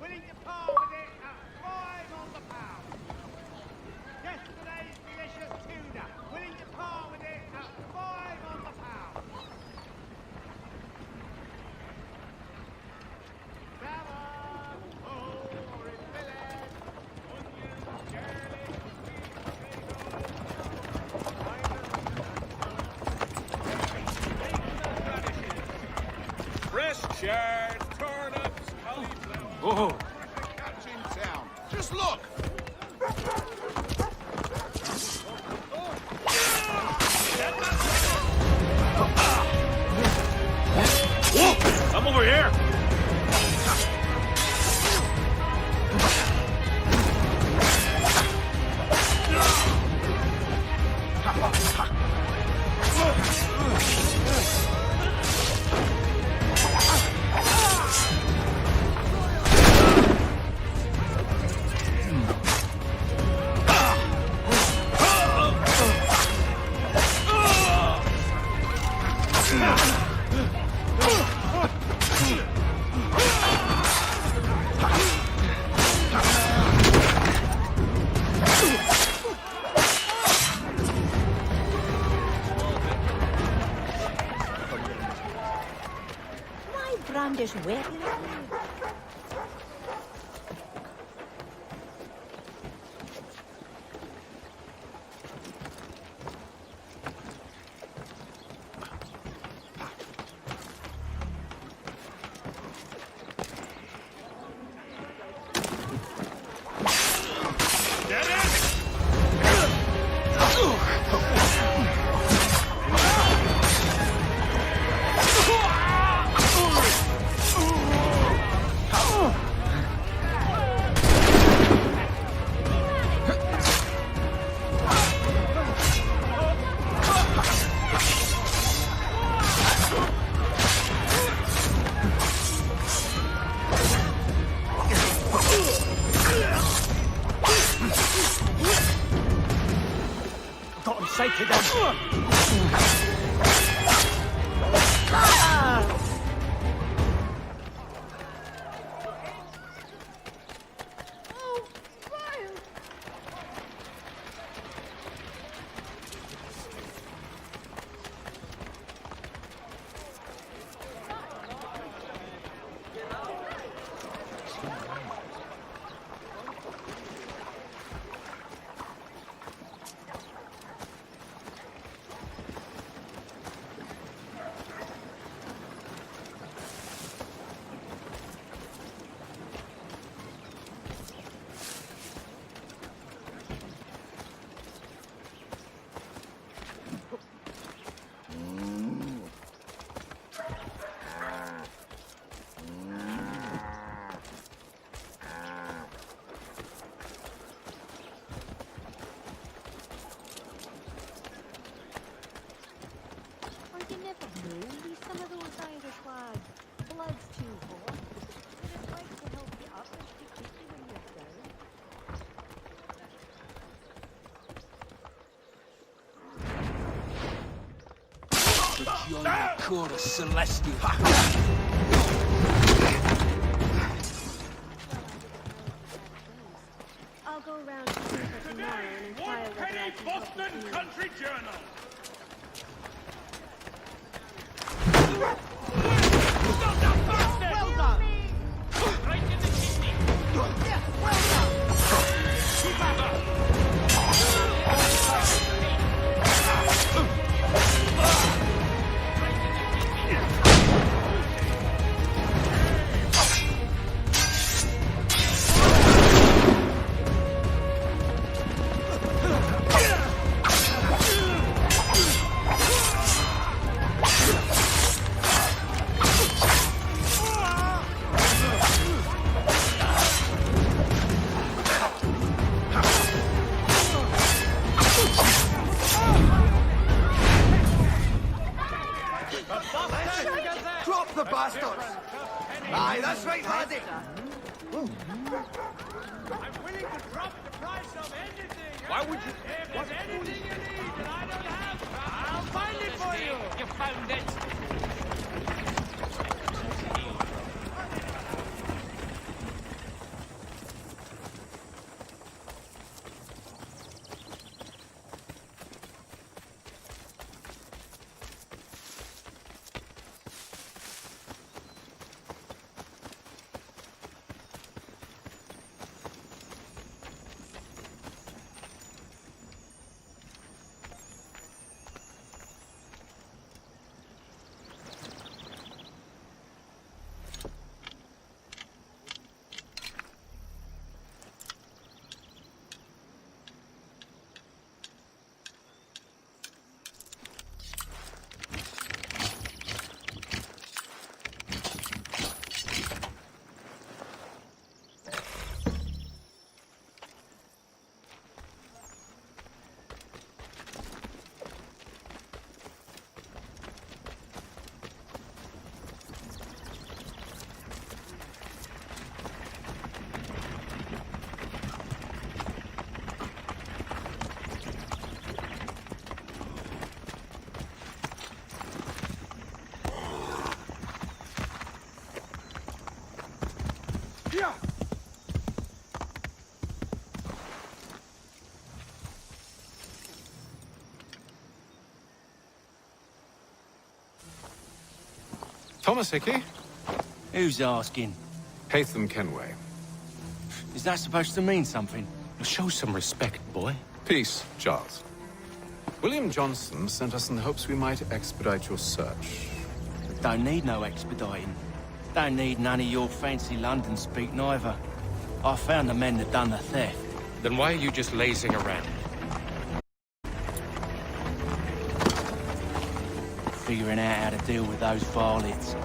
Willing to par with it at 5 on the pound. Yesterday's delicious tuna. Willing to par with it at 5 on the pound. Salmon, orange fillet, onions, garlic, Fresh chard, turnips, cauliflower. Oh, Catch in town. Just look. come over here. My brand is very Got him sighted on. some of those Irish lads. Blood's too hot. But it's like to help you up and to keep you when you're down. Your chorus celestial. I'll go round to Cooper tomorrow and inquire whether I Penny can help Boston you. Country Journal. Well done! Right in the kidney. Yes, well done! Keep at it! Drop the bastards! Aye, that's right, laddie. I'm willing to drop the price of anything. Why would you? If there's anything you need that I don't have, I'll find it for you. You found it. Thomas Hickey, Who's asking? Haytham Kenway. Is that supposed to mean something? Show some respect, boy. Peace, Charles. William Johnson sent us in the hopes we might expedite your search. Don't need no expediting. Don't need none of your fancy London speak neither. I found the men that done the theft. Then why are you just lazing around? Figuring out how to deal with those varlets.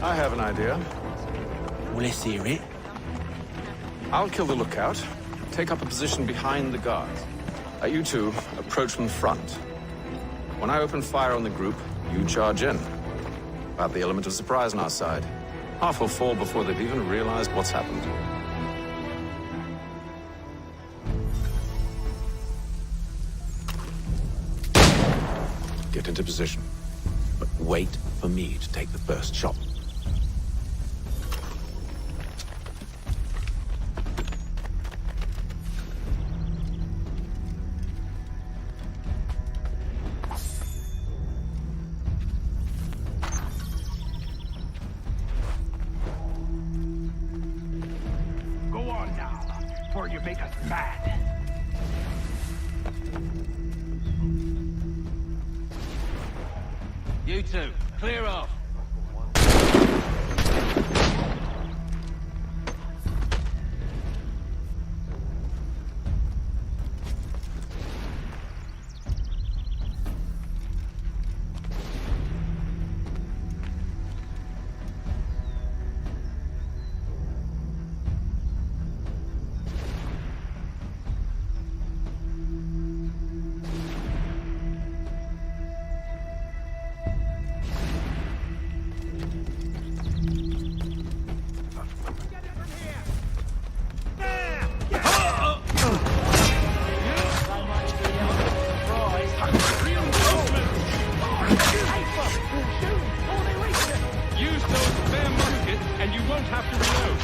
I have an idea. Well, let's hear it. I'll kill the lookout, take up a position behind the guards. You two approach from the front. When I open fire on the group, you charge in. About the element of surprise on our side. Half will fall before they've even realized what's happened. Get into position. But wait for me to take the first shot. Go on now, before you make us mad. You two, clear off. Use those spare muskets, and you won't have to reload.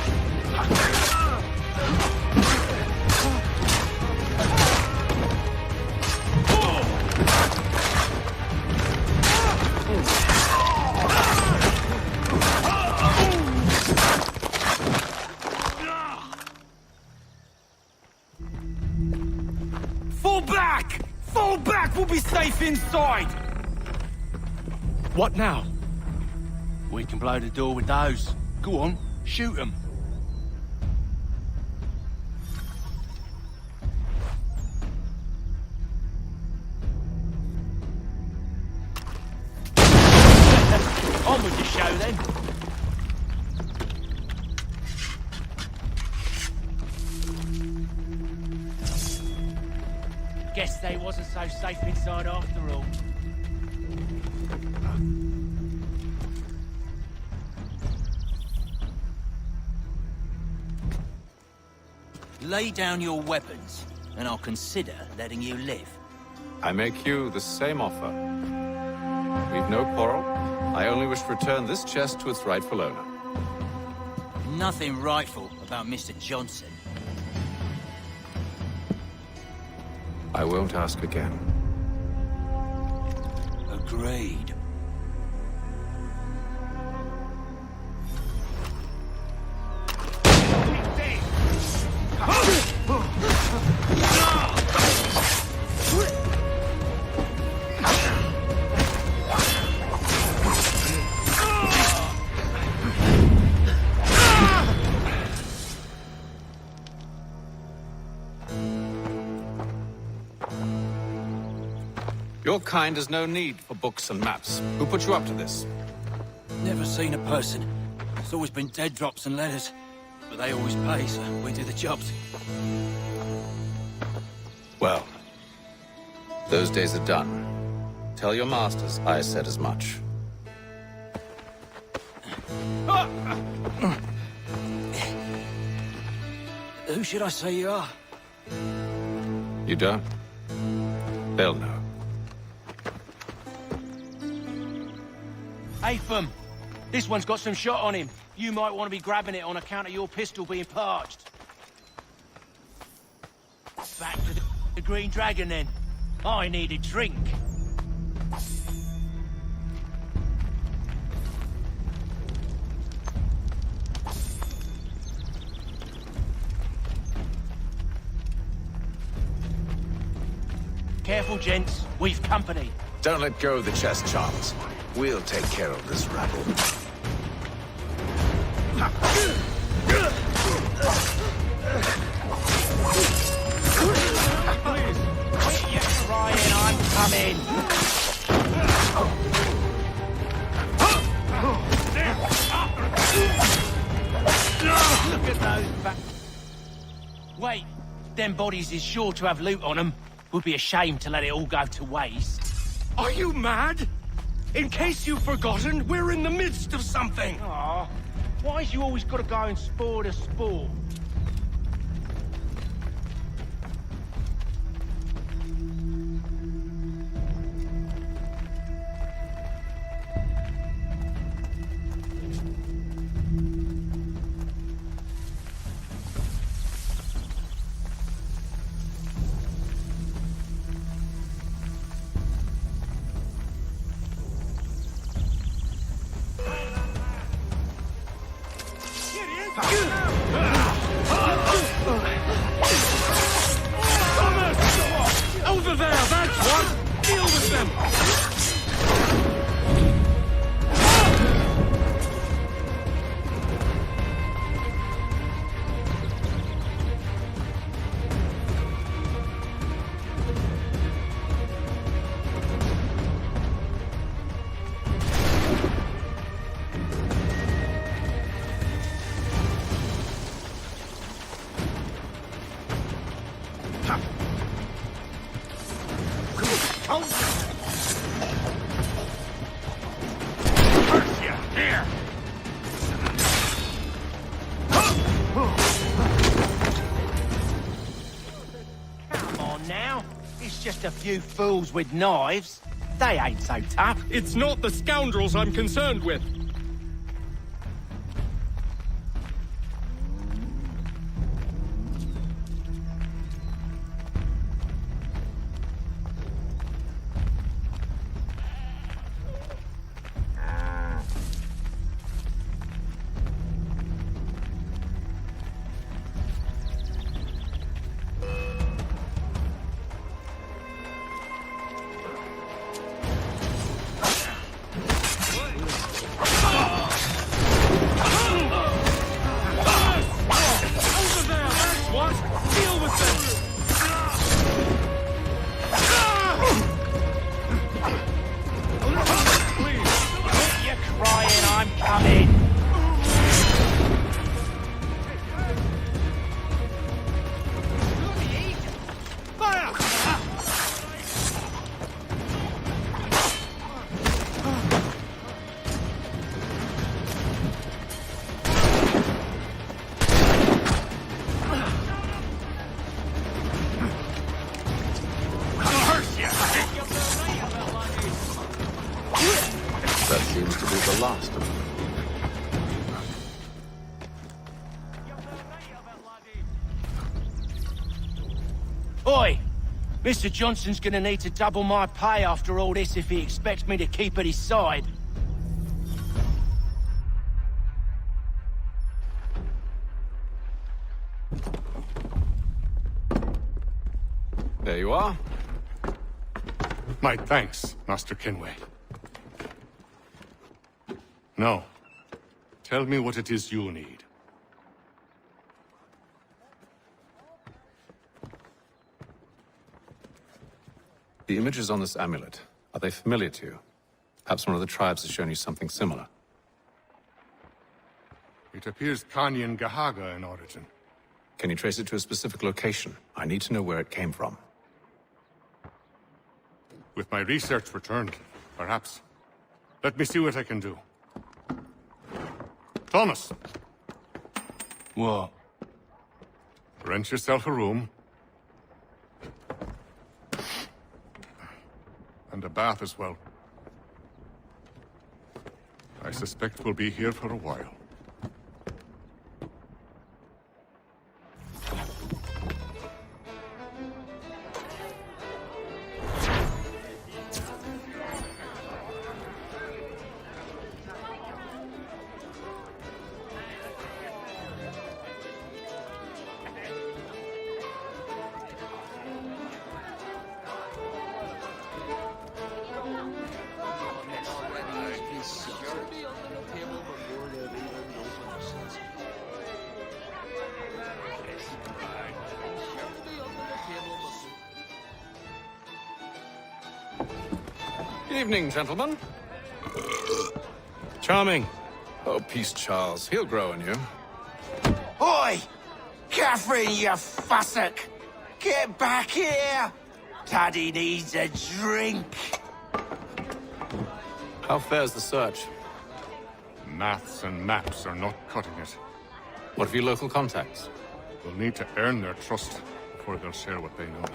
Fall back! Fall back! We'll be safe inside! What now? We can blow the door with those. Go on, shoot them. On with the show then. Guess they wasn't so safe inside after all. Lay down your weapons, and I'll consider letting you live. I make you the same offer. We've no quarrel. I only wish to return this chest to its rightful owner. Nothing rightful about Mr. Johnson. I won't ask again. Agreed. Your kind has no need for books and maps. Who put you up to this? Never seen a person. It's always been dead drops and letters. But they always pay, so we do the jobs. Well, those days are done. Tell your masters I said as much. Who should I say you are? You don't? They'll know. Haytham, this one's got some shot on him. You might want to be grabbing it on account of your pistol being parched. Back to the Green Dragon then. I need a drink. Careful, gents. We've company. Don't let go of the chest, Charles. We'll take care of this rabble. Quit your crying, I'm coming. Look at those Wait, them bodies is sure to have loot on them. Would be a shame to let it all go to waste. Are you mad? In case you've forgotten, we're in the midst of something. Aw, why's you always gotta go and spore the sport? Over there, that's what! Deal with them! Come on now. It's just a few fools with knives. They ain't so tough. It's not the scoundrels I'm concerned with. Quit your crying, I'm coming. That seems to be the last of them. Oi! Mr. Johnson's gonna need to double my pay after all this if he expects me to keep at his side. There you are. My thanks, Master Kenway. Now, tell me what it is you need. The images on this amulet, are they familiar to you? Perhaps one of the tribes has shown you something similar. It appears Kanyan Gahaga in origin. Can you trace it to a specific location? I need to know where it came from. With my research returned, perhaps. Let me see what I can do. Thomas! What? Rent yourself a room. And a bath as well. I suspect we'll be here for a while. Evening, gentlemen. Charming. Oh, peace, Charles. He'll grow on you. Oi! Catherine, you fussock! Get back here! Taddy needs a drink. How fares the search? Maths and maps are not cutting it. What of your local contacts? We'll need to earn their trust before they'll share what they know.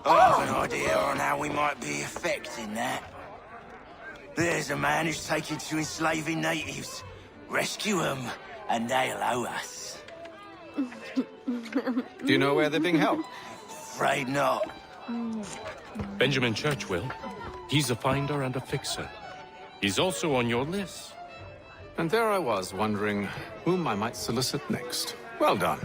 I have an idea on how we might be affecting that. There's a man who's taken to enslaving natives. Rescue them, and they'll owe us. Do you know where they're being held? Afraid not. Benjamin Church will. He's a finder and a fixer. He's also on your list. And there I was, wondering whom I might solicit next. Well done.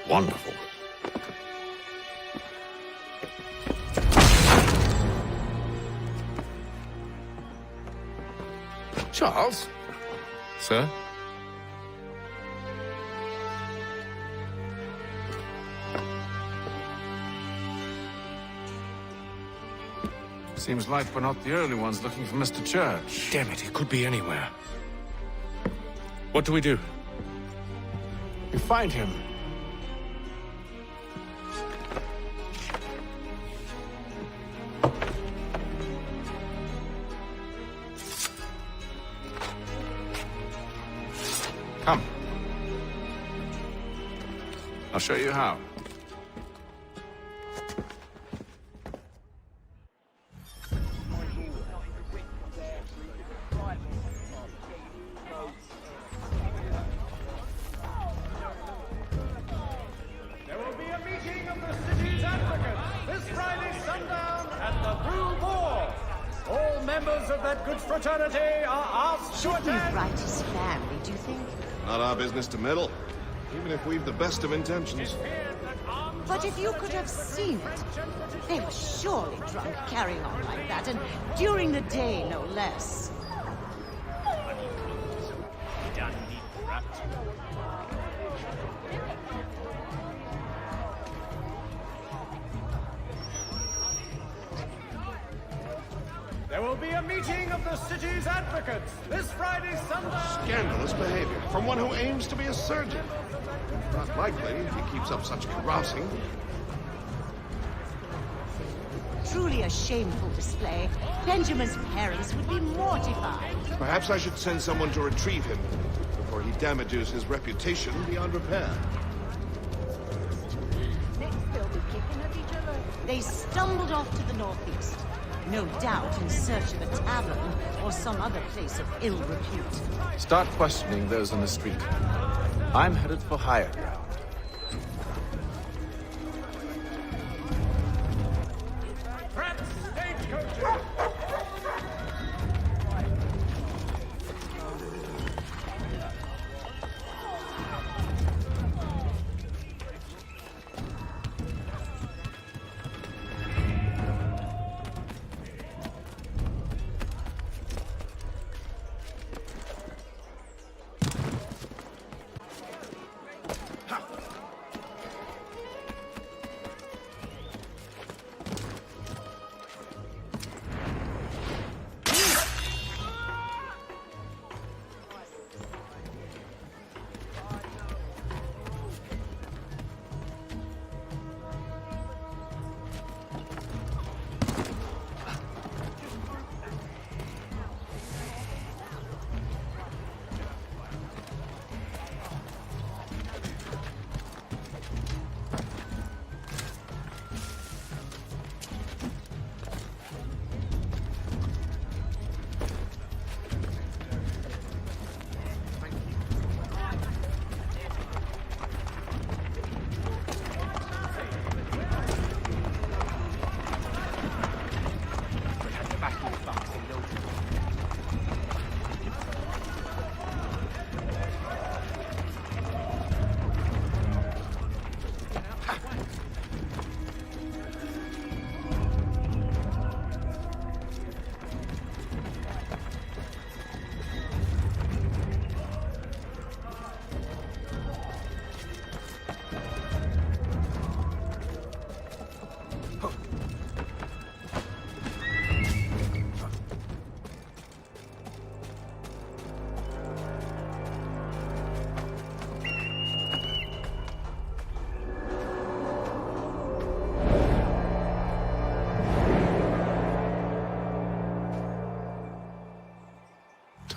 Wonderful. Charles? Sir? Seems like we're not the only ones looking for Mr. Church. Damn it, he could be anywhere. What do we do? You find him. Come. I'll show you how. There will be a meeting of the city's advocates this Friday sundown at the Brew Ball. All members of that good fraternity are asked to Should we attend. write his family, do you think? Not our business to meddle, even if we've the best of intentions. But if you could have seen it, they were surely drunk carrying on like that, and during the day, no less. There will be a meeting of the city's advocates this Friday sundown. Scandalous behavior from one who aims to be a surgeon. Not likely if he keeps up such carousing. Truly a shameful display. Benjamin's parents would be mortified. Perhaps I should send someone to retrieve him before he damages his reputation beyond repair. Next, they'll be kicking at each other. They stumbled off to the northeast, no doubt in search of a tavern or some other place of ill repute. Start questioning those on the street. I'm headed for higher ground. Pratt's stagecoaches.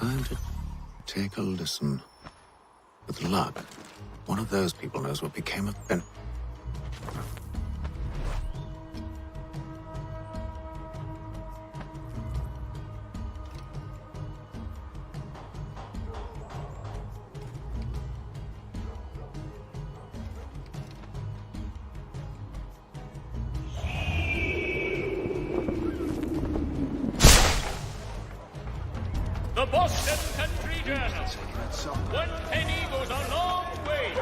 Time to take a listen. With luck, one of those people knows what became of Ben. The Boston Country Journal. One penny goes a long way.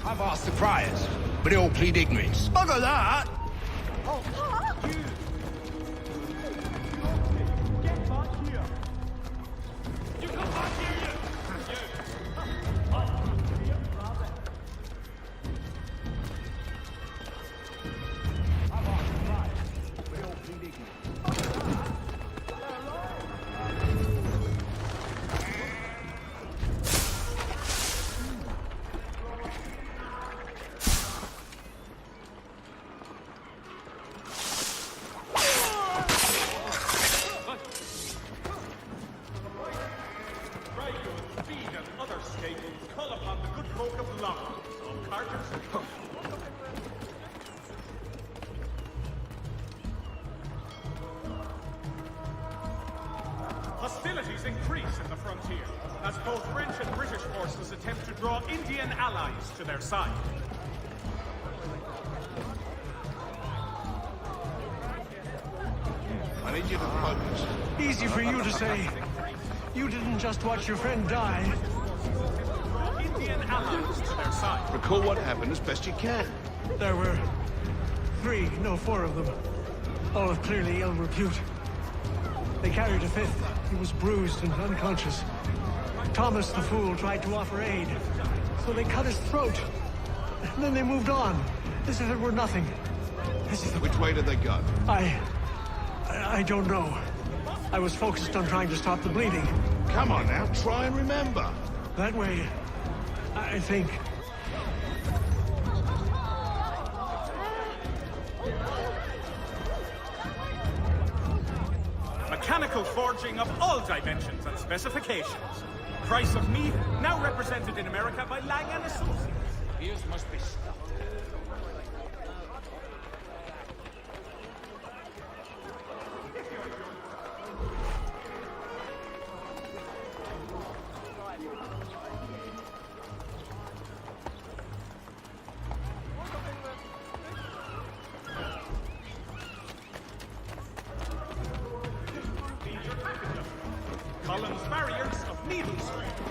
I've asked the friars, but they all plead ignorance. Bugger that! Hostilities increase in the frontier, as both French and British forces attempt to draw Indian allies to their side. I need you to focus. Easy for you to say. You didn't just watch your friend die. Indian allies to their side. Recall what happened as best you can. There were 4 of them. All of clearly ill repute. They carried a 5th. He was bruised and unconscious. Thomas the Fool tried to offer aid, so they cut his throat. And then they moved on, as if it were nothing. This is the... Which way did they go? I don't know. I was focused on trying to stop the bleeding. Come on now, try and remember. That way, I think. Mechanical forging of all dimensions and specifications. Price of meat now represented in America by Lang & Associates. Ears must be stopped. Collins barriers of needle strength.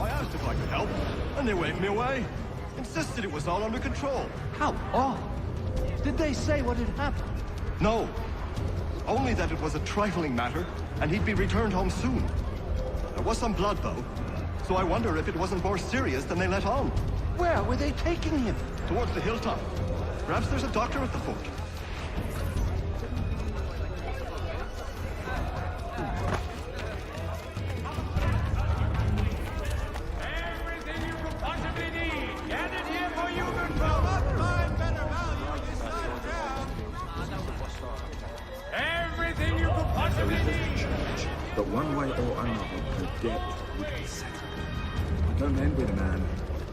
I asked if I could help, and they waved me away. Insisted it was all under control. How odd. Did they say what had happened? No. Only that it was a trifling matter, and he'd be returned home soon. There was some blood, though, so I wonder if it wasn't more serious than they let on. Where were they taking him? Towards the hilltop. Perhaps there's a doctor at the fort. Everything you could possibly need. Get it here for you, good folks. Everything you could possibly need. But one way or another, the debt would be settled. Don't end with a man.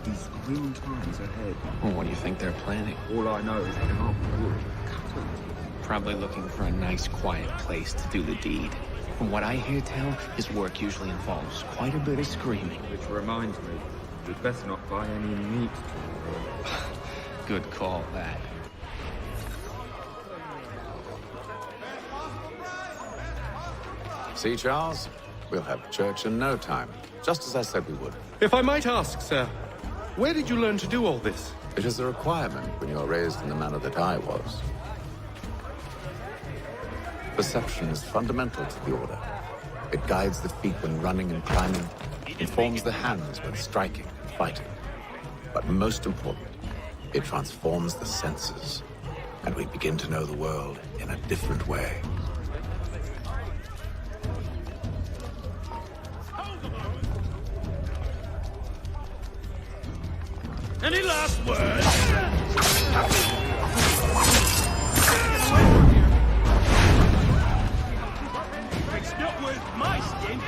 These grim times ahead. Well, what do you think they're planning? All I know is they can't wood. Probably looking for a nice, quiet place to do the deed. From what I hear tell, his work usually involves quite a bit of screaming. Which reminds me, we'd better not buy any meat tomorrow. Good call, that. See, Charles? We'll have church in no time, just as I said we would. If I might ask, sir, where did you learn to do all this? It is a requirement when you are raised in the manner that I was. Perception is fundamental to the Order. It guides the feet when running and climbing, informs the hands when striking and fighting. But most important, it transforms the senses, and we begin to know the world in a different way. Any last words? It's not worth my skin.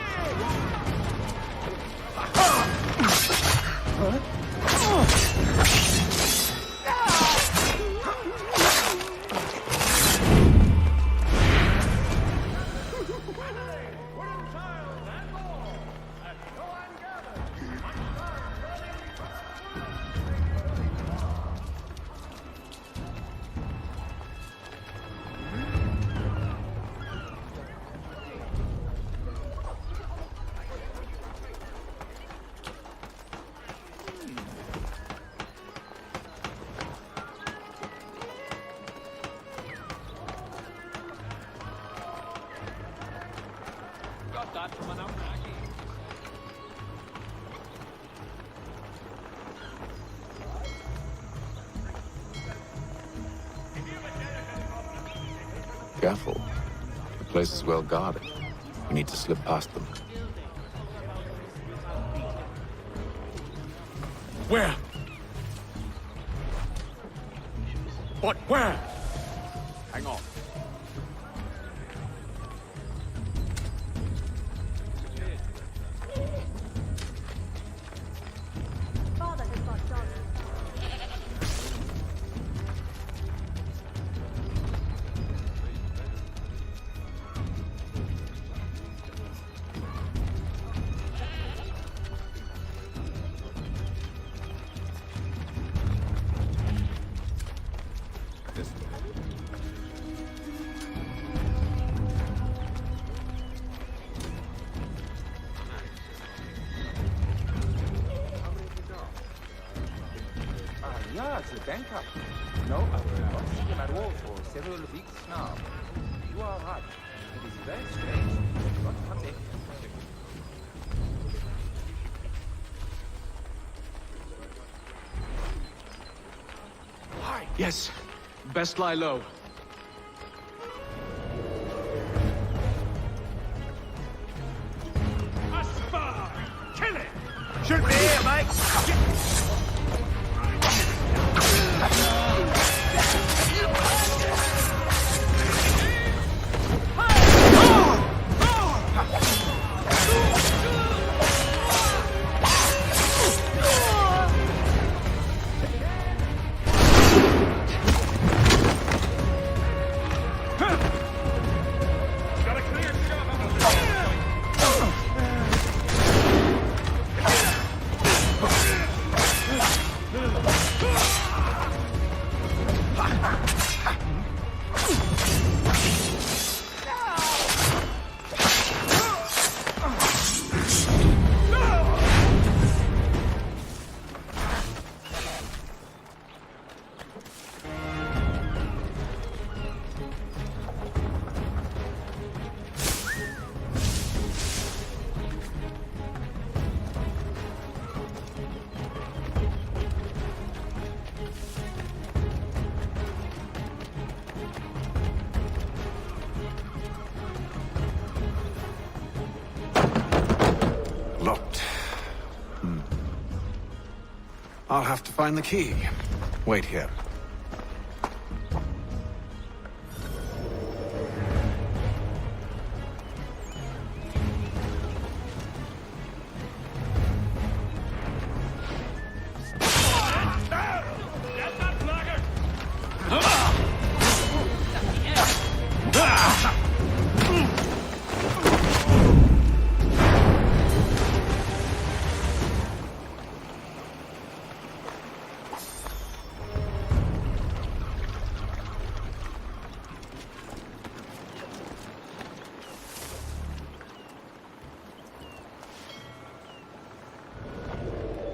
Careful. The place is well guarded. We need to slip past them. Where? But where? Hang on. Father has got dogs. Yeah, it's a Bangkok. No, I've not seen him at all for several weeks now. You are right. It is very strange. Not happy. Yes. Best lie low. A spy! Kill it! Shoot me here, mate! Got a clear shot on the Locked. I'll have to find the key. Wait here.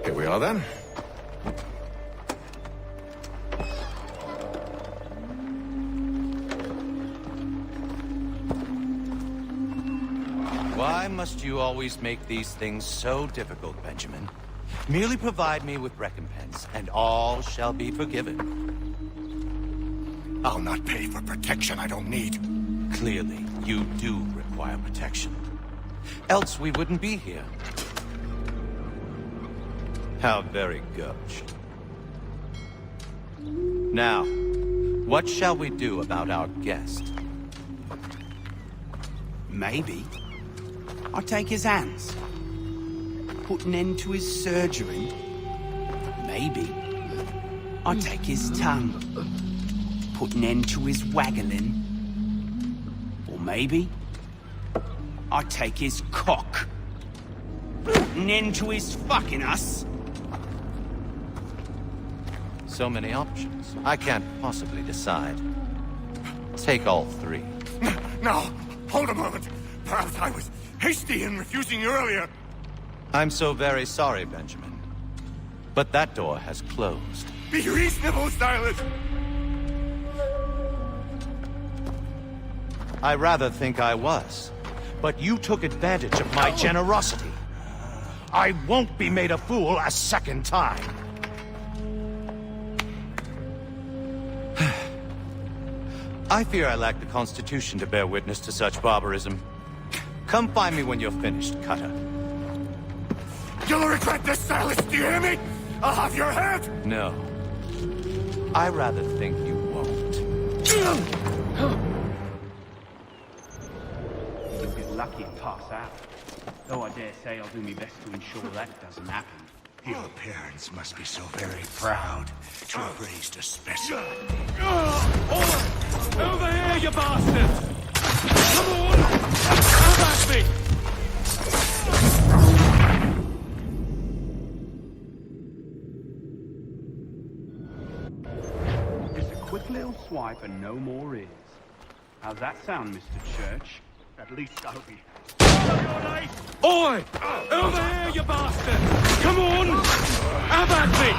Here we are then. Why must you always make these things so difficult, Benjamin? Merely provide me with recompense, and all shall be forgiven. I'll not pay for protection I don't need. Clearly, you do require protection. Else we wouldn't be here. How very gauche. Now, what shall we do about our guest? Maybe I'll take his hands. Put an end to his surgery. Maybe I'll take his tongue. Put an end to his waggling. Or maybe I'll take his cock. Put an end to his fucking us. So many options. I can't possibly decide. Take all three. No, hold a moment. Perhaps I was hasty in refusing you earlier. I'm so very sorry, Benjamin. But that door has closed. Be reasonable, Silas. I rather think I was. But you took advantage of my generosity. I won't be made a fool a second time. I fear I lack the constitution to bear witness to such barbarism. Come find me when you're finished, Cutter. You'll regret this, Silas, do you hear me? I'll have your head! No. I rather think you won't. You'll get lucky and pass out. Though I dare say I'll do my best to ensure that doesn't happen. Your parents must be so very proud to have raised a specimen. Over here, you bastards! Come on! Come at me! Just a quick little swipe and no more is. How's that sound, Mr. Church? At least I'll be... Oi! Over here, you bastard! Come on! Have at me!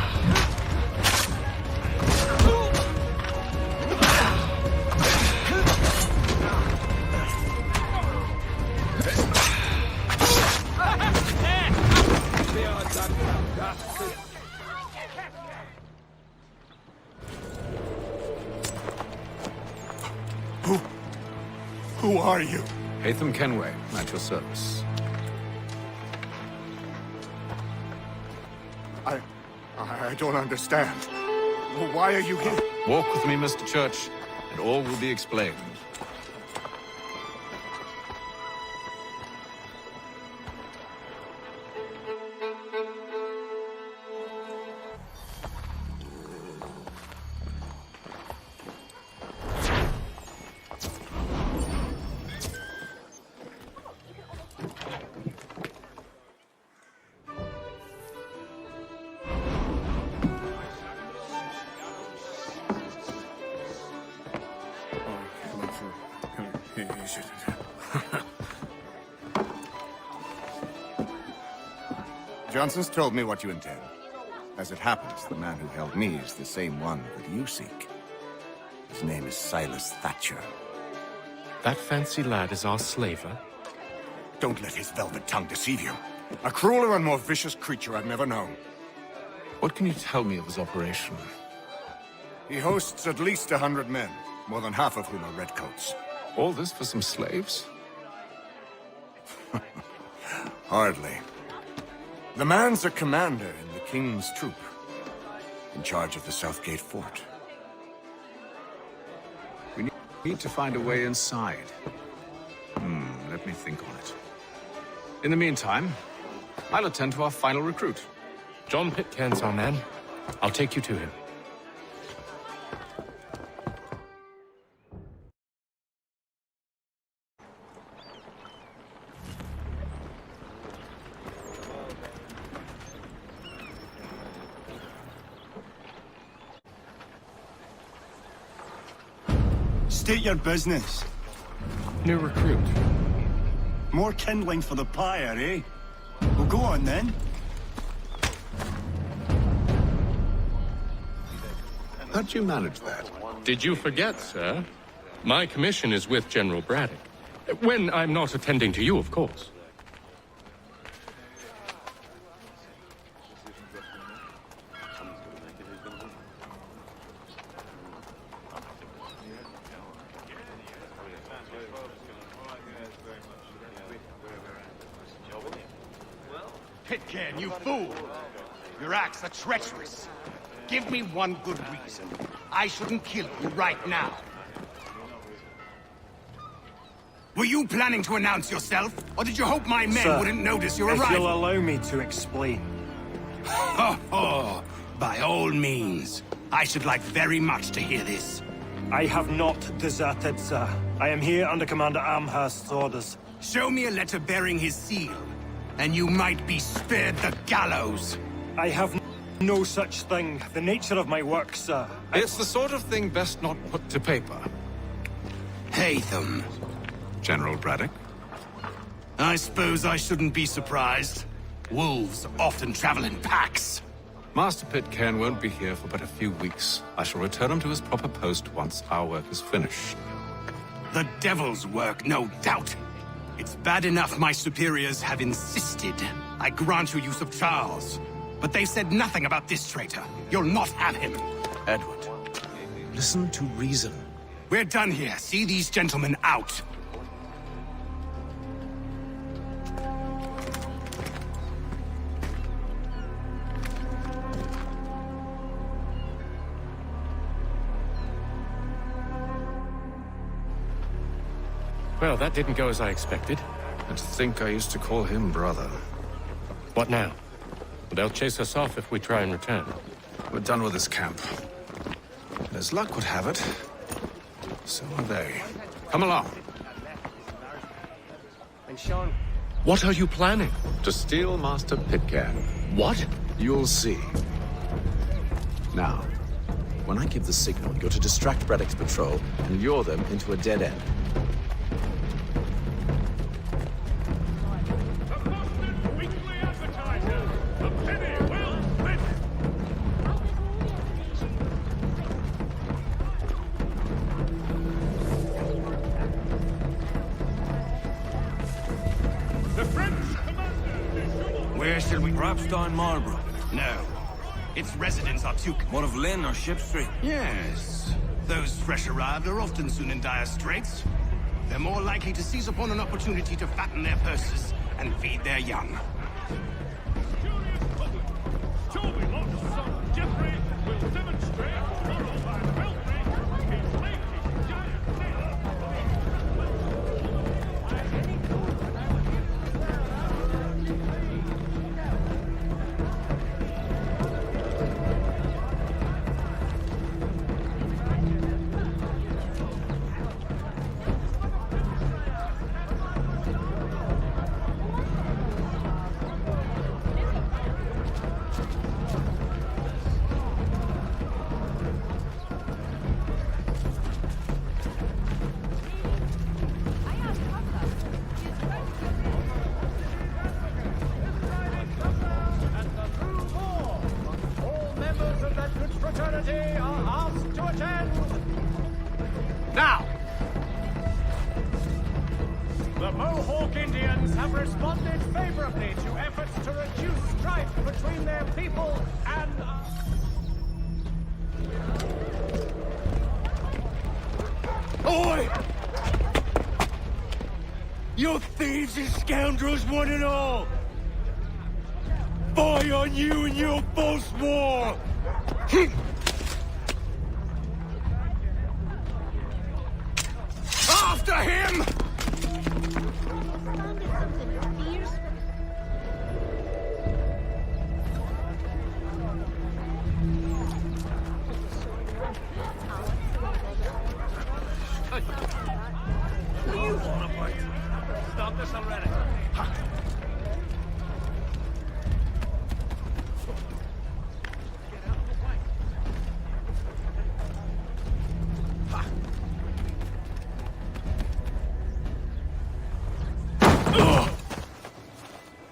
Who are you? Hatham Kenway, at your service. I don't understand. Why are you here? Walk with me, Mr. Church, and all will be explained. Johnson's told me what you intend. As it happens, the man who held me is the same one that you seek. His name is Silas Thatcher. That fancy lad is our slaver? Don't let his velvet tongue deceive you. A crueler and more vicious creature I've never known. What can you tell me of his operation? He hosts at least 100 men, more than half of whom are redcoats. All this for some slaves? Hardly. The man's a commander in the King's troop, in charge of the Southgate Fort. We need to find a way inside. Let me think on it. In the meantime, I'll attend to our final recruit. John Pitcairn's our man. I'll take you to him. State your business. New recruit. More kindling for the pyre, eh? Well, go on then. How'd you manage that? Did you forget, sir? My commission is with General Braddock. When I'm not attending to you, of course. Pitcairn, you fool! Your acts are treacherous. Give me one good reason. I shouldn't kill you right now. Were you planning to announce yourself? Or did you hope my men Sir, wouldn't notice your if arrival? you'll allow me to explain. Ho ho! By all means. I should like very much to hear this. I have not deserted, sir. I am here under Commander Amherst's orders. Show me a letter bearing his seal, and you might be spared the gallows. I have no such thing. The nature of my work, sir. It's the sort of thing best not put to paper. Hatham. General Braddock? I suppose I shouldn't be surprised. Wolves often travel in packs. Master Pitcairn won't be here for but a few weeks. I shall return him to his proper post once our work is finished. The devil's work, no doubt. It's bad enough my superiors have insisted I grant you use of Charles. But they've said nothing about this traitor. You'll not have him. Edward, listen to reason. We're done here. See these gentlemen out. Well, that didn't go as I expected. And to think I used to call him brother. What now? They'll chase us off if we try and return. We're done with this camp. And as luck would have it, so are they. Come along. And Sean... What are you planning? To steal Master Pitcairn. What? You'll see. Now, when I give the signal, you're to distract Braddock's patrol and lure them into a dead end. Where shall we... Perhaps down Marlborough. No. Its residents are too... What of Lynn or Ship Street? Yes. Those fresh arrived are often soon in dire straits. They're more likely to seize upon an opportunity to fatten their purses and feed their young. Now! The Mohawk Indians have responded favorably to efforts to reduce strife between their people and... Oi! You thieves and scoundrels, one and all! Fie on you and your false war! After him! Stop this already.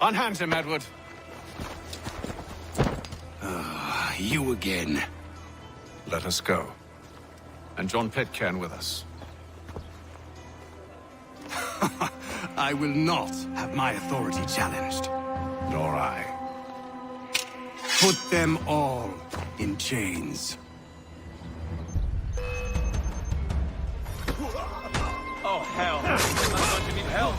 Unhand him, Edward. You again. Let us go. And John Pitcairn with us. I will not have my authority challenged. Nor I. Put them all in chains. Oh, hell. I'm going to need help.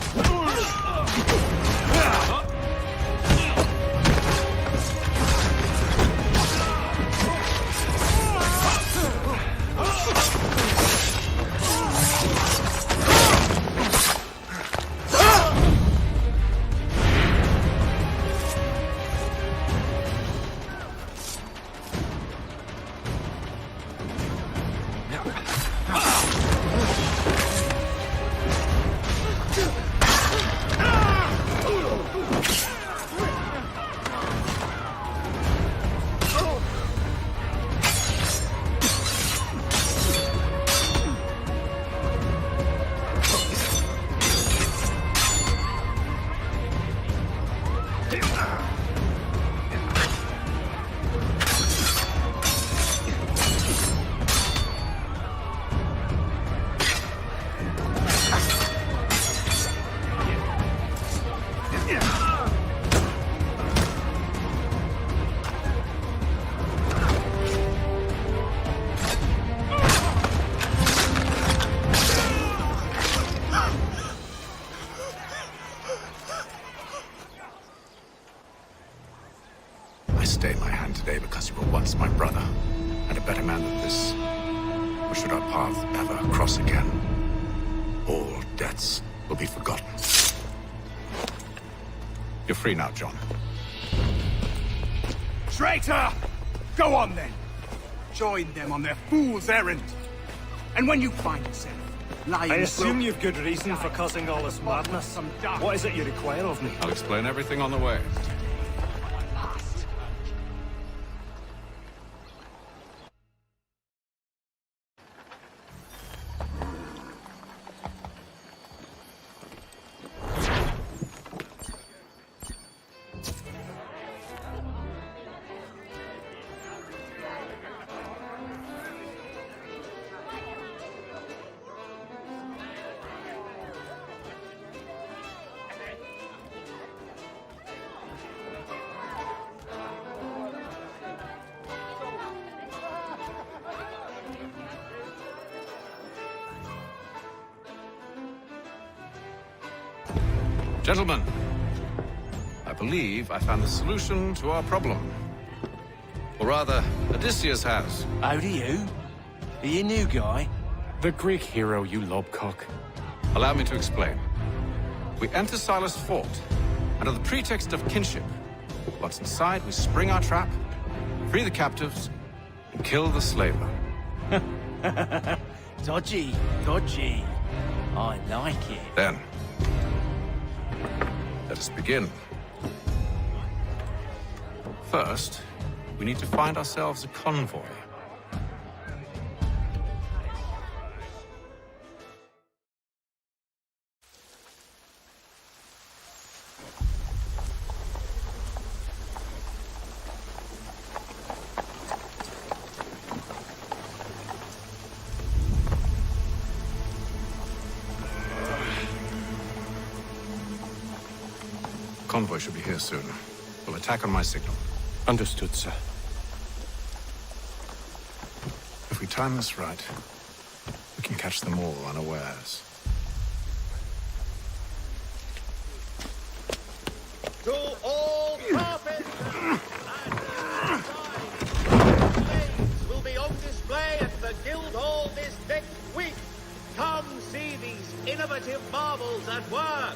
I stay my hand today because you were once my brother, and a better man than this. Or should our paths ever cross again, all debts will be forgotten. You're free now, John. Traitor! Go on then. Join them on their fool's errand. And when you find yourself lying... I assume you've good reason for causing all this madness. What is it you require of me? I'll explain everything on the way. Gentlemen, I believe I found the solution to our problem. Or rather, Odysseus has. How do you? Are you a new guy? The Greek hero, you lobcock. Allow me to explain. We enter Silas' fort, under the pretext of kinship. Once inside, we spring our trap, free the captives, and kill the slaver. Dodgy, dodgy. I like it. Then, let us begin. First, we need to find ourselves a convoy. Convoy should be here soon. We'll attack on my signal. Understood, sir. If we time this right, we can catch them all unawares. To all carpets will be on display at the Guildhall this next week. Come see these innovative marvels at work.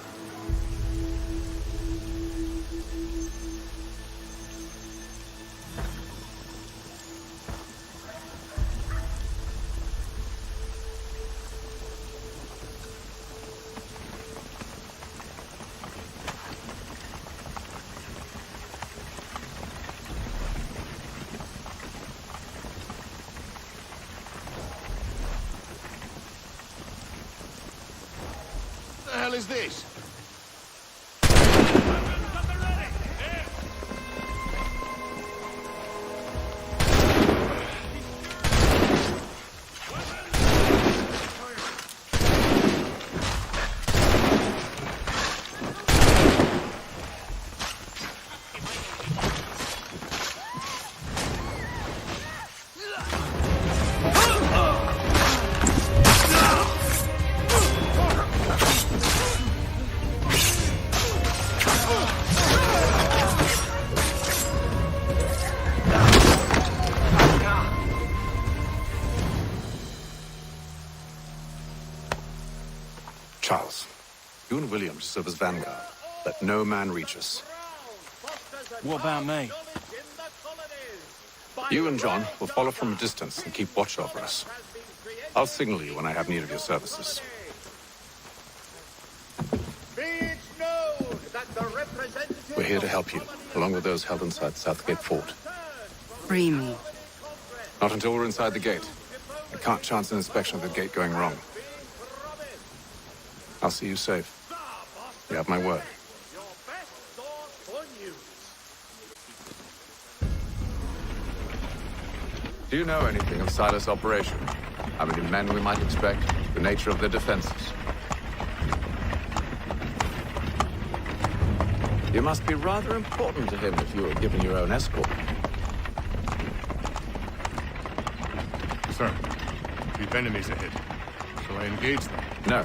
What the hell is this? Charles, you and William serve as vanguard. Let no man reach us. What about me? You and John will follow from a distance and keep watch over us. I'll signal you when I have need of your services. We're here to help you, along with those held inside Southgate Fort. Free me. Not until we're inside the gate. I can't chance an inspection of the gate going wrong. I'll see you safe. You have my word. Do you know anything of Silas' operation? How many men we might expect? The nature of their defenses? You must be rather important to him if you were given your own escort. Sir, we've enemies ahead. Shall I engage them? No.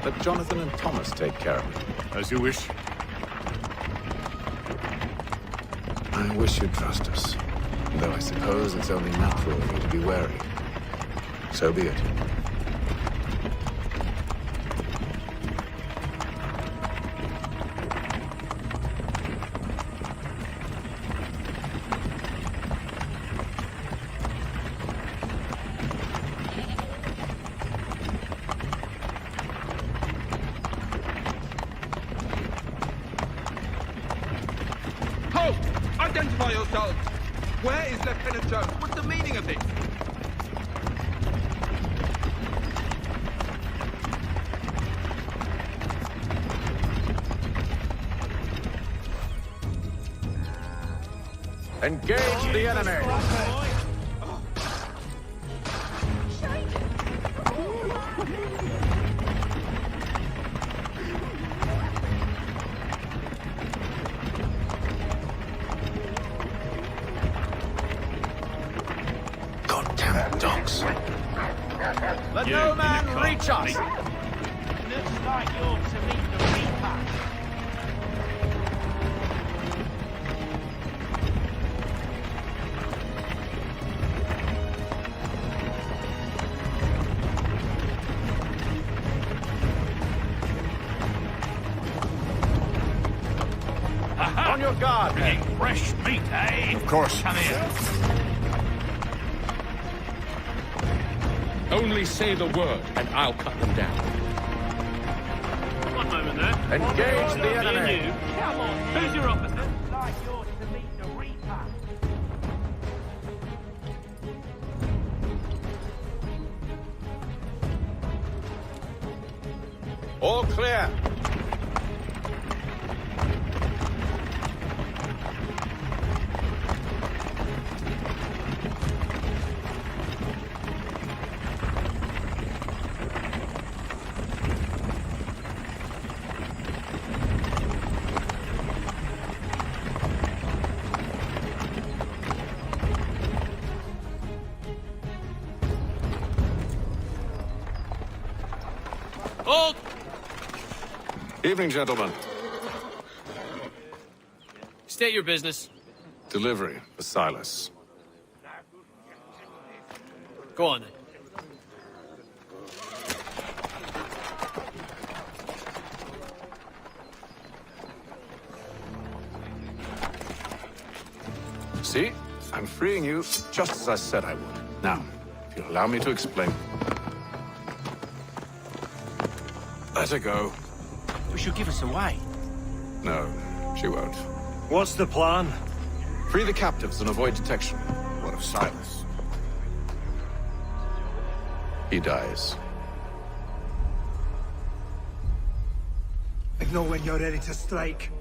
Let Jonathan and Thomas take care of it. As you wish. I wish you'd trust us. Though I suppose it's only natural for you to be wary. So be it. Halt! Identify yourselves! Where is Lieutenant Jones? What's the meaning of this? Engage the enemy! Goddamn dogs. Let no man reach us! Looks like you're to meet the Reaper. On your guard, men. Fresh meat, eh? Of course. Come here. Only say the word, and I'll cut them down. One moment there. Engage the enemy! You. Come on, who's your officer? Looks like you're to meet the Reaper. All clear! Hold! Evening, gentlemen. State your business. Delivery for Silas. Go on then. See? I'm freeing you just as I said I would. Now, if you'll allow me to explain. Let her go. But she'll give us away. No, she won't. What's the plan? Free the captives and avoid detection. What of Silas? He dies. I know when you're ready to strike.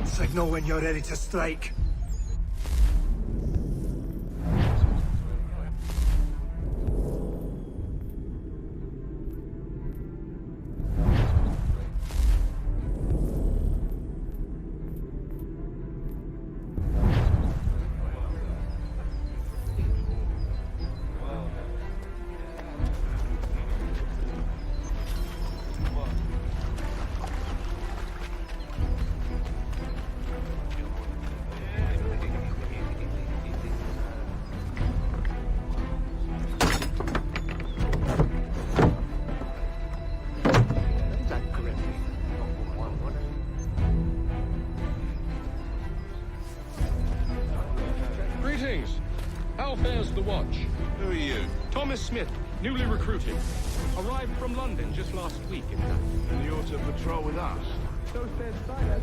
Signal when you're ready to strike. Greetings. How fares the watch? Who are you? Thomas Smith, newly recruited. Arrived from London just last week, in fact. And you're to patrol with us? So says Silas.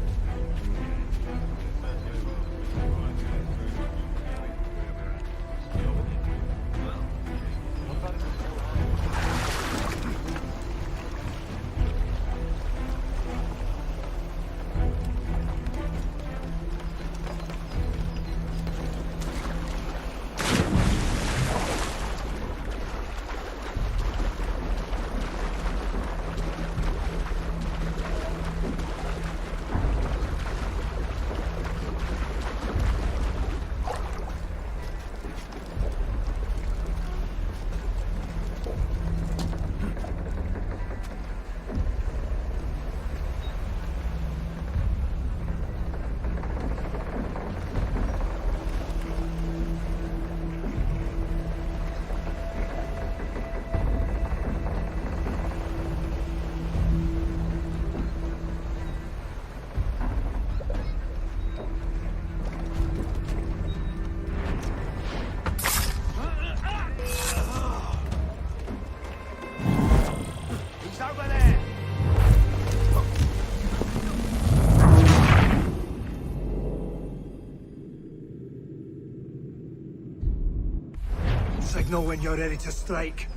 I'd know when you're ready to strike.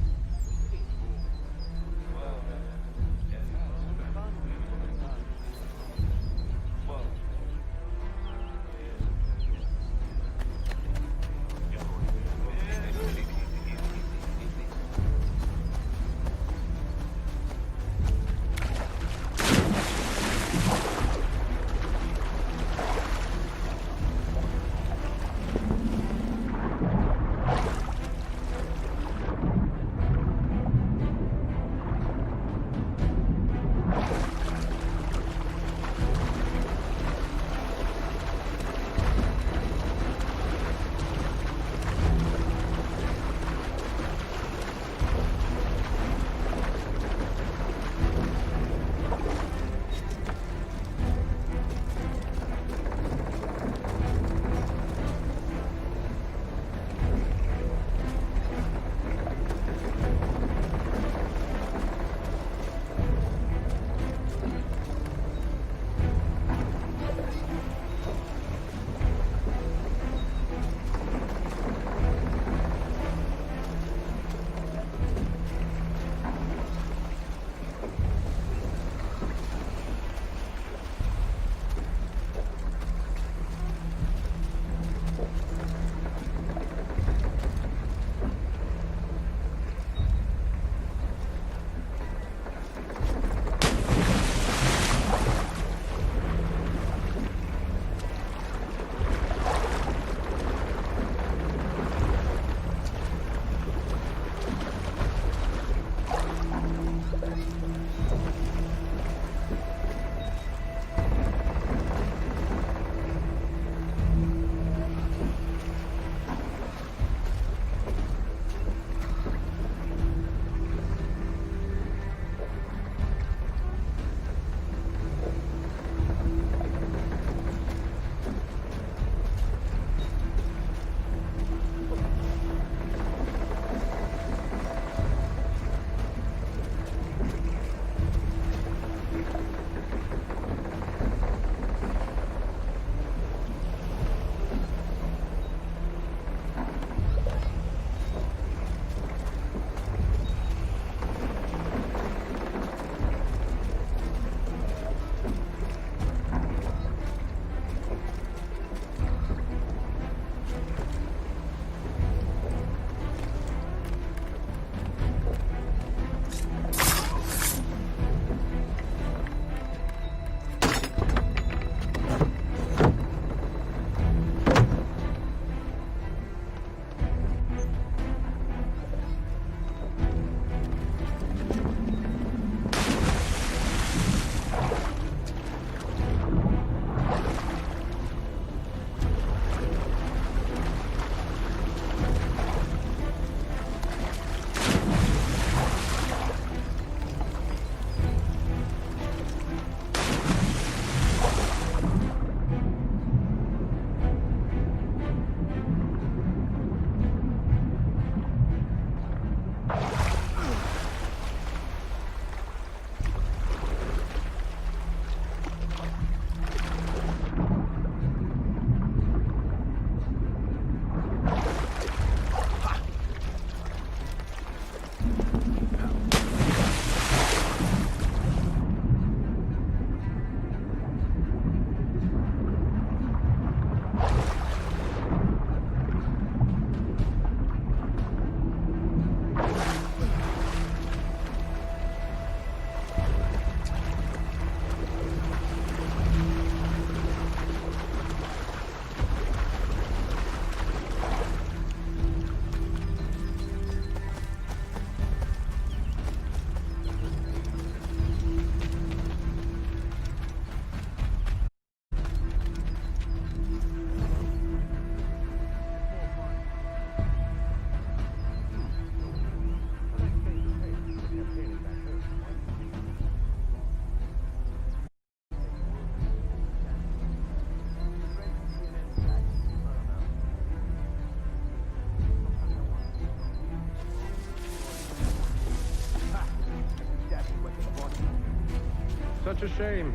Such a shame.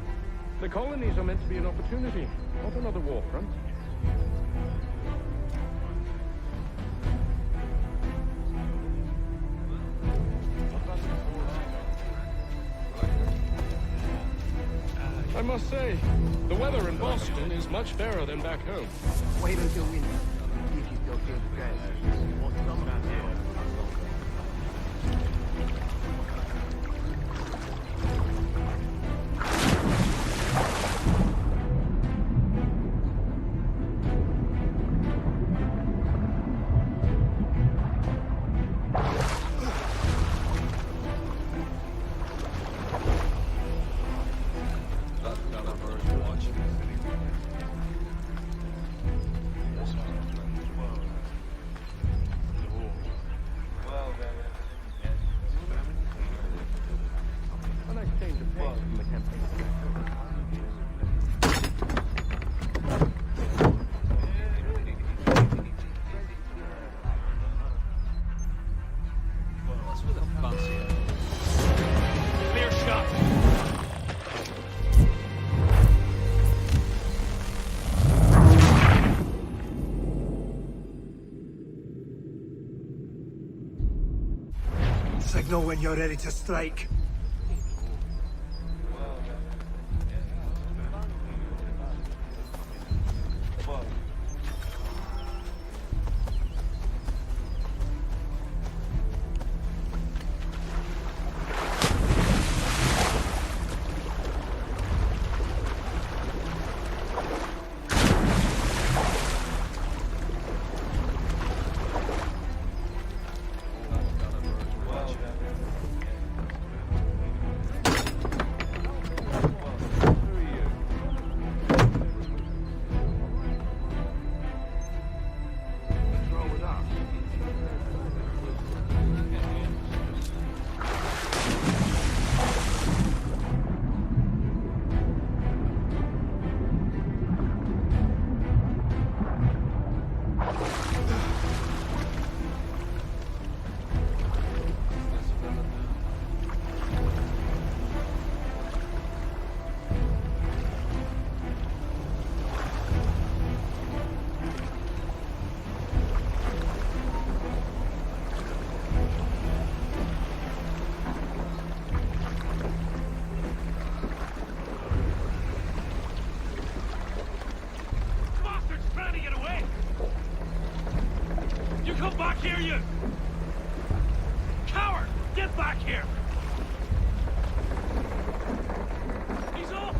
The colonies are meant to be an opportunity, not another war front. I must say, the weather in Boston is much fairer than back home. Wait until winter. See if you still feel the same. What's coming out here? Clear shot. Signal when you're ready to strike. Come back here, you! Coward! Get back here! He's off!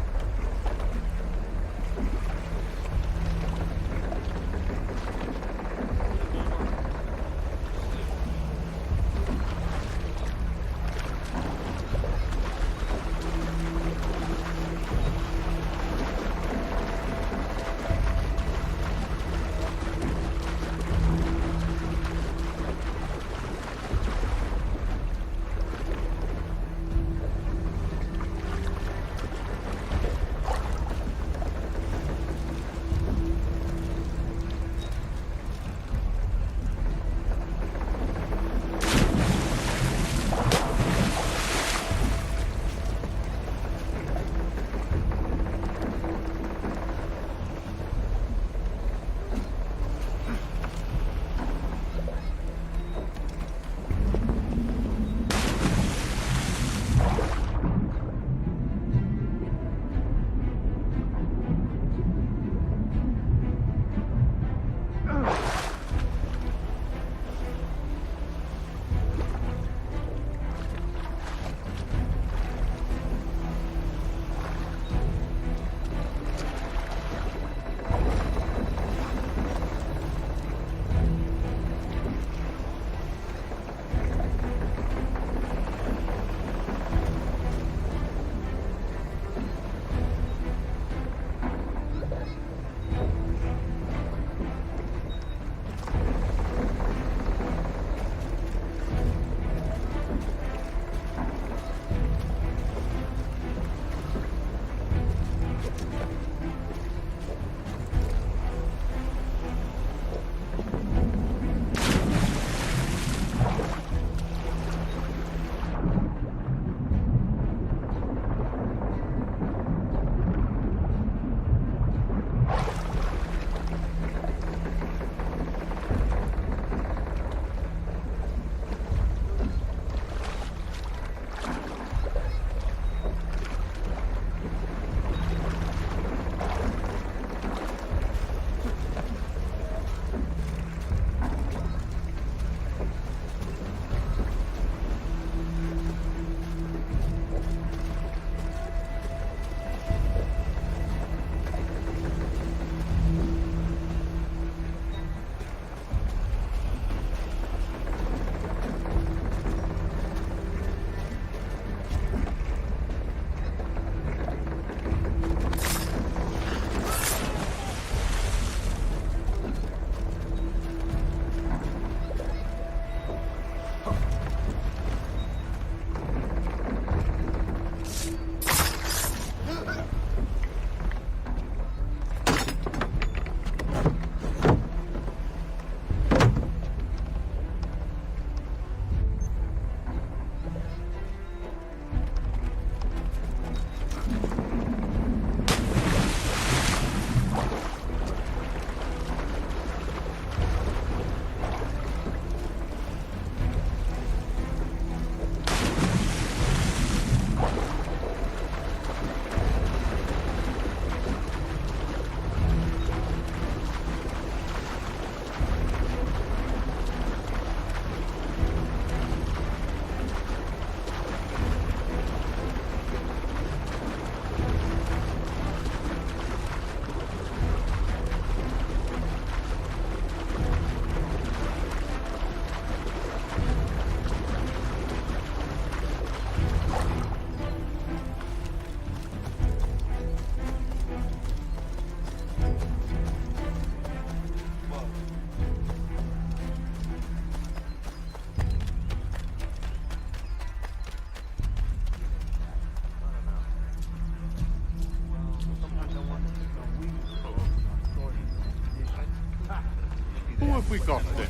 have we got then?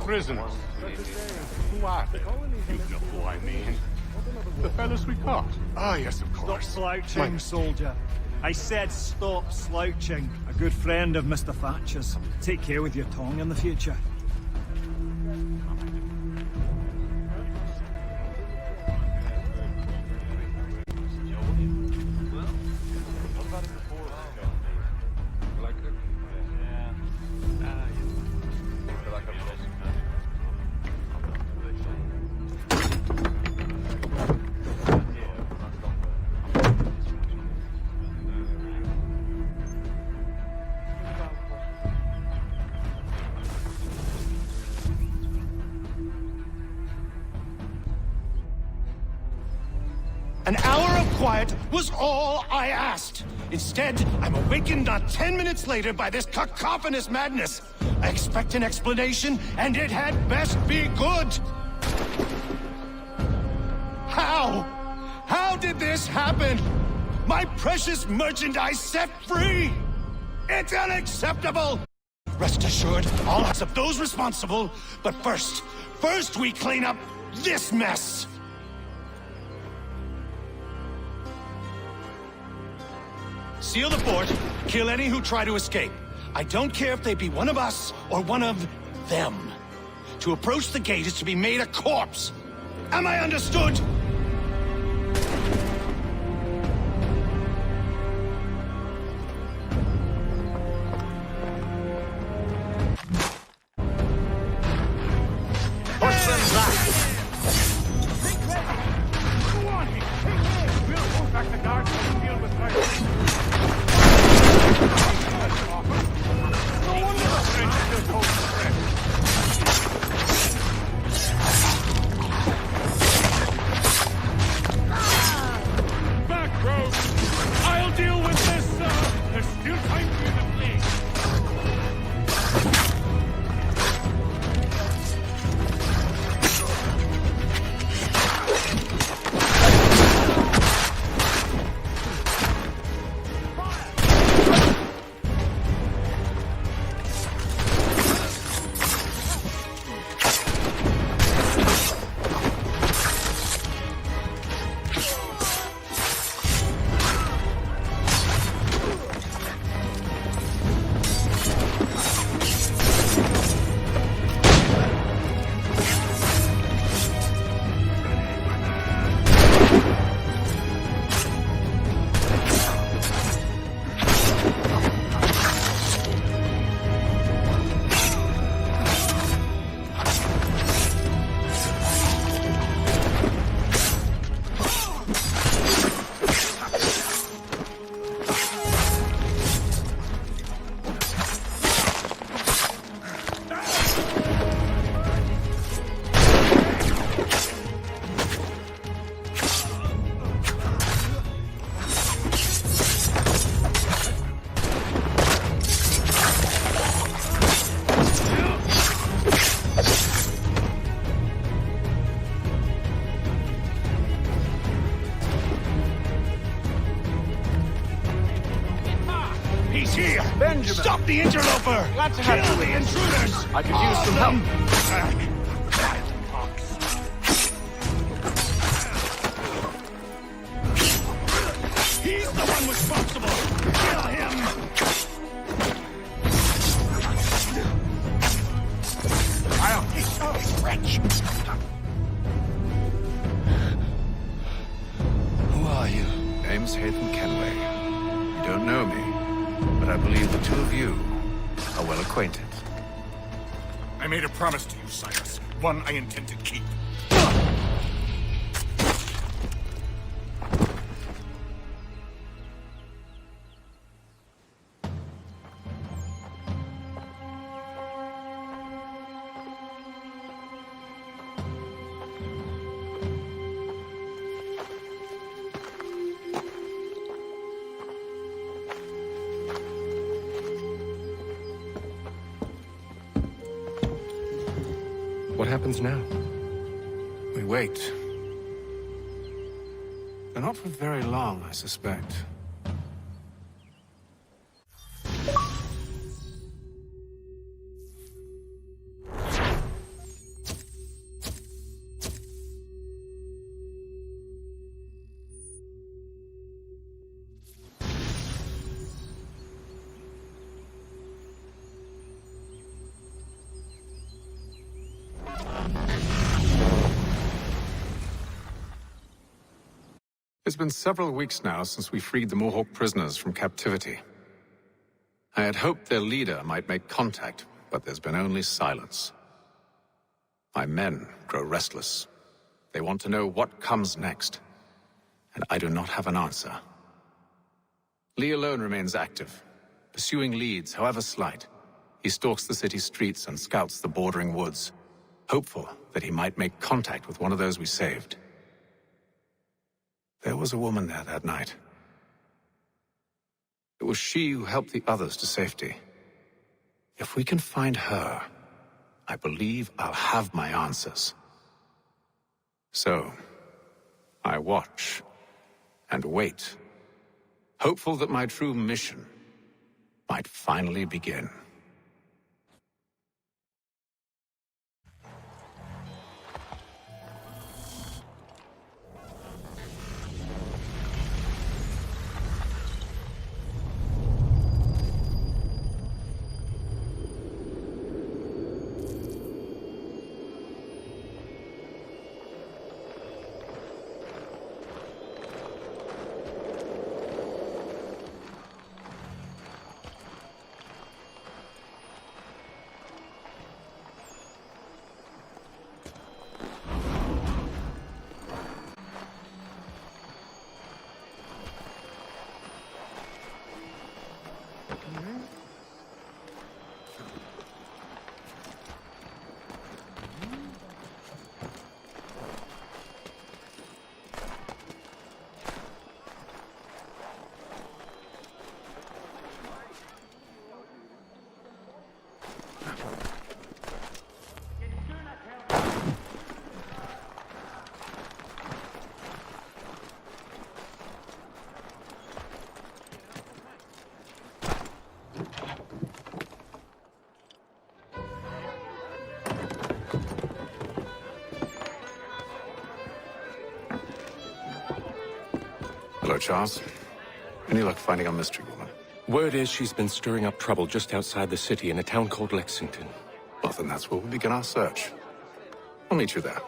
Prisoners. Who are they? You know who I mean. The fellas we caught. Ah, yes, of course. Stop slouching, soldier. I said stop slouching. A good friend of Mr. Thatcher's. Take care with your tongue in the future. An hour of quiet was all I asked. Instead, I'm awakened not 10 minutes later by this cacophonous madness. I expect an explanation, and it had best be good. How? How did this happen? My precious merchandise set free? It's unacceptable! Rest assured, I'll accept those responsible, but first we clean up this mess! Seal the fort, kill any who try to escape. I don't care if they be one of us or one of them. To approach the gate is to be made a corpse. Am I understood? Push them back! Go on, we'll hold back the guards and deal with fire. No wonder the French still hold the threat. Back, rogue! I'll deal with this, there's still time for you to flee. He's here! Benjamin! Stop the interloper! Glad to have Kill you. the intruders! I could use some help. He's the one responsible! Kill him! I'll eat this wretch! Who are you? Name's Haytham Kenway. You don't know me, but I believe the two of you are well acquainted. I made a promise to you, Cyrus. One I intend to keep. What happens now? We wait. But not for very long, I suspect. It's been several weeks now since we freed the Mohawk prisoners from captivity. I had hoped their leader might make contact, but there's been only silence. My men grow restless. They want to know what comes next, and I do not have an answer. Lee alone remains active, pursuing leads, however slight. He stalks the city streets and scouts the bordering woods, hopeful that he might make contact with one of those we saved. There was a woman there that night. It was she who helped the others to safety. If we can find her, I believe I'll have my answers. So, I watch and wait, hopeful that my true mission might finally begin. Hello, Charles. Any luck finding our mystery woman? Word is she's been stirring up trouble just outside the city in a town called Lexington. Well, then that's where we'll begin our search. I'll meet you there.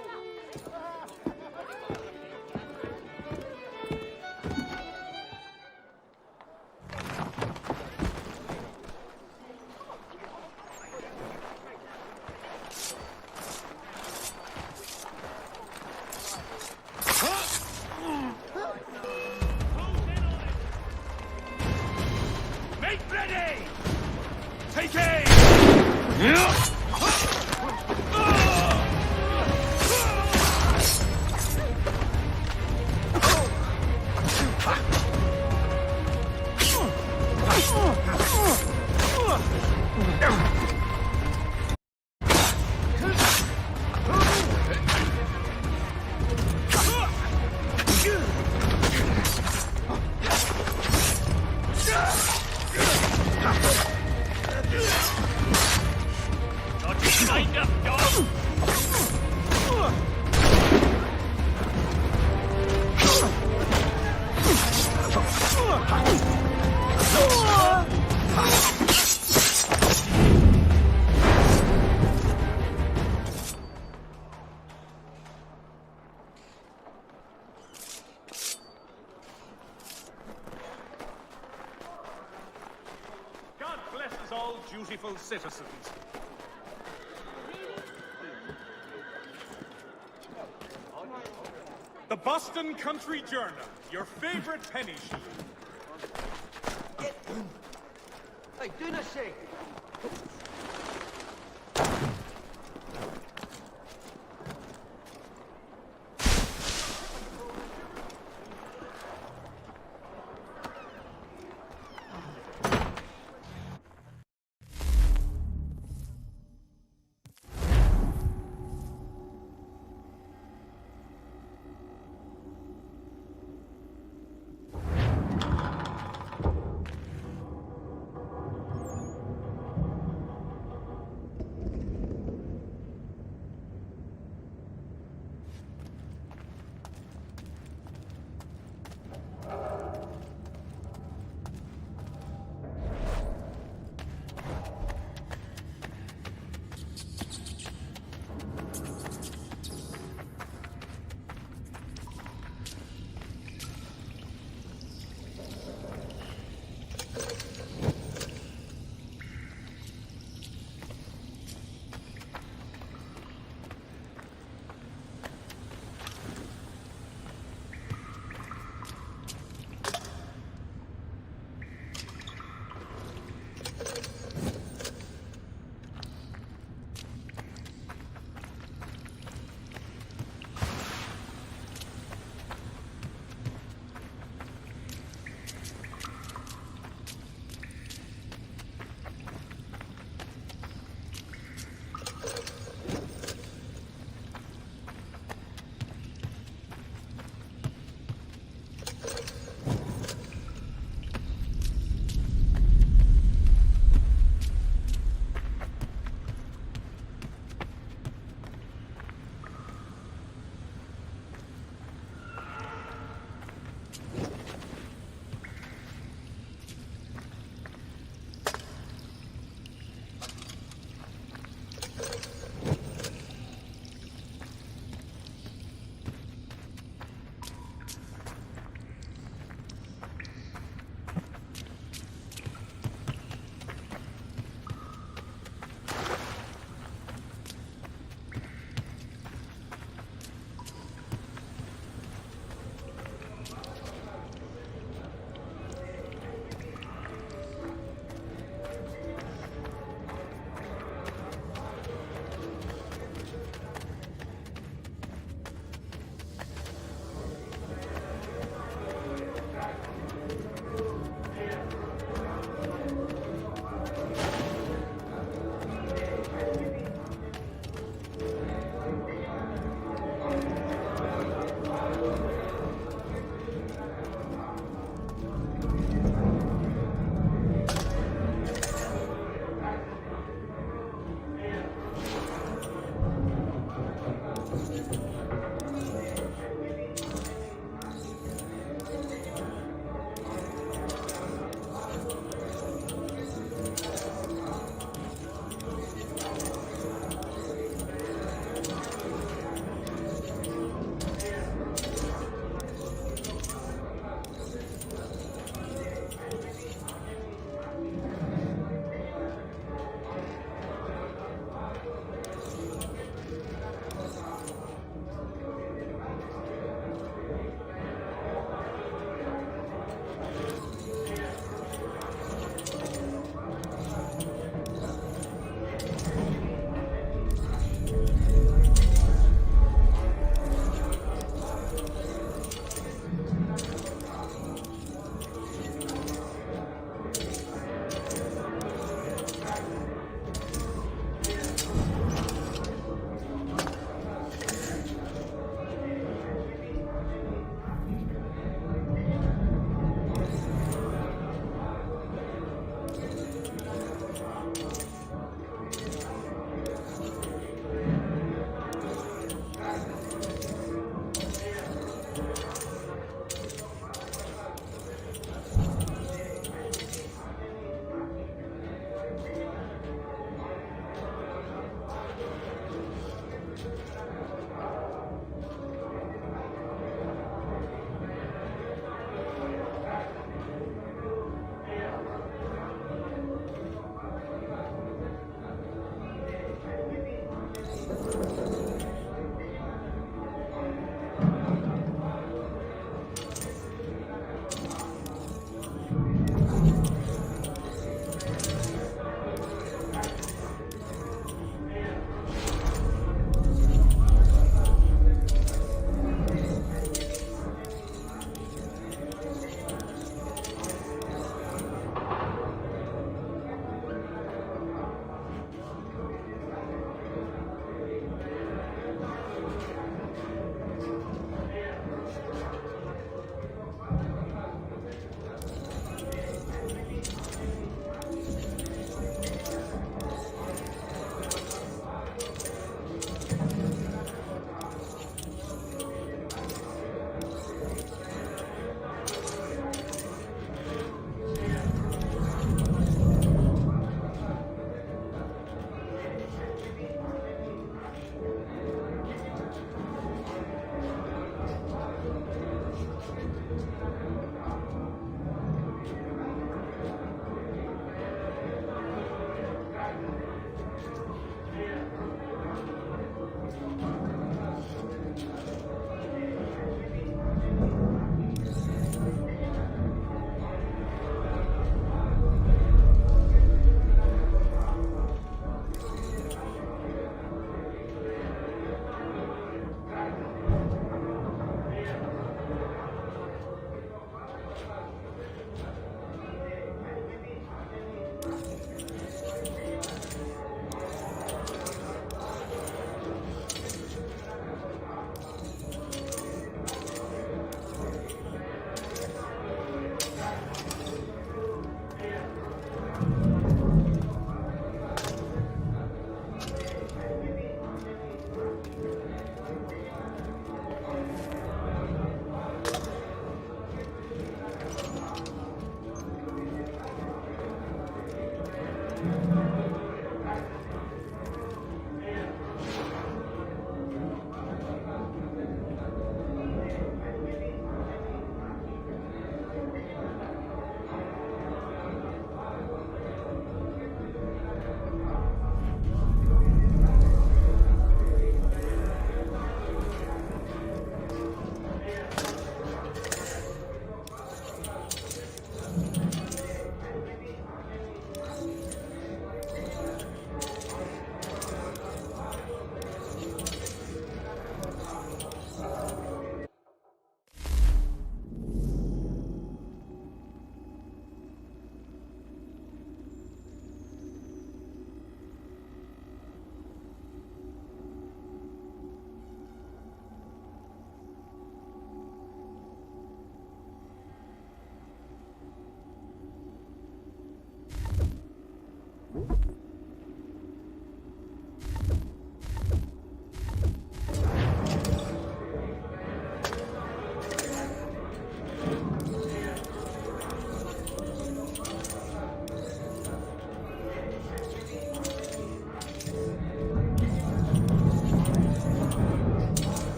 Dutiful citizens. The Boston Country Journal, your favorite penny sheet. Hey, do not shake.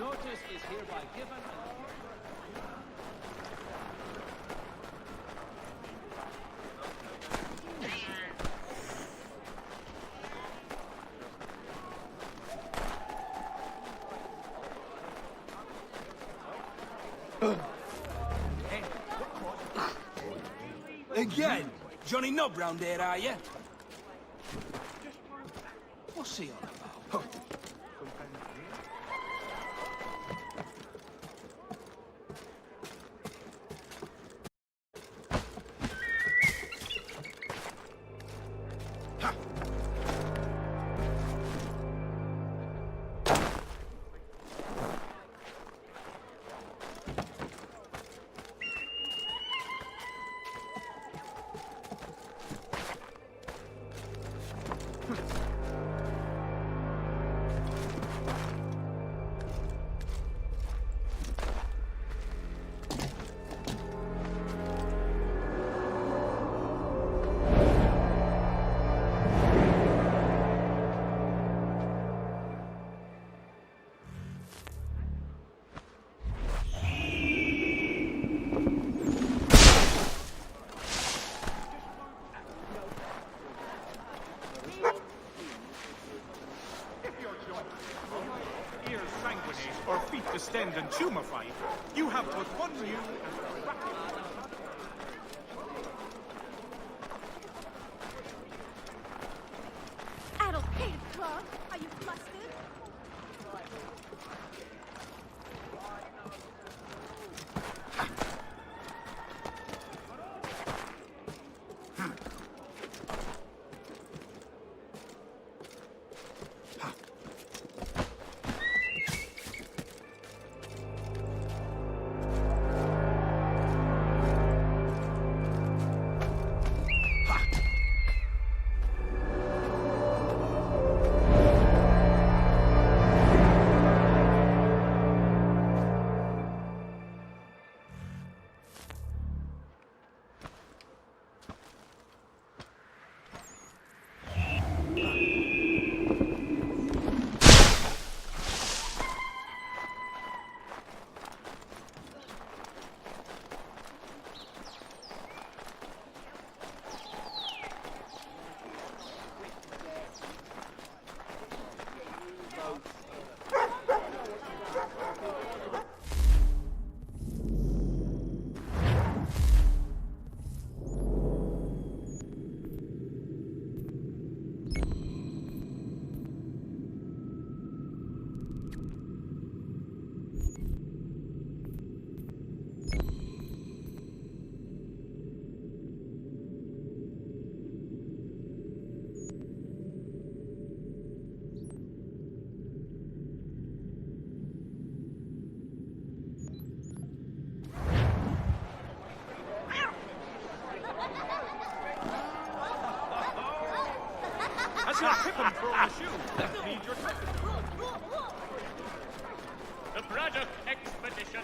Notice is hereby given Again? Johnny Knob round there, are you? What's he on about? Ears sanguinate or feet distend and tumefy, you have but one new and Adult-hated club, are you flustered? Has your pippin thrown a shoe? Need your The Braddock expedition.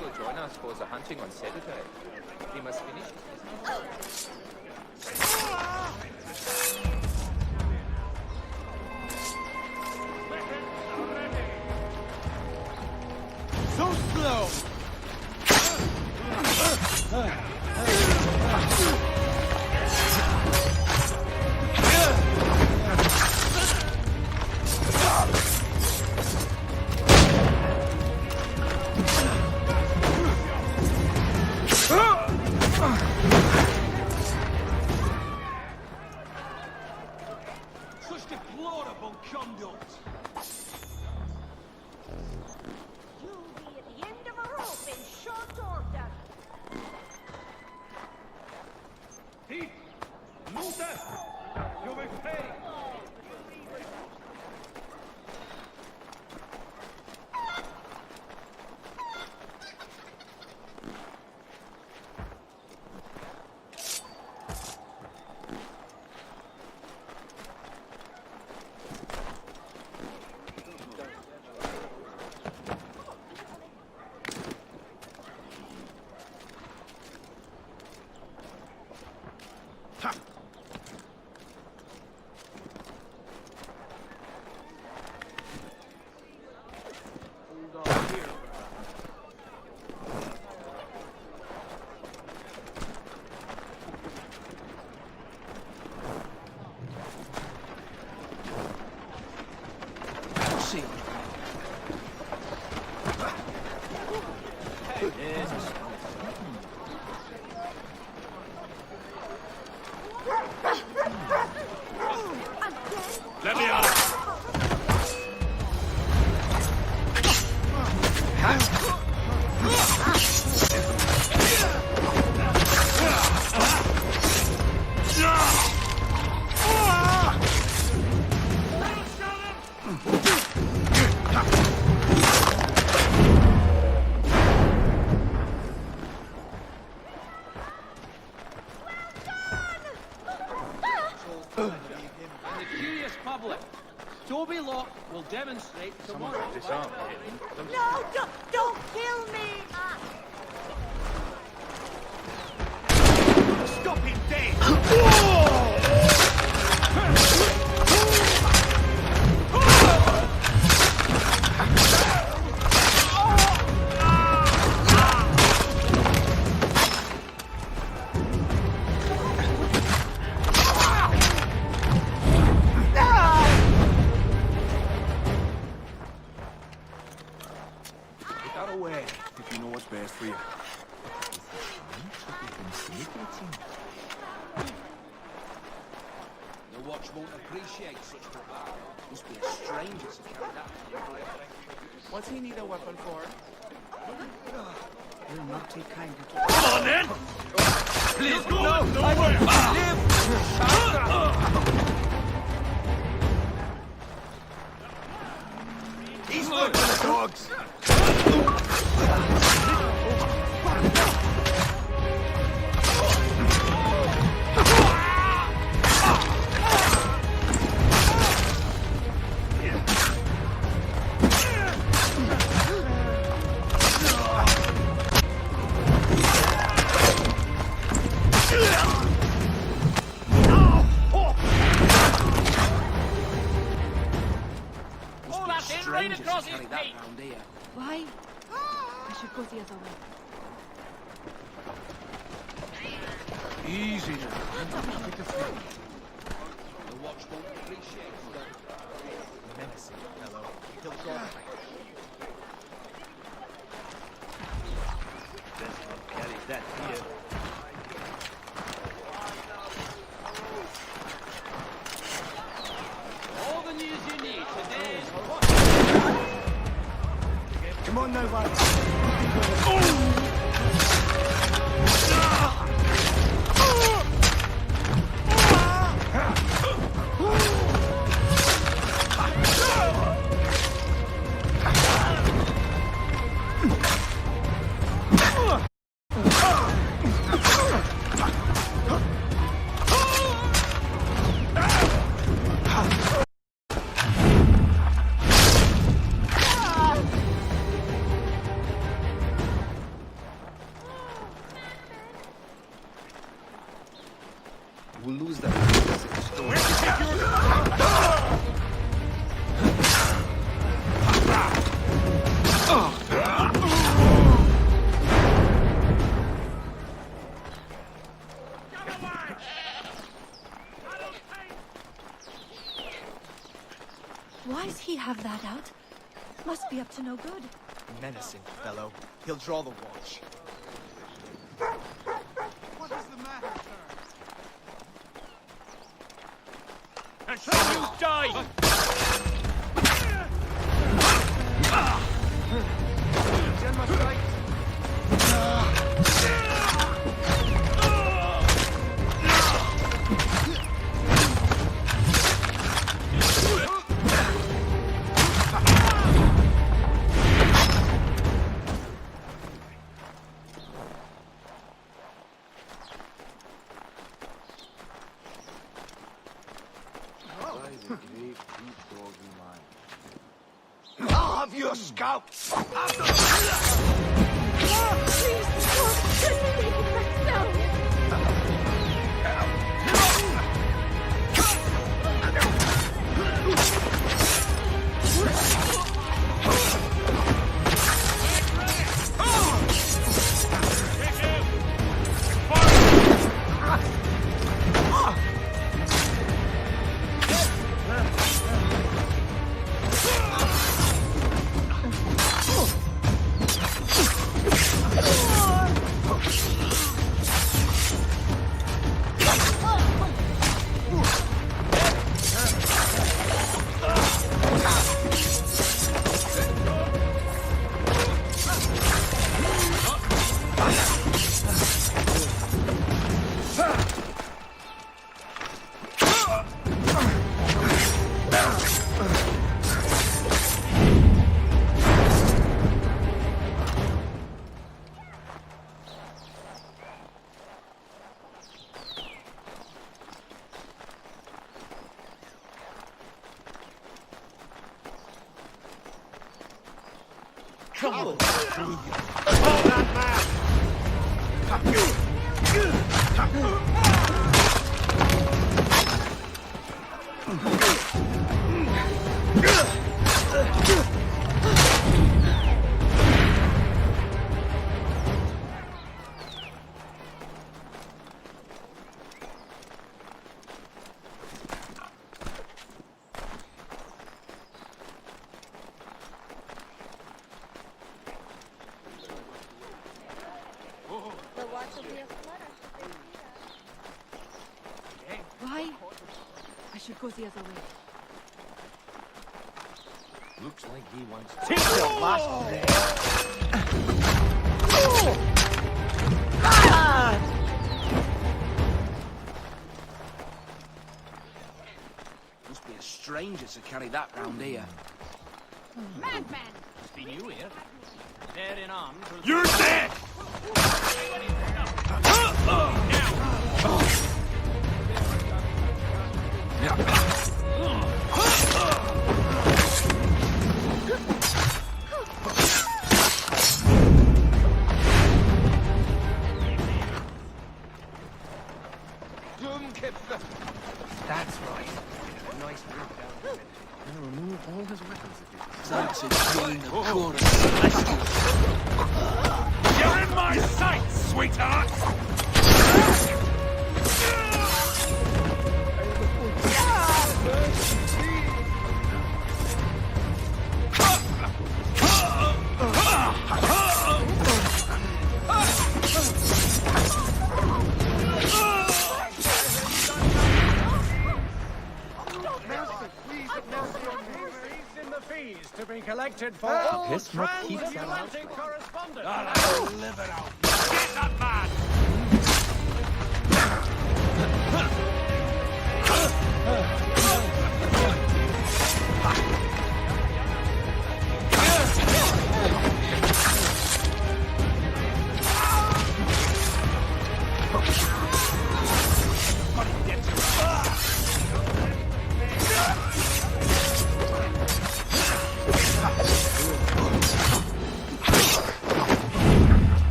will join us for the hunting on Saturday. We must finish this business. So slow! Such deplorable conduct! You'll be at the end of a rope in short order. Thief! Luther! You will pay! Let me out! And the curious public. Toby Locke will demonstrate tomorrow. No, don't kill me! Stop him dead! If you know what's best for you. The watch won't appreciate such bravado. Must be a stranger to carry that. What's he need a weapon for? You'll not take kind to Come on, then! Please, no! He's looking for the dogs! Right across his feet! Why? I should go the other way. Easy now. The watch won't appreciate Menacing fellow. He'll go. Best not carry that here. All the news you need today is what? Come on now, lads. We'll lose that message. Why's he have that out? Must be up to no good. Menacing fellow. He'll draw the watch. What is the matter, sir? Until you die! I'll have your scalp! Trouble. Hold that man! Why? I should go the other way. Looks like he wants Take your last Must be a stranger to carry that round here. Madman! Must be new here. Dead in arms. You're dead! That's right. A nice route down the middle. Gonna remove all his weapons if he That's a clean of quarter. You're in my sight, sweetheart! To be collected for all transatlantic correspondence. Live it out. Get that man!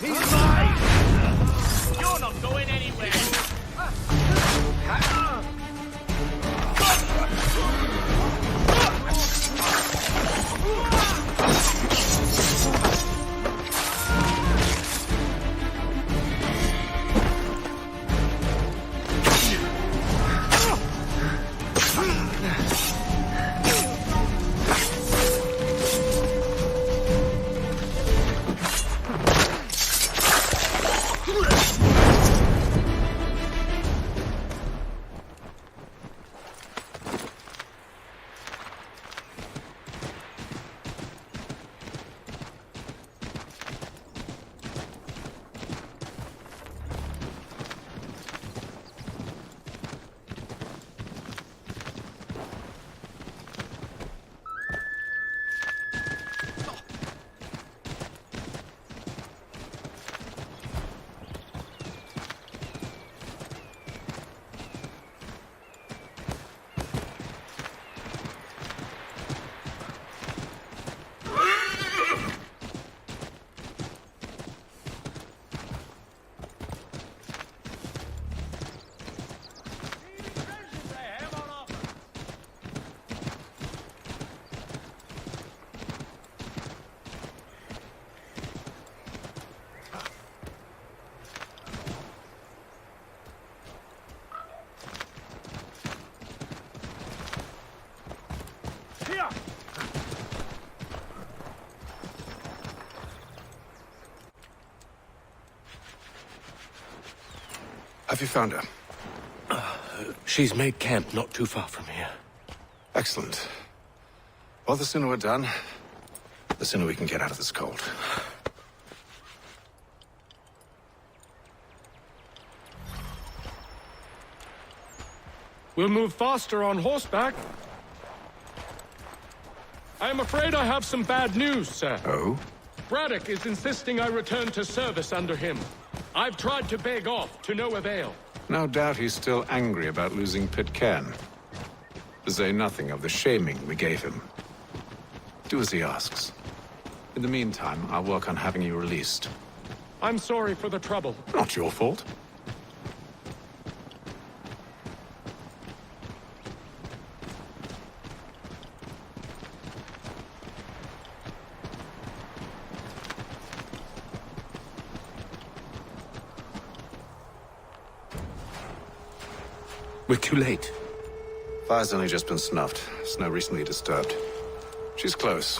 He's mine! You're not going anywhere! Have you found her? She's made camp not too far from here. Excellent. Well, the sooner we're done, the sooner we can get out of this cold. We'll move faster on horseback. I'm afraid I have some bad news, sir. Oh? Braddock is insisting I return to service under him. I've tried to beg off, to no avail. No doubt he's still angry about losing Pitcairn. To say nothing of the shaming we gave him. Do as he asks. In the meantime, I'll work on having you released. I'm sorry for the trouble. Not your fault. We're too late. Fire's only just been snuffed. Snow recently disturbed. She's close.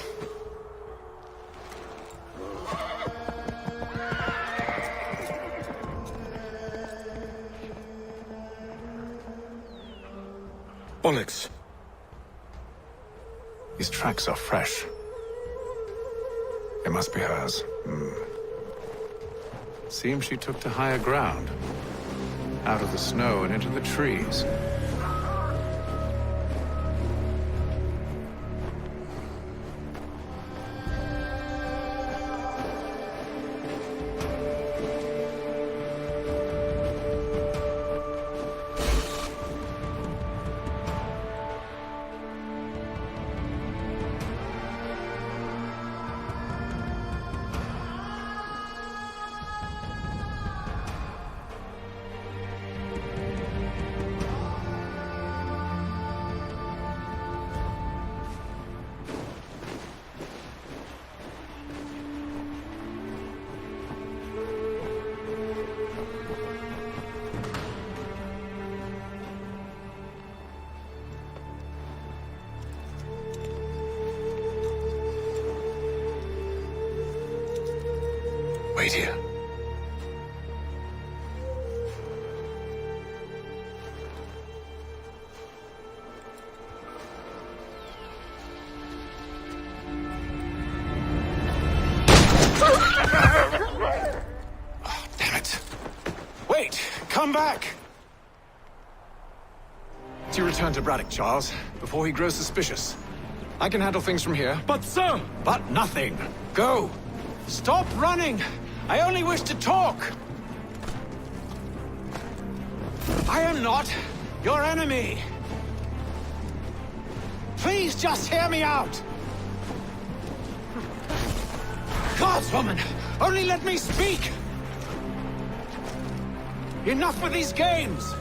Bollocks. These tracks are fresh. They must be hers. Seems she took to higher ground. Out of the snow and into the trees. Wait here. Oh, damn it. Wait! Come back! You return to Braddock, Charles, before he grows suspicious. I can handle things from here. But, sir! But nothing. Go! Stop running! I only wish to talk! I am not your enemy! Please just hear me out! God! Guardswoman! Only let me speak! Enough with these games!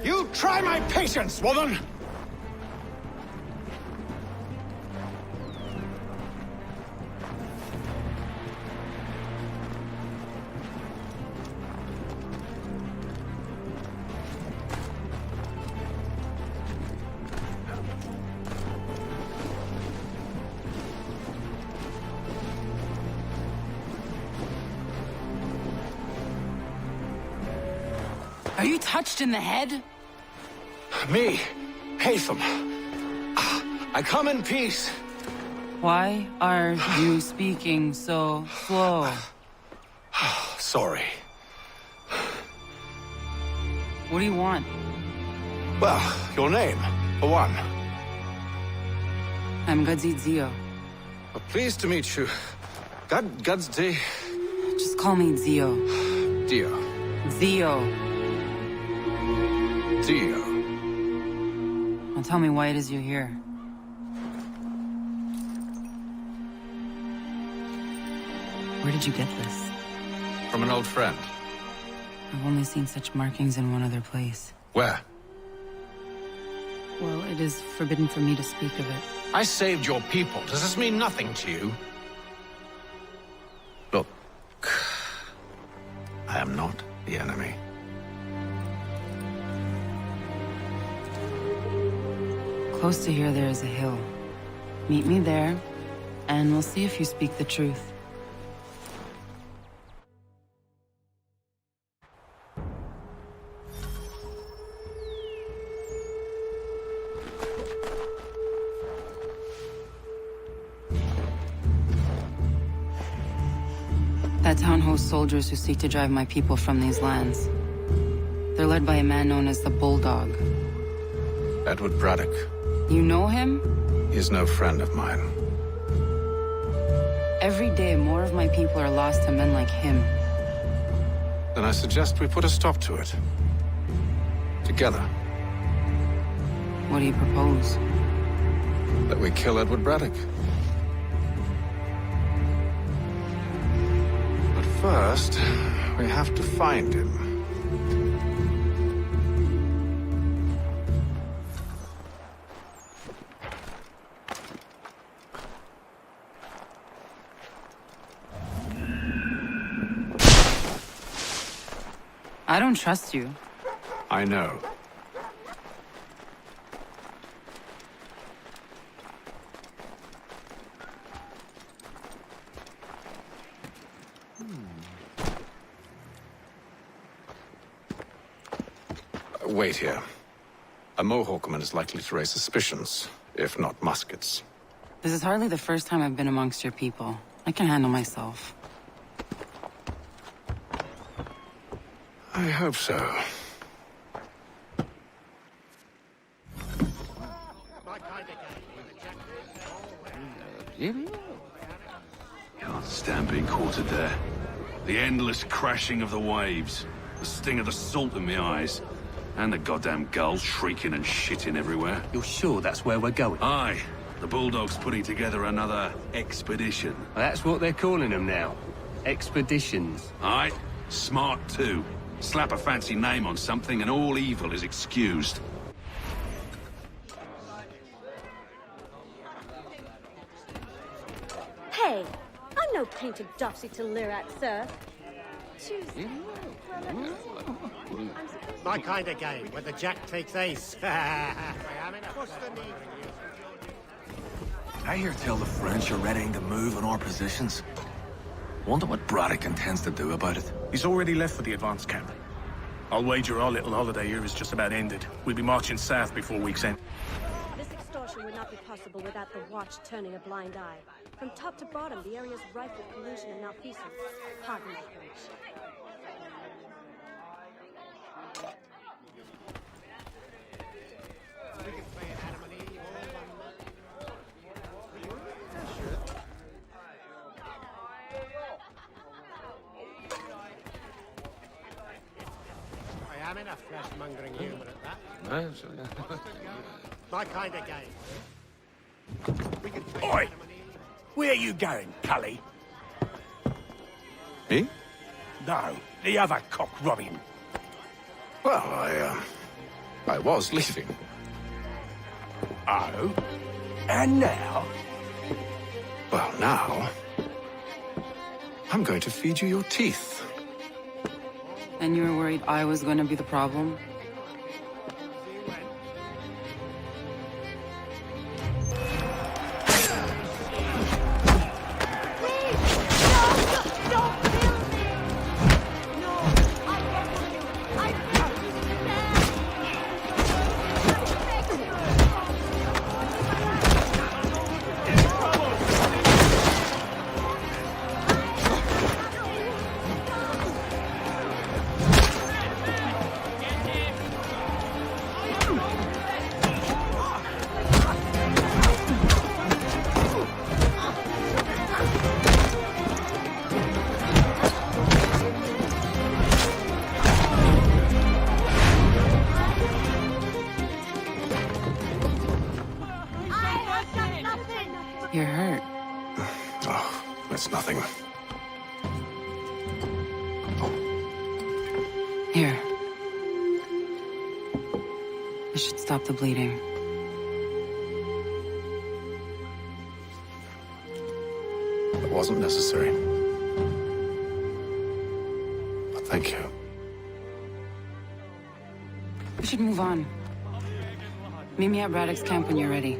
You try my patience, woman! Are you touched in the head? Me, Hatham. I come in peace. Why are you speaking so slow? Sorry. What do you want? Well, your name, for one. I'm Gadzit Zio. Pleased to meet you. Gadsdi. Just call me Zio. Dio. Zio. Dio. Now tell me why it is you're here. Where did you get this? From an old friend. I've only seen such markings in one other place. Where? Well, it is forbidden for me to speak of it. I saved your people. Does this mean nothing to you? Look, I am not the enemy. Close to here, there is a hill. Meet me there, and we'll see if you speak the truth. That town hosts soldiers who seek to drive my people from these lands. They're led by a man known as the Bulldog. Edward Braddock. You know him? He is no friend of mine. Every day, more of my people are lost to men like him. Then I suggest we put a stop to it. Together. What do you propose? That we kill Edward Braddock. But first, we have to find him. I don't trust you. I know. Wait here. A Mohawkman is likely to raise suspicions, if not muskets. This is hardly the first time I've been amongst your people. I can handle myself. I hope so. Can't stand being quartered there. The endless crashing of the waves, the sting of the salt in my eyes, and the goddamn gulls shrieking and shitting everywhere. You're sure that's where we're going? Aye. The Bulldog's putting together another expedition. That's what they're calling them now. Expeditions. Aye. Smart too. Slap a fancy name on something and all evil is excused. Hey, I'm no painted Dopsy to leer at, sir. Choose. My kind of game, where the jack takes ace. I hear tell the French are readying to move on our positions. Wonder what Braddock intends to do about it. He's already left for the advance camp. I'll wager our little holiday here is just about ended. We'll be marching south before week's end. This extortion would not be possible without the watch turning a blind eye. From top to bottom, the area's rife with pollution and malfeasance. Pardon my French. I am in a flesh-mongering humour at that. My kind of game. Oi! Where are you going, Cully? Me? No, the other cock Robin. Well, I was leaving. Oh? And now? Well, now... I'm going to feed you your teeth. And you were worried I was going to be the problem? You're hurt. Oh, that's nothing. Here. This should stop the bleeding. It wasn't necessary. But thank you. We should move on. Meet me at Braddock's camp when you're ready.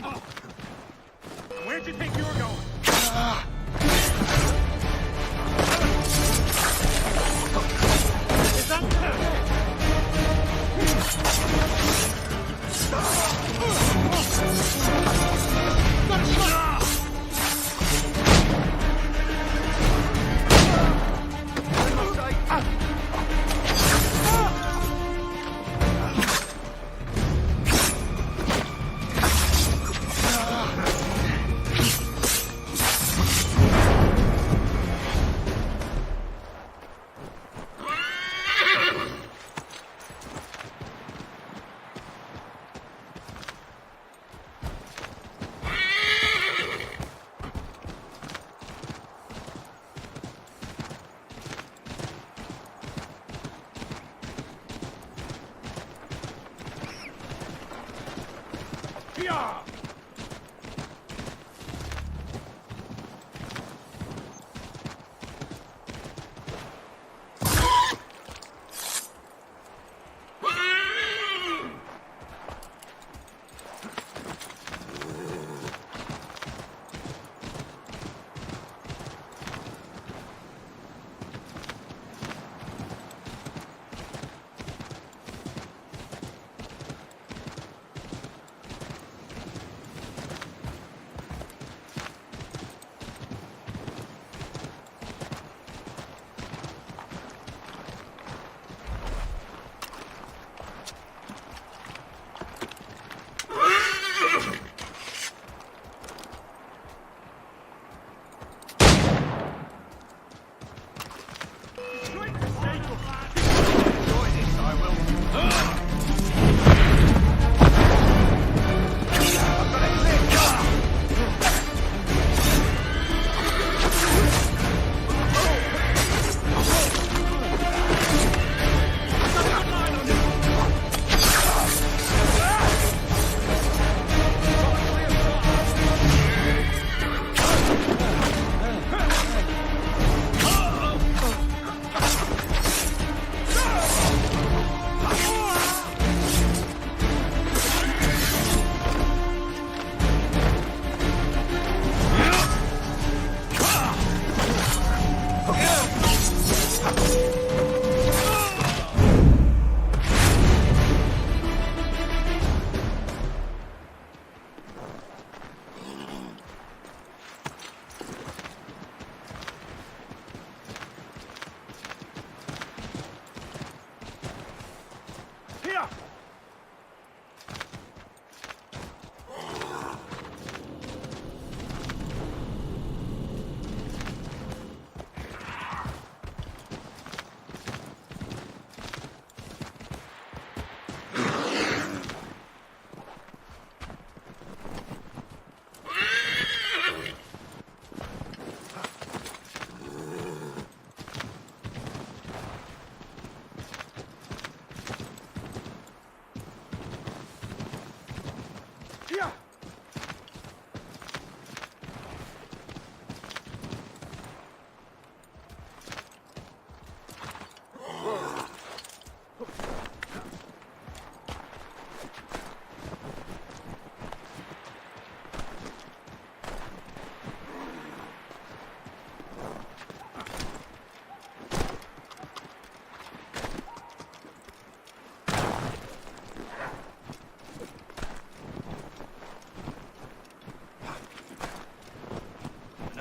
Where'd you think you were going? Is that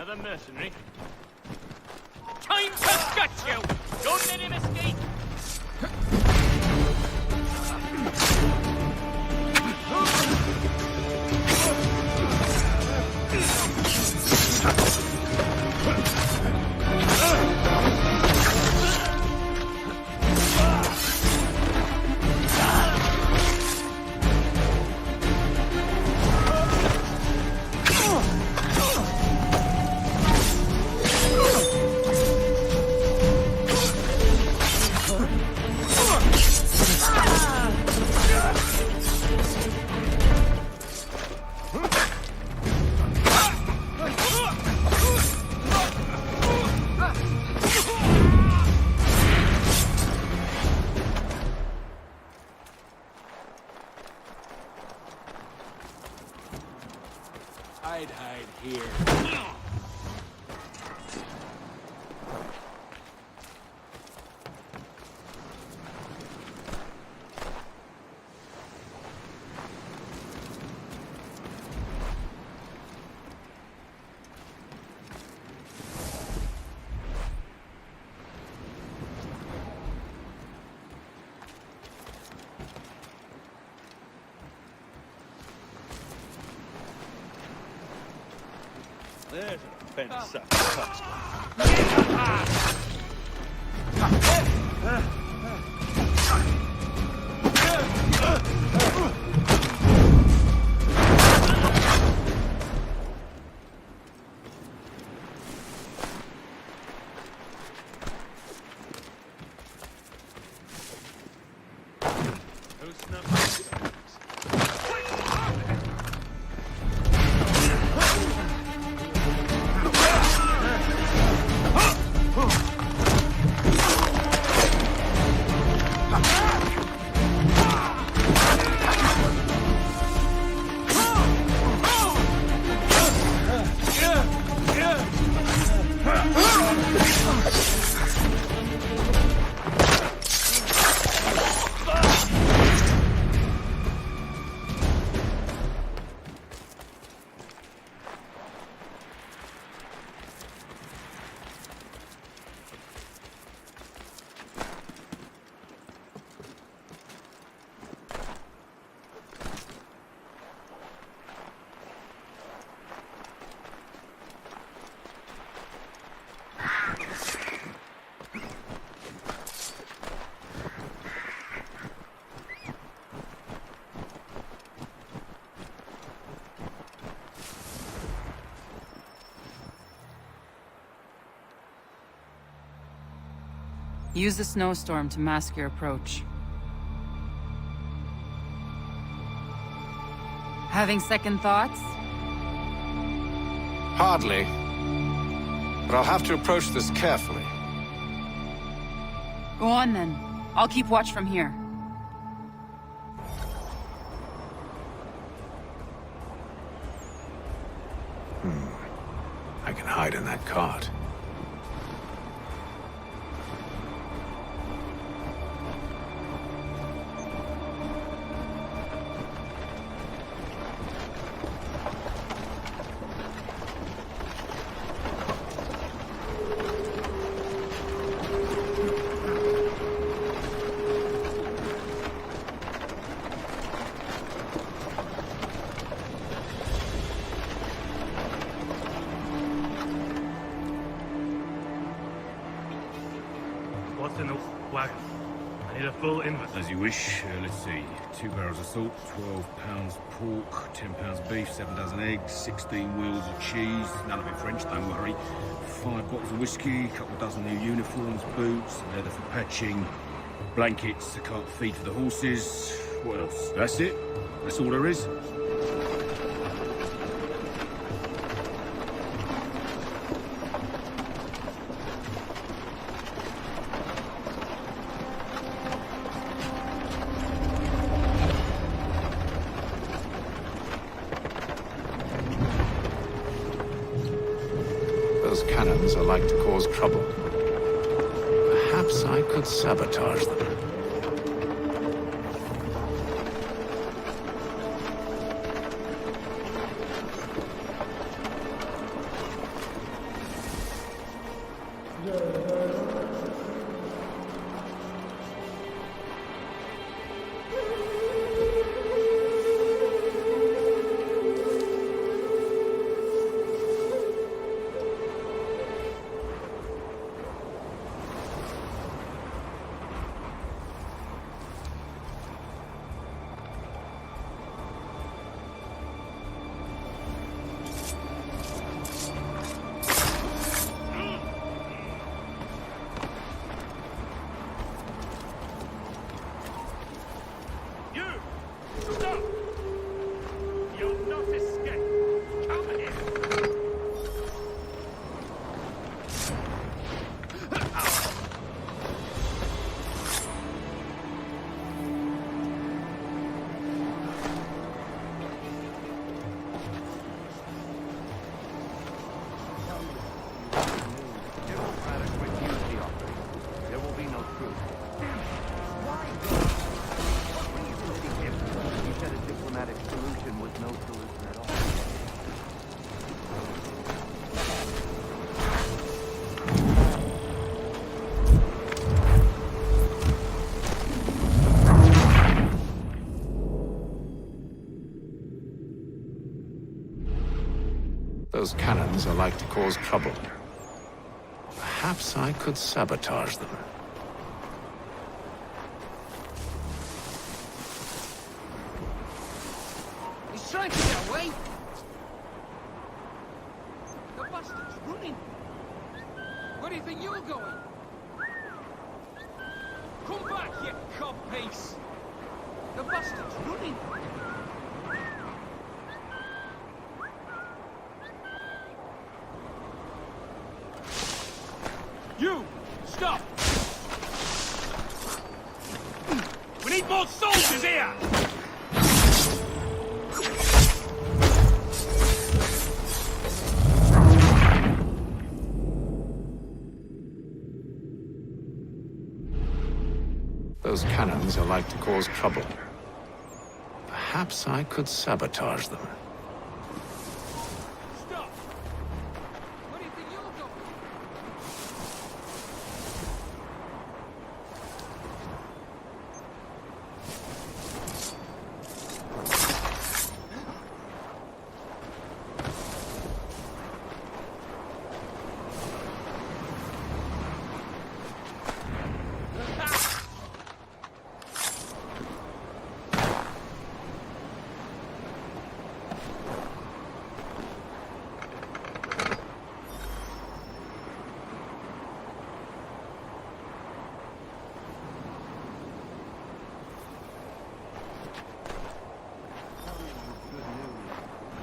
another mercenary? Time to gut you! Don't let him escape! I'd hide here. There's a fence up. Use the snowstorm to mask your approach. Having second thoughts? Hardly. But I'll have to approach this carefully. Go on then. I'll keep watch from here. I can hide in that cart. What's in the wagon? I need a full inventory. As you wish. Let's see. 2 barrels of salt, 12 pounds pork, 10 pounds beef, 7 dozen eggs, 16 wheels of cheese, none of it French, don't worry. 5 bottles of whiskey, a couple dozen new uniforms, boots, leather for patching, blankets, a cart feed for the horses. What else? That's it. That's all there is. Those cannons are like to cause trouble. Perhaps I could sabotage them. Those cannons are like to cause trouble. Perhaps I could sabotage them. He's trying to get away! The bastard's running! Where do you think you're going? Come back, you codpiece! The bastard's running! You! Stop! We need more soldiers here! Those cannons are like to cause trouble. Perhaps I could sabotage them. Stop! Where do you think you're going?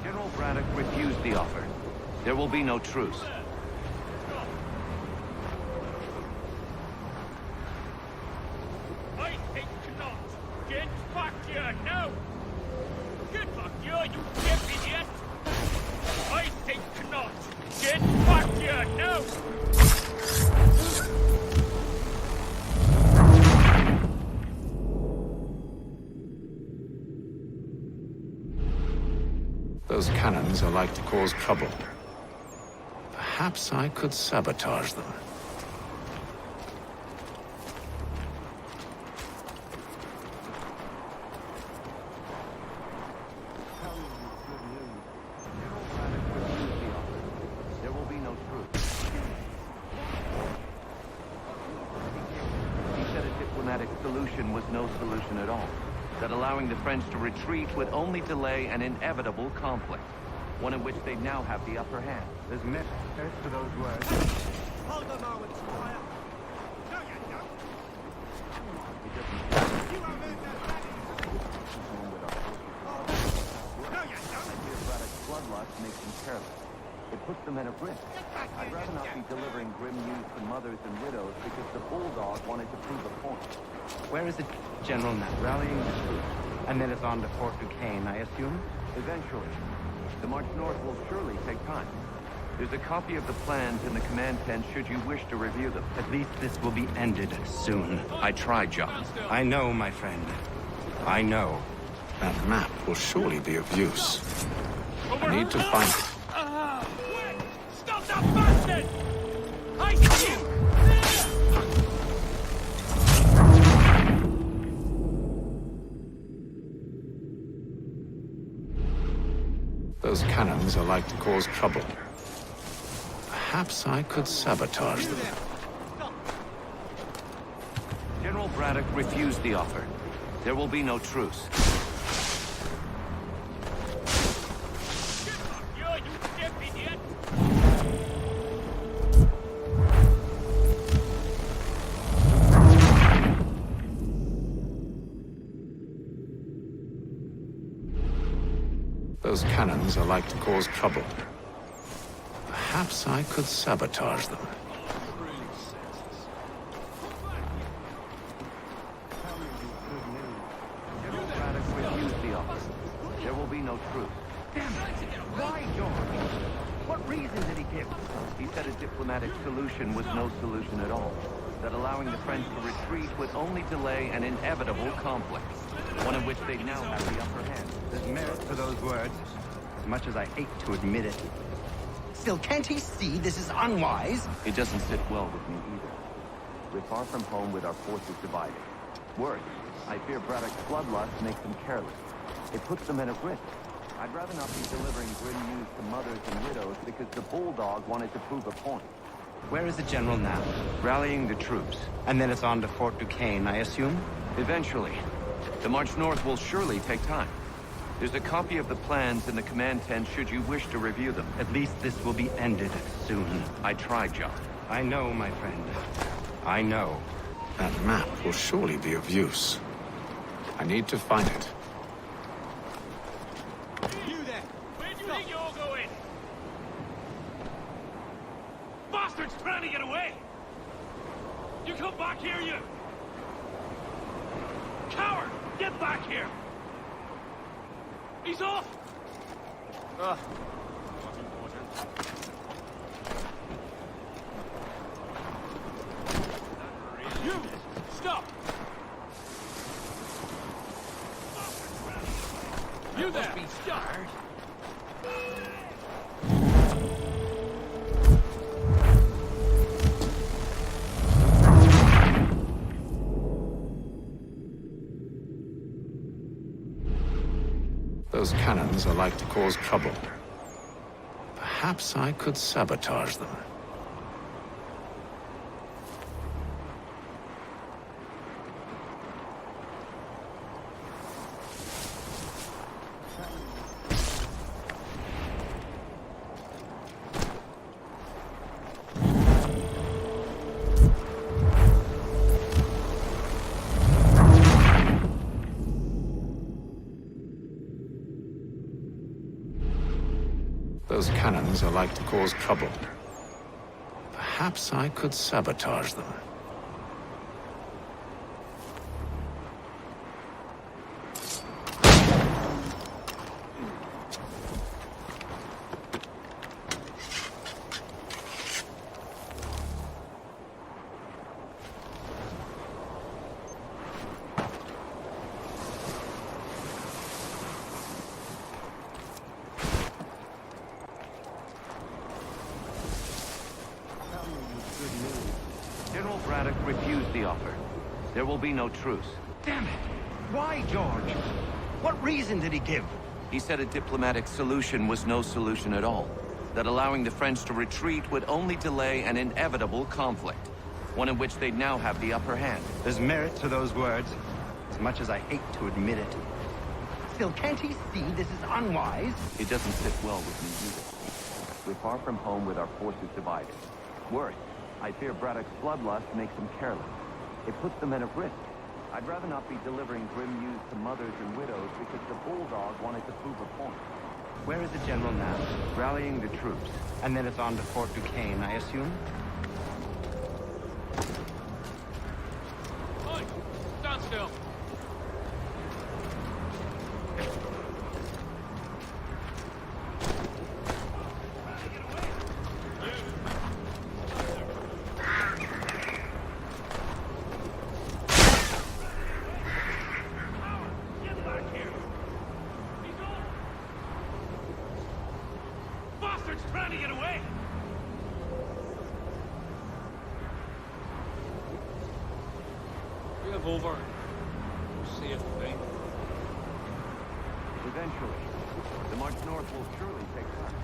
General Braddock refused the offer. There will be no truce. I think not. Get back here now! Get back here, you deaf idiot! I think not. Get back here now! Those cannons are like to cause trouble. Perhaps I could sabotage them. There will be no truce. He said a diplomatic solution was no solution at all. That allowing the French to retreat would only delay an inevitable conflict, one in which they now have the upper hand. There's merit to those words. Hold a moment, Squire. No, you don't. You are No, you don't. Braddock's bloodlust makes them careless. It puts the men at risk. I'd rather not be delivering grim news to mothers and widows because the bulldog wanted to prove a point. Where is the general now? Rallying the troops. And then it's on to Fort Duquesne, I assume? Eventually. The march north will surely take time. There's a copy of the plans in the command tent should you wish to review them. At least this will be ended soon. I tried, John. I know, my friend. I know. That map will surely be of use. I need to find it. Stop that bastard! I see you! Those cannons are like to cause trouble. Perhaps I could sabotage them. General Braddock refused the offer. There will be no truce. Those cannons are like to cause trouble. Perhaps I could sabotage them. General Braddock refused the offer. There will be no truce. Damn it! Why, George? What reason did he give? He said a diplomatic solution was no solution at all. That allowing the French to retreat would only delay an inevitable conflict, one in which they now have the upper hand. There's merit to those words, as much as I hate to admit it. Still, can't he see this is unwise? It doesn't sit well with me either. We're far from home with our forces divided. Worse, I fear Braddock's bloodlust makes them careless. It puts the men at risk. I'd rather not be delivering grim news to mothers and widows because the Bulldog wanted to prove a point. Where is the general now? Rallying the troops. And then it's on to Fort Duquesne, I assume? Eventually. The march north will surely take time. There's a copy of the plans in the command tent should you wish to review them. At least this will be ended soon. I tried, John. I know, my friend. I know. That map will surely be of use. I need to find it. You there! Where do you think you're going? Bastard's trying to get away! You come back here, you! Coward! Get back here! He's off! You! Stop! You there! Be scared! Those cannons are like to cause trouble. Perhaps I could sabotage them. Those cannons are like to cause trouble. Perhaps I could sabotage them. General Braddock refused the offer. There will be no truce. Damn it! Why, George? What reason did he give? He said a diplomatic solution was no solution at all. That allowing the French to retreat would only delay an inevitable conflict. One in which they'd now have the upper hand. There's merit to those words, as much as I hate to admit it. Still, can't he see this is unwise? It doesn't sit well with me either. We're far from home with our forces divided. Worse, I fear Braddock's bloodlust makes them careless. It puts the men at risk. I'd rather not be delivering grim news to mothers and widows because the Bulldog wanted to prove a point. Where is the general now? Rallying the troops. And then it's on to Fort Duquesne, I assume? Oi! Stand still! Bastard's trying to get away! We have over. See a thing. Eventually. The march north will surely take time.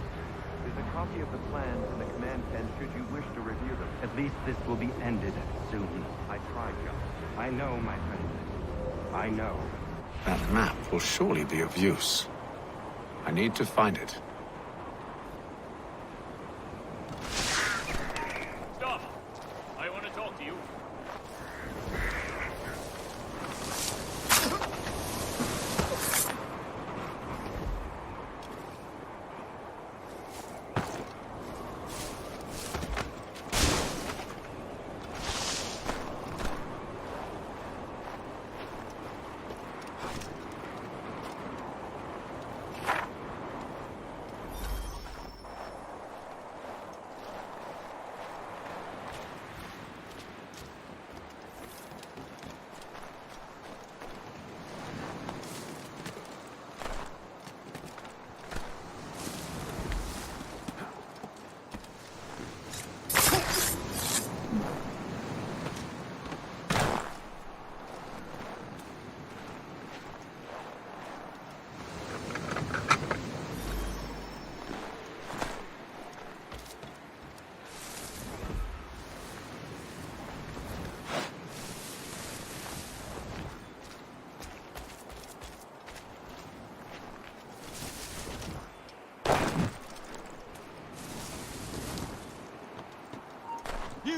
There's a copy of the plans in the command tent should you wish to review them. At least this will be ended soon. I tried, John. I know, my friend. I know. That map will surely be of use. I need to find it. Stop! I want to talk to you.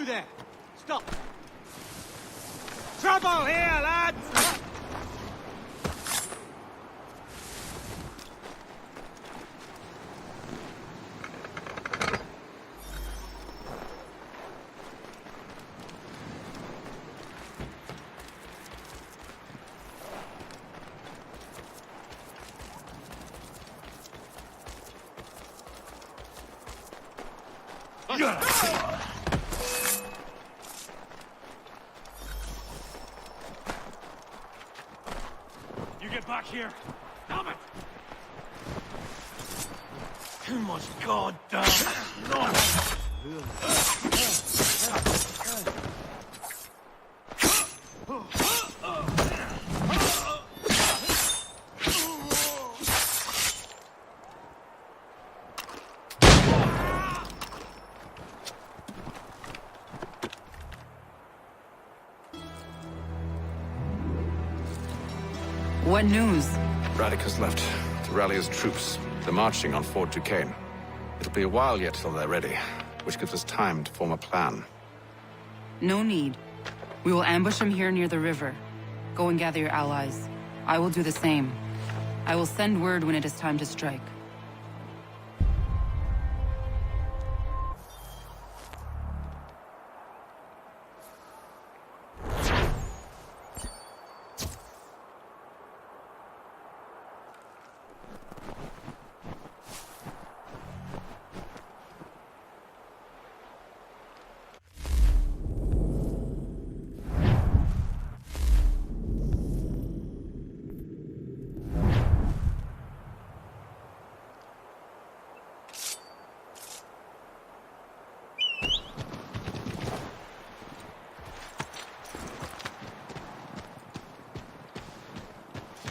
there! Stop! Trouble here, lads! You get back here! Damn it! Too much goddamn What news? Braddock has left to rally his troops. They're marching on Fort Duquesne. It'll be a while yet till they're ready, which gives us time to form a plan. No need. We will ambush them here near the river. Go and gather your allies. I will do the same. I will send word when it is time to strike.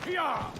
Yeah!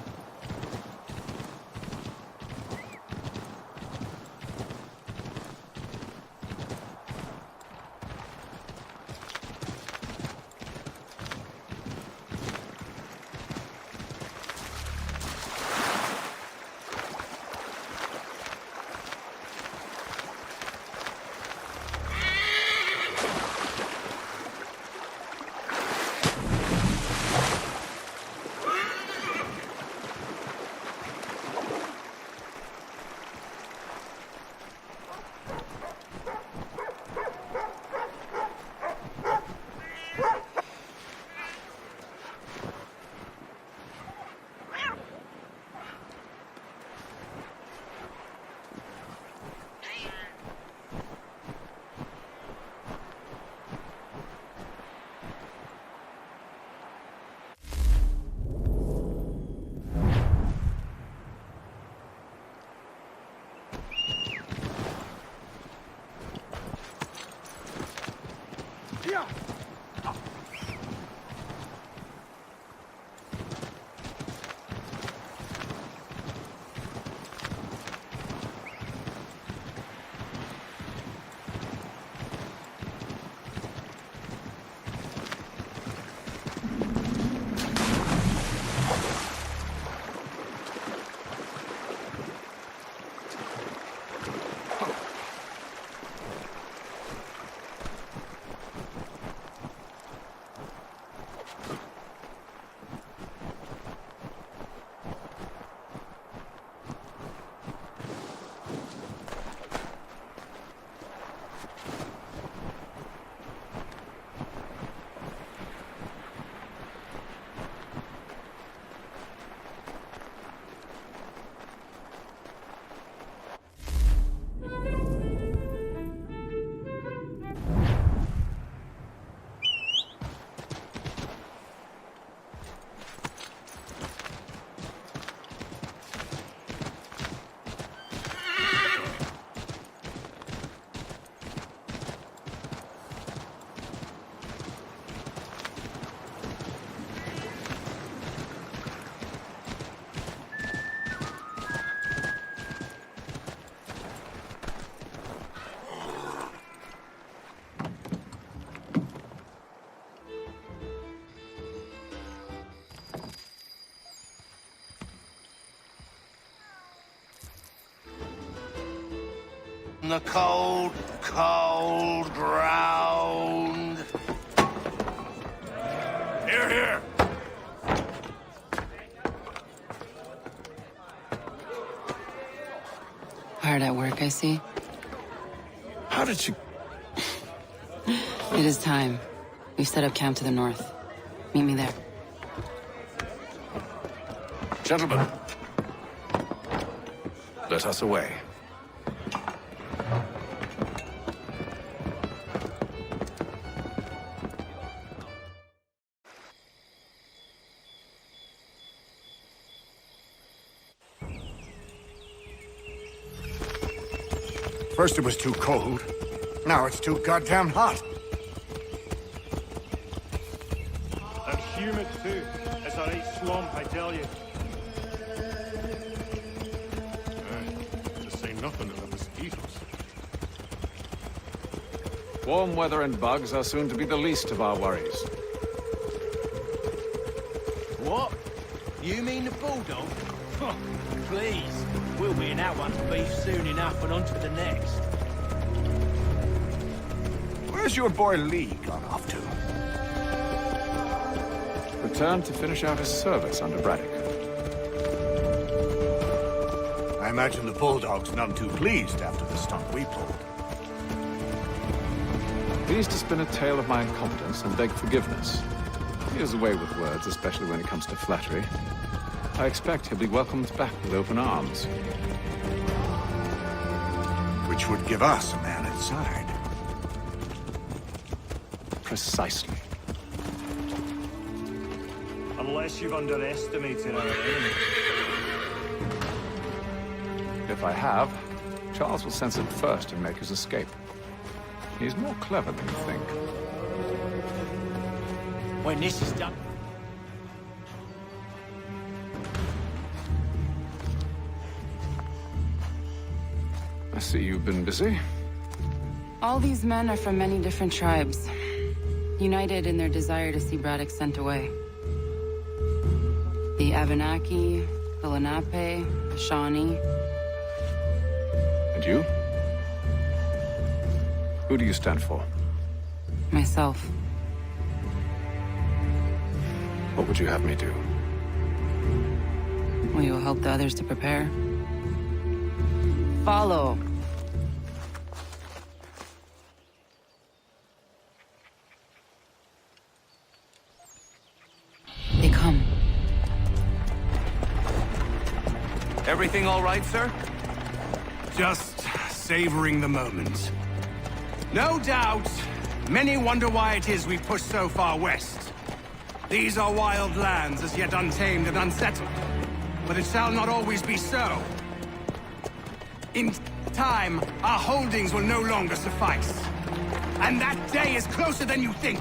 the cold, cold ground. Here, here. Hard at work, I see. How did you... It is time. We've set up camp to the north. Meet me there. Gentlemen, let us away. First it was too cold. Now it's too goddamn hot. And humid too. It's a right swamp, I tell you. To say nothing of the mosquitoes. Warm weather and bugs are soon to be the least of our worries. What? You mean the bulldog? Please. We'll be in that one's beef soon enough and on to the next. Where's your boy Lee gone off to? Returned to finish out his service under Braddock. I imagine the Bulldog's none too pleased after the stunt we pulled. Pleased to spin a tale of my incompetence and beg forgiveness. He has a way with words, especially when it comes to flattery. I expect he'll be welcomed back with open arms. Which would give us a man inside. Precisely. Unless you've underestimated our enemy. If I have, Charles will sense it first and make his escape. He's more clever than you think. When this is done... I see you've been busy. All these men are from many different tribes, united in their desire to see Braddock sent away. The Abenaki, the Lenape, the Shawnee. And you? Who do you stand for? Myself. What would you have me do? Will you help the others to prepare? Follow. They come. Everything all right, sir? Just savoring the moment. No doubt, many wonder why it is we push so far west. These are wild lands, as yet untamed and unsettled. But it shall not always be so. In time, our holdings will no longer suffice. And that day is closer than you think.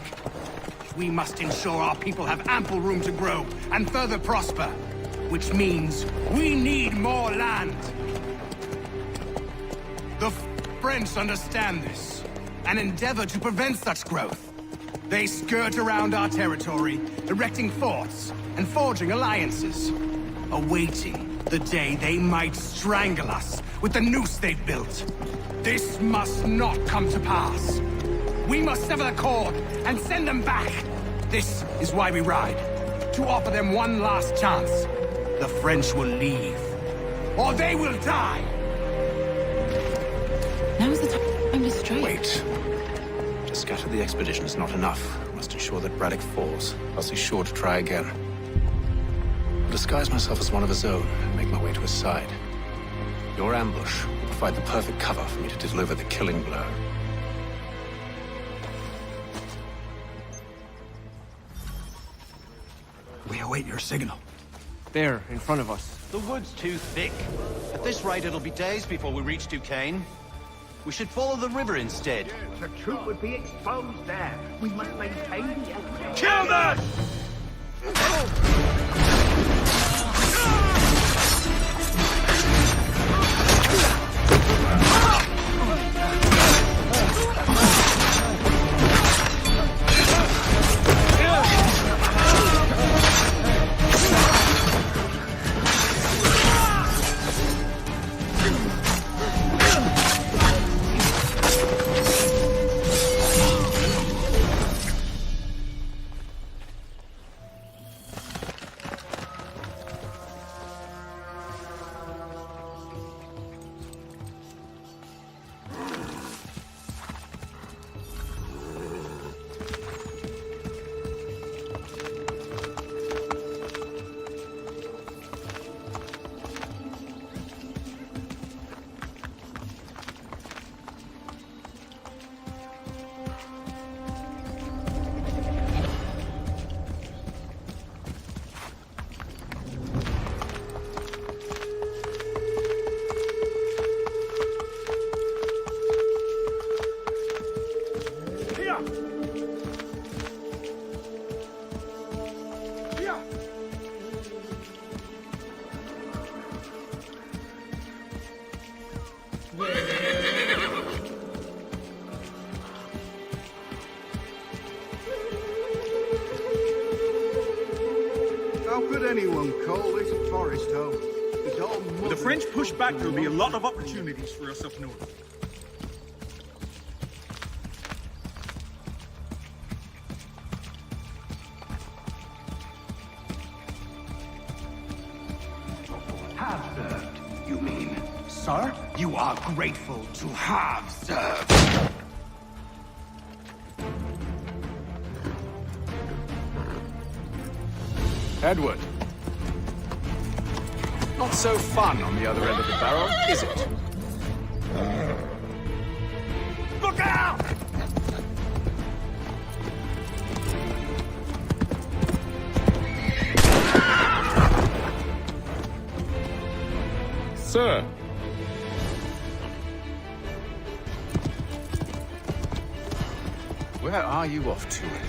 We must ensure our people have ample room to grow and further prosper. Which means we need more land. The French understand this and endeavor to prevent such growth. They skirt around our territory, erecting forts and forging alliances, awaiting the day they might strangle us with the noose they've built. This must not come to pass. We must sever the cord and send them back. This is why we ride, to offer them one last chance. The French will leave, or they will die. Now is the time to strike. Wait. To scatter the expedition is not enough. We must ensure that Braddock falls, else he's sure to try again. I'll disguise myself as one of his own and make my way to his side. Your ambush will provide the perfect cover for me to deliver the killing blow. We await your signal. There, in front of us. The wood's too thick. At this rate, it'll be days before we reach Duquesne. We should follow the river instead. The troop would be exposed there. We must maintain the element. Kill them! nearest home. It's all With the French push back, there'll be a lot of opportunities for us up north. Have served, you mean? Sir, you are grateful to have served. Edward. Not so fun on the other end of the barrel, is it? Look out! Sir! Where are you off to, Edward?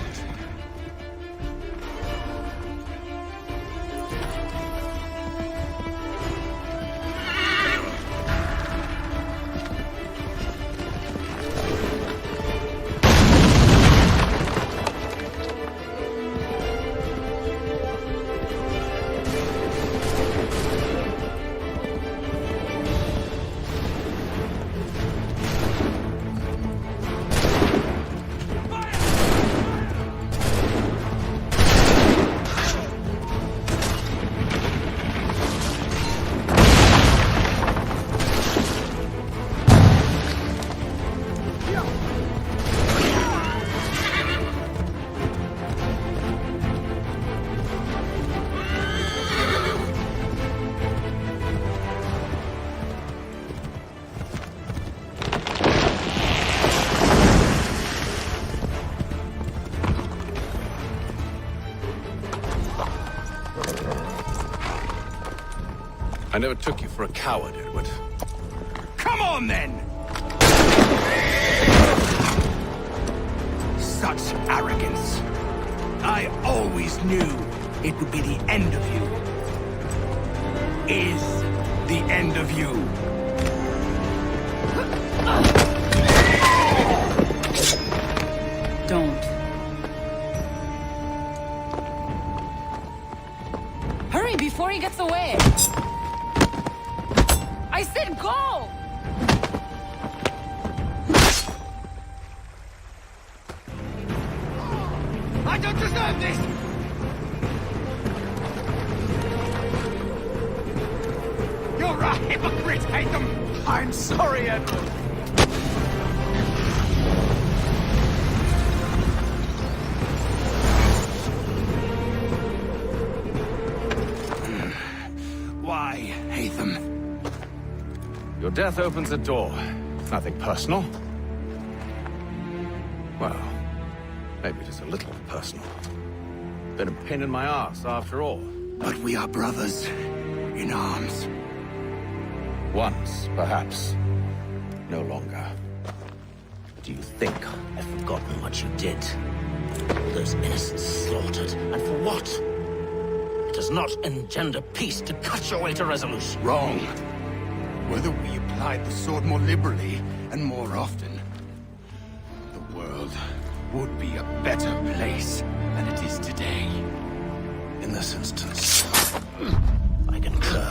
I never took you for a coward, Edward. Come on, then! Such arrogance. I always knew it would be the end of you. Is the end of you. Don't. Hurry before he gets away! I said go! I don't deserve this! You're a hypocrite, Haytham! I'm sorry, Edward. Why, Haytham? Your death opens a door. Nothing personal. Well, maybe just a little personal. Been a pain in my ass, after all. But we are brothers in arms. Once, perhaps. No longer. Do you think I've forgotten what you did? Those innocents slaughtered, and for what? It does not engender peace to cut your way to resolution. Wrong. Whether we applied the sword more liberally and more often, the world would be a better place than it is today. In this instance, I concur.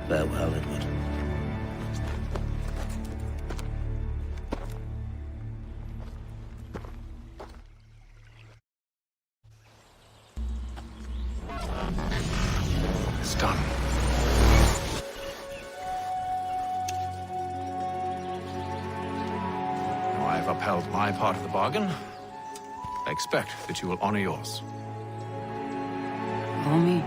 Farewell, Edward. It's done. Now I've upheld my part of the bargain. I expect that you will honor yours. Follow me.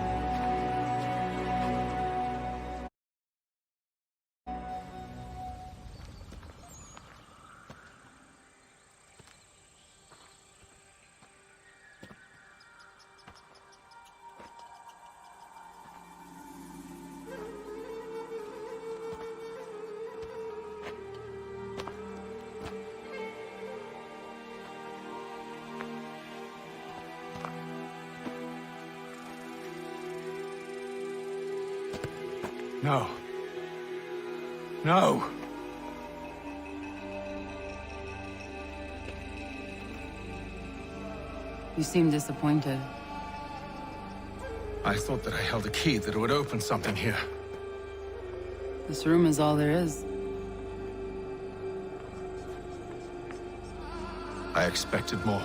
No. No! You seem disappointed. I thought that I held a key that would open something here. This room is all there is. I expected more.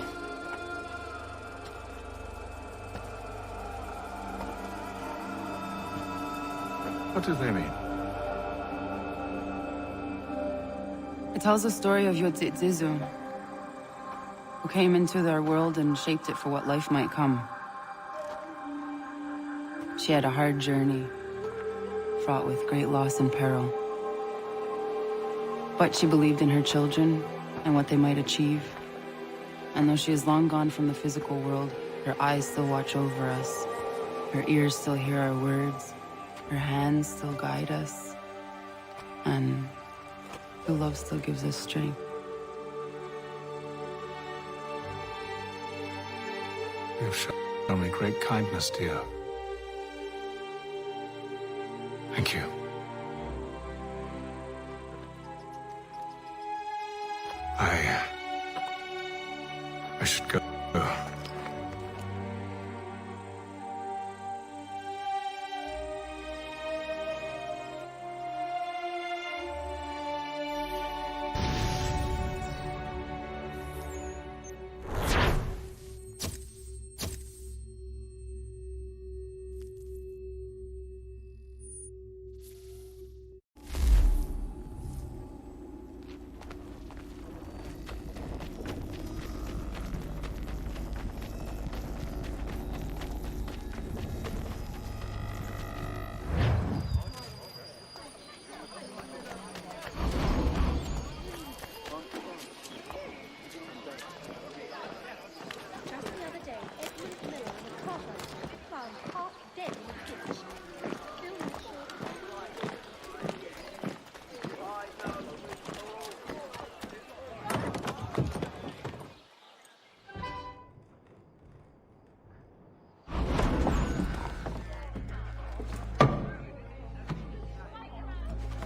What do they mean? It tells the story of Yotzitzizu, who came into their world and shaped it for what life might come. She had a hard journey, fraught with great loss and peril. But she believed in her children and what they might achieve. And though she is long gone from the physical world, her eyes still watch over us. Her ears still hear our words. Her hands still guide us. And her love still gives us strength. You have shown me great kindness, dear. Thank you. I should go.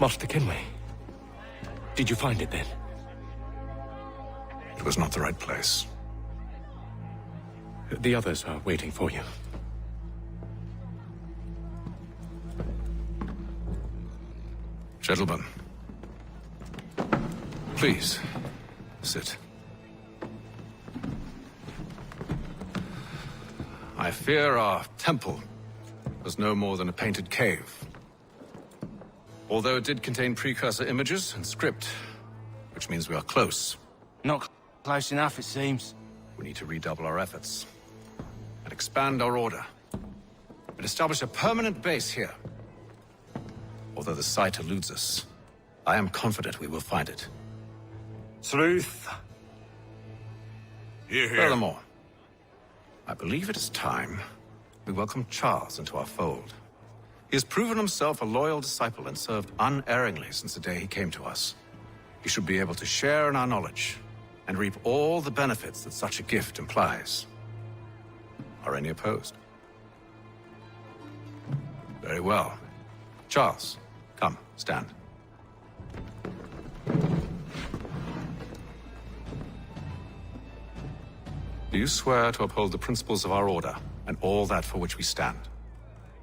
Master Kenway, did you find it then? It was not the right place. The others are waiting for you. Gentlemen, please, sit. I fear our temple was no more than a painted cave. Although it did contain precursor images and script, which means we are close. Not close enough, it seems. We need to redouble our efforts and expand our order and establish a permanent base here. Although the site eludes us, I am confident we will find it. Truth. Hear, hear. Furthermore, I believe it is time we welcome Charles into our fold. He has proven himself a loyal disciple and served unerringly since the day he came to us. He should be able to share in our knowledge and reap all the benefits that such a gift implies. Are any opposed? Very well. Charles, come, stand. Do you swear to uphold the principles of our order and all that for which we stand?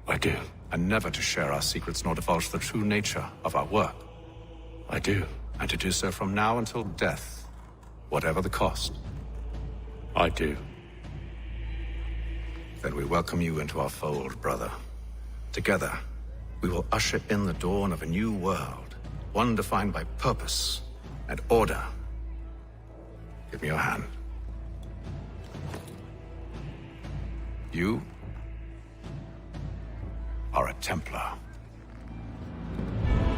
I do. And never to share our secrets nor divulge the true nature of our work? I do. And to do so from now until death, whatever the cost? I do. Then we welcome you into our fold, brother. Together, we will usher in the dawn of a new world, one defined by purpose and order. Give me your hand. You are a Templar.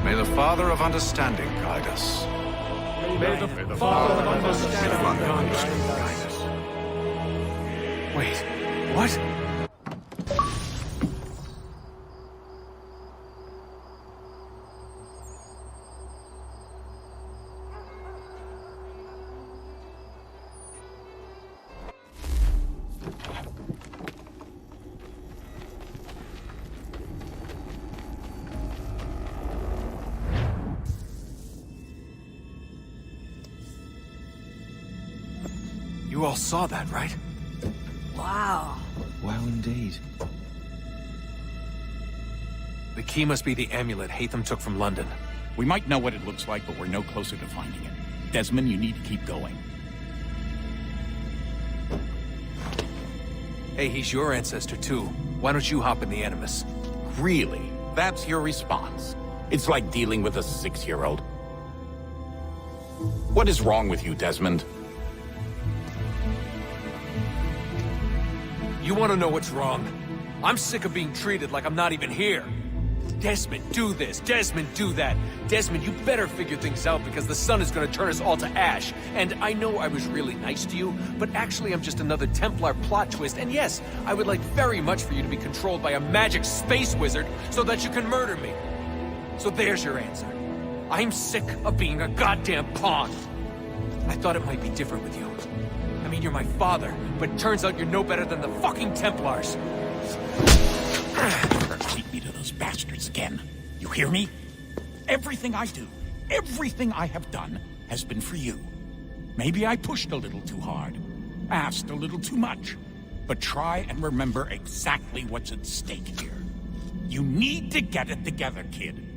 May the Father of Understanding guide us. May the Father of Understanding guide us. Wait, what? You all saw that, right? indeed. The key must be the amulet Hatham took from London. We might know what it looks like, but we're no closer to finding it. Desmond, you need to keep going. Hey, he's your ancestor too. Why don't you hop in the Animus? Really? That's your response? It's like dealing with a 6-year-old. What is wrong with you, Desmond? You want to know what's wrong? I'm sick of being treated like I'm not even here. Desmond, do this. Desmond, do that. Desmond, you better figure things out because the sun is going to turn us all to ash. And I know I was really nice to you, but actually I'm just another Templar plot twist. And yes, I would like very much for you to be controlled by a magic space wizard so that you can murder me. So there's your answer. I'm sick of being a goddamn pawn. I thought it might be different with you. I mean, you're my father, but turns out you're no better than the fucking Templars. Keep me to those bastards again. You hear me? Everything I do, everything I have done, has been for you. Maybe I pushed a little too hard, asked a little too much, but try and remember exactly what's at stake here. You need to get it together, kid.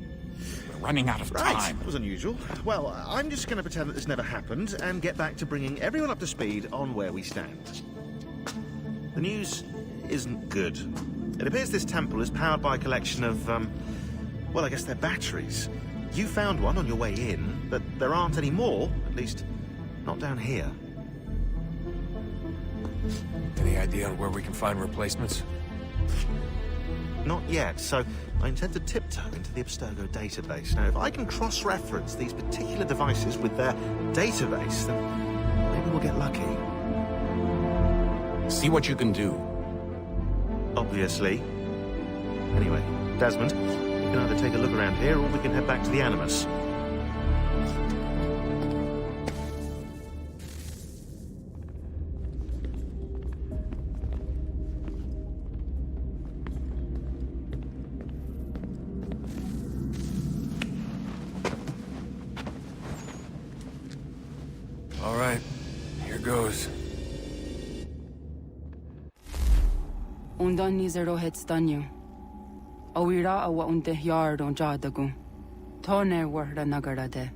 We're running out of time. Right, that was unusual. Well, I'm just going to pretend that this never happened and get back to bringing everyone up to speed on where we stand. The news isn't good. It appears this temple is powered by a collection of, well, I guess they're batteries. You found one on your way in, but there aren't any more, at least not down here. Any idea on where we can find replacements? Not yet, so I intend to tiptoe into the Abstergo database. Now, if I can cross-reference these particular devices with their database, then maybe we'll get lucky. See what you can do. Obviously. Anyway, Desmond, we can either take a look around here or we can head back to the Animus. All right, here goes. Undan nizero het stanyu. Awira awa unte yard on jadagu. Toner warda nagarade.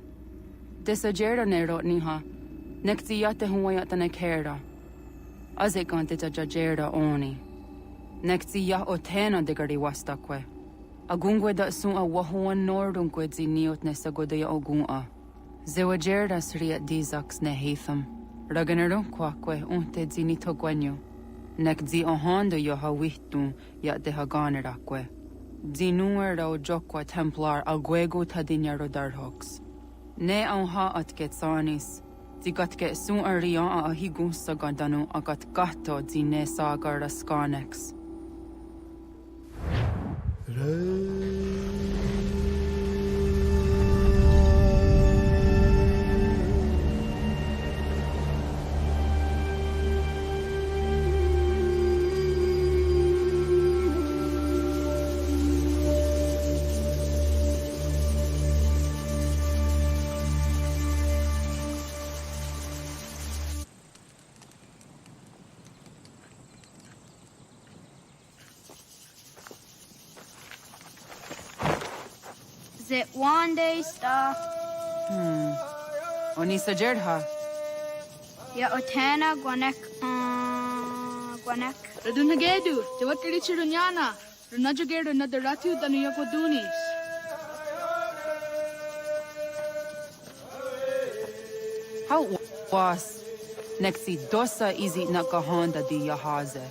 Desajera nero niha. Nektiyate huwayata nekera. Azekante tajajera oni. Nektiya otena degari wastakwe. Agungwe da sun a wahuan nordunkwe ziniot nesagodaya ogun. Zewajerda sriat dizax ne Hatham. Raganero kwakwe unte zinito gwenyo. Nek zi ohando yo hawitu ya de haganerakwe. Zinuer ro jokwa Templar agwego tadinyaro darhox. Ne ha at getsanis. Zigatke sun arian a higun sagandanu agat gato zine sagar skanex. It one day stuff. Onisa Jerdha. Ya Otana Gwanek Gwanek. Radunagedu, Tewakiri Chirunyana, Runajagedu Nadaratu Danuyakodunis. How was Nexi Dosa Izi Nakahonda di Yahaze?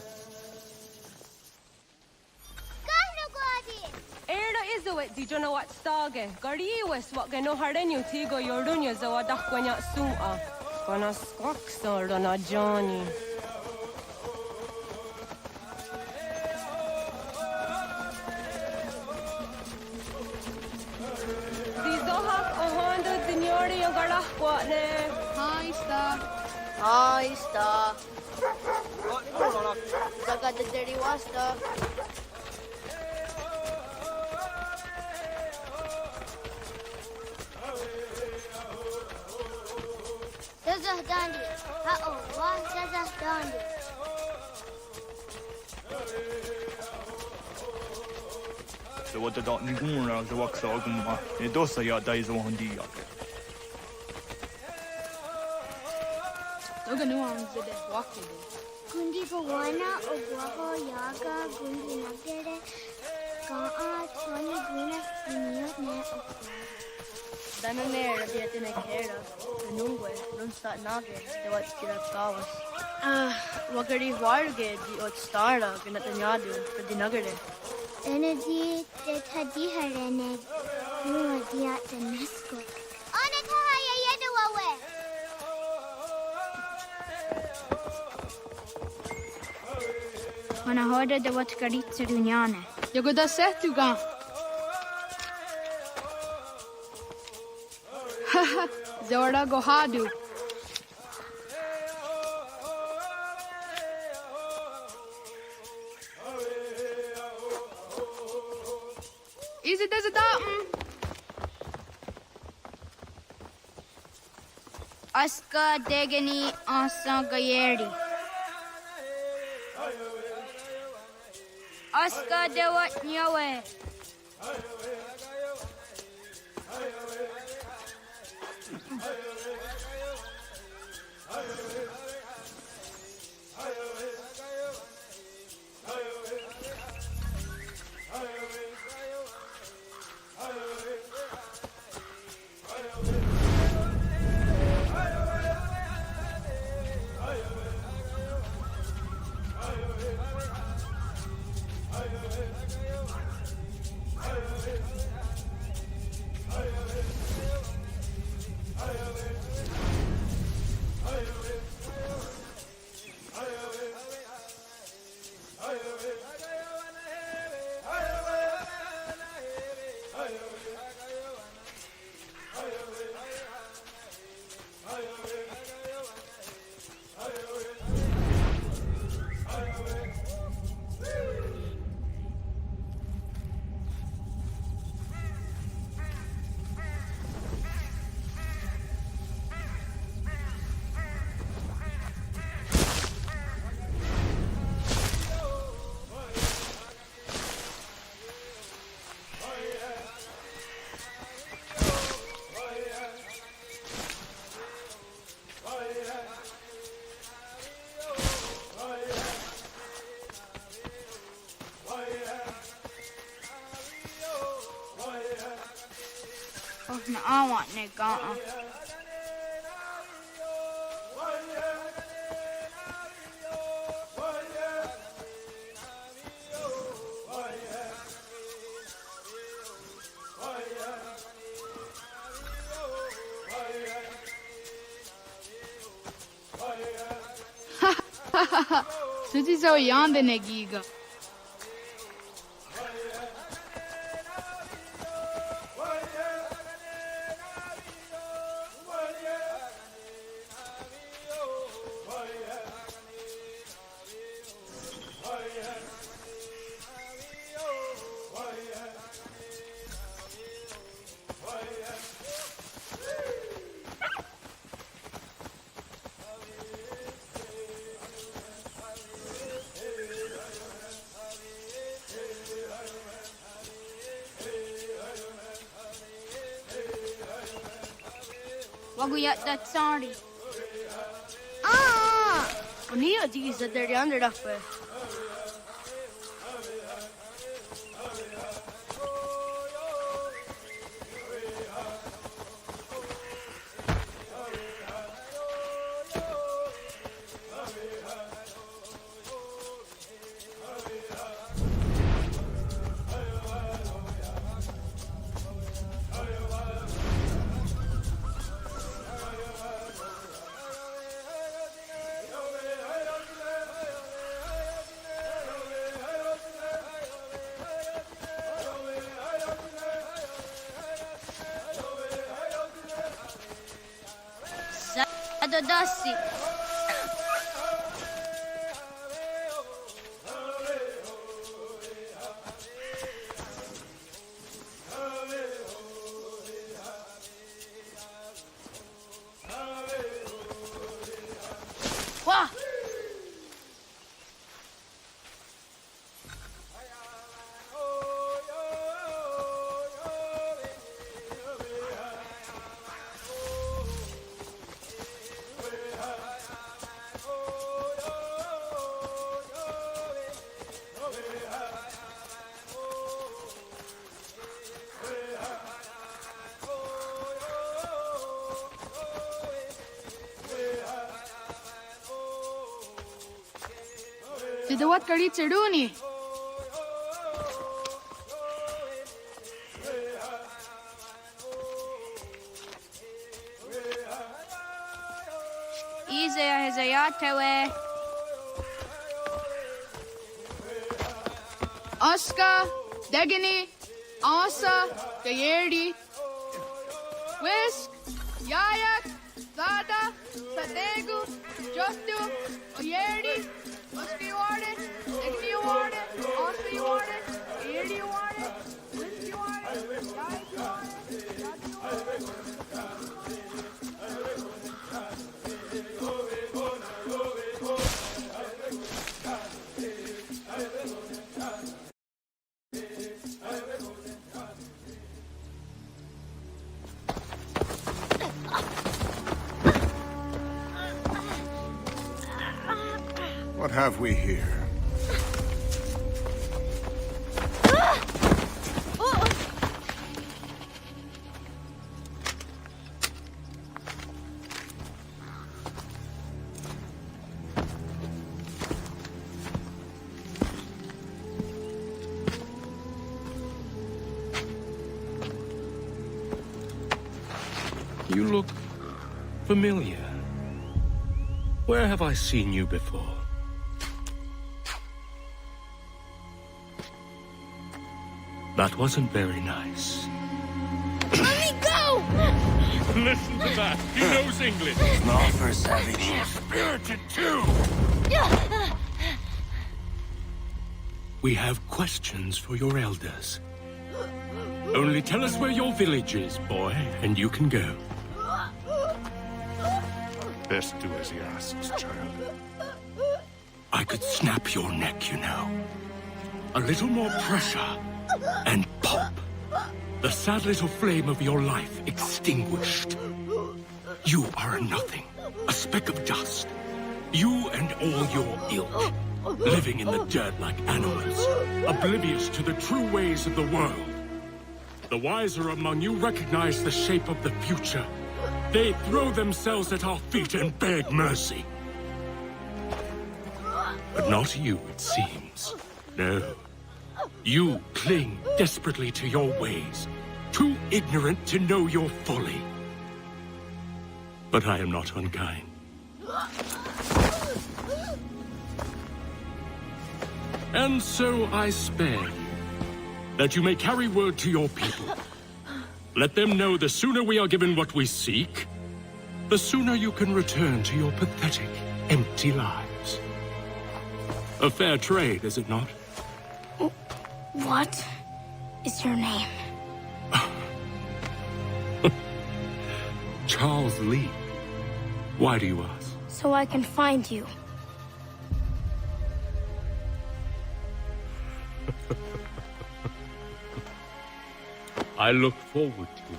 Di jono wat stage. Gariwes wat geno hardenyu tigo yordunya zawa dakwanya sua. Kona skokso rona Johnny. Di zohak ohondo signori yung garahwa ne. Hi, Star. Hi, Star. Zaga de deri wasta. Zahdandy. Uh-oh, why Zahdandy? the what the dot Niguna, the Waxaguma, and Dosaya dies on the Look at nuance the walking. Gundi Bawana, Oguaho, Yaga, Gundi Nagere, Gaa, Tony Guna, Neo Net. Dananera, the Atenakera, the Nungwe, don't start nagging, the what's Kiraskawas. Wakari Warge, the old startup in Atanyadu, the Nugget. Energy, the Tadiharene, no, the Atanesco. On it, Haya Yedawawe. When I heard the what Garitza Dunyane. You could have said to go. Zora Gohadu. Easy does it up. Aska Degani Asa Gayeri. Aska Dewat Nyawe. No, I want Nagana. Suti so yonder Negiga. Waguyat that sorry. Unia these that they're under up. Dusty. Idawat kari Cheduni. Easy, his ayatawe. Oscar, Degani, Asa, Gayerdi, Whisk, Yayak, Zada, Sategu, Justu, Oyerdi, Oscar you want it, Degani you want it, Oscar you want it, Gayerdi you want it, Whisk you want it, Yayak you want it, Zada you want it. What have we here? You look familiar. Where have I seen you before? That wasn't very nice. Let me go! Listen to that. He knows English. Small for a savage. You're spirited too. We have questions for your elders. Only tell us where your village is, boy, and you can go. Best do as he asks, child. I could snap your neck, you know. A little more pressure, and pop. The sad little flame of your life extinguished. You are a nothing, a speck of dust. You and all your ilk, living in the dirt like animals, oblivious to the true ways of the world. The wiser among you recognize the shape of the future. They throw themselves at our feet and beg mercy. But not you, it seems. No. You cling desperately to your ways, too ignorant to know your folly. But I am not unkind. And so I spare you, that you may carry word to your people. Let them know the sooner we are given what we seek, the sooner you can return to your pathetic, empty lives. A fair trade, is it not? What is your name? Charles Lee. Why do you ask? So I can find you. I look forward to it.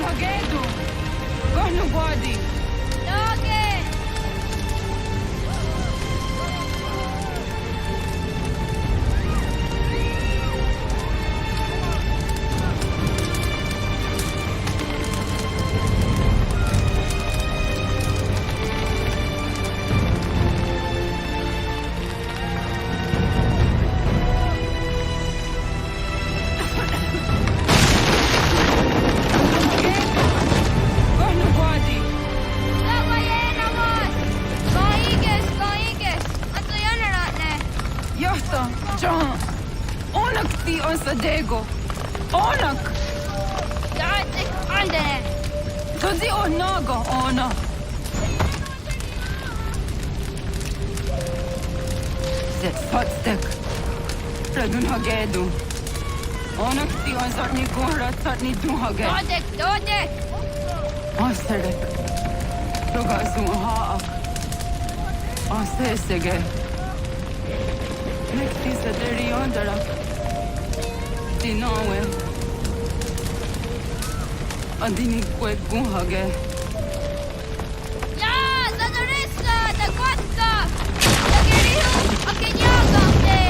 Hagedu. Gonu Gwadi. Doge! Dego. Onak. Dajte aldene. Tozi onaga ona. Zet fatstek. Radun hagedu. Onak ti on zatni gora zatni duhage. Dodek. Asterek. Rogazu haak. Astesege. Nekti saderi ondara. Dinawe. Adini kwet guhage. Ya, Zanarissa, the Kotka. The Girihu, Akinyagante.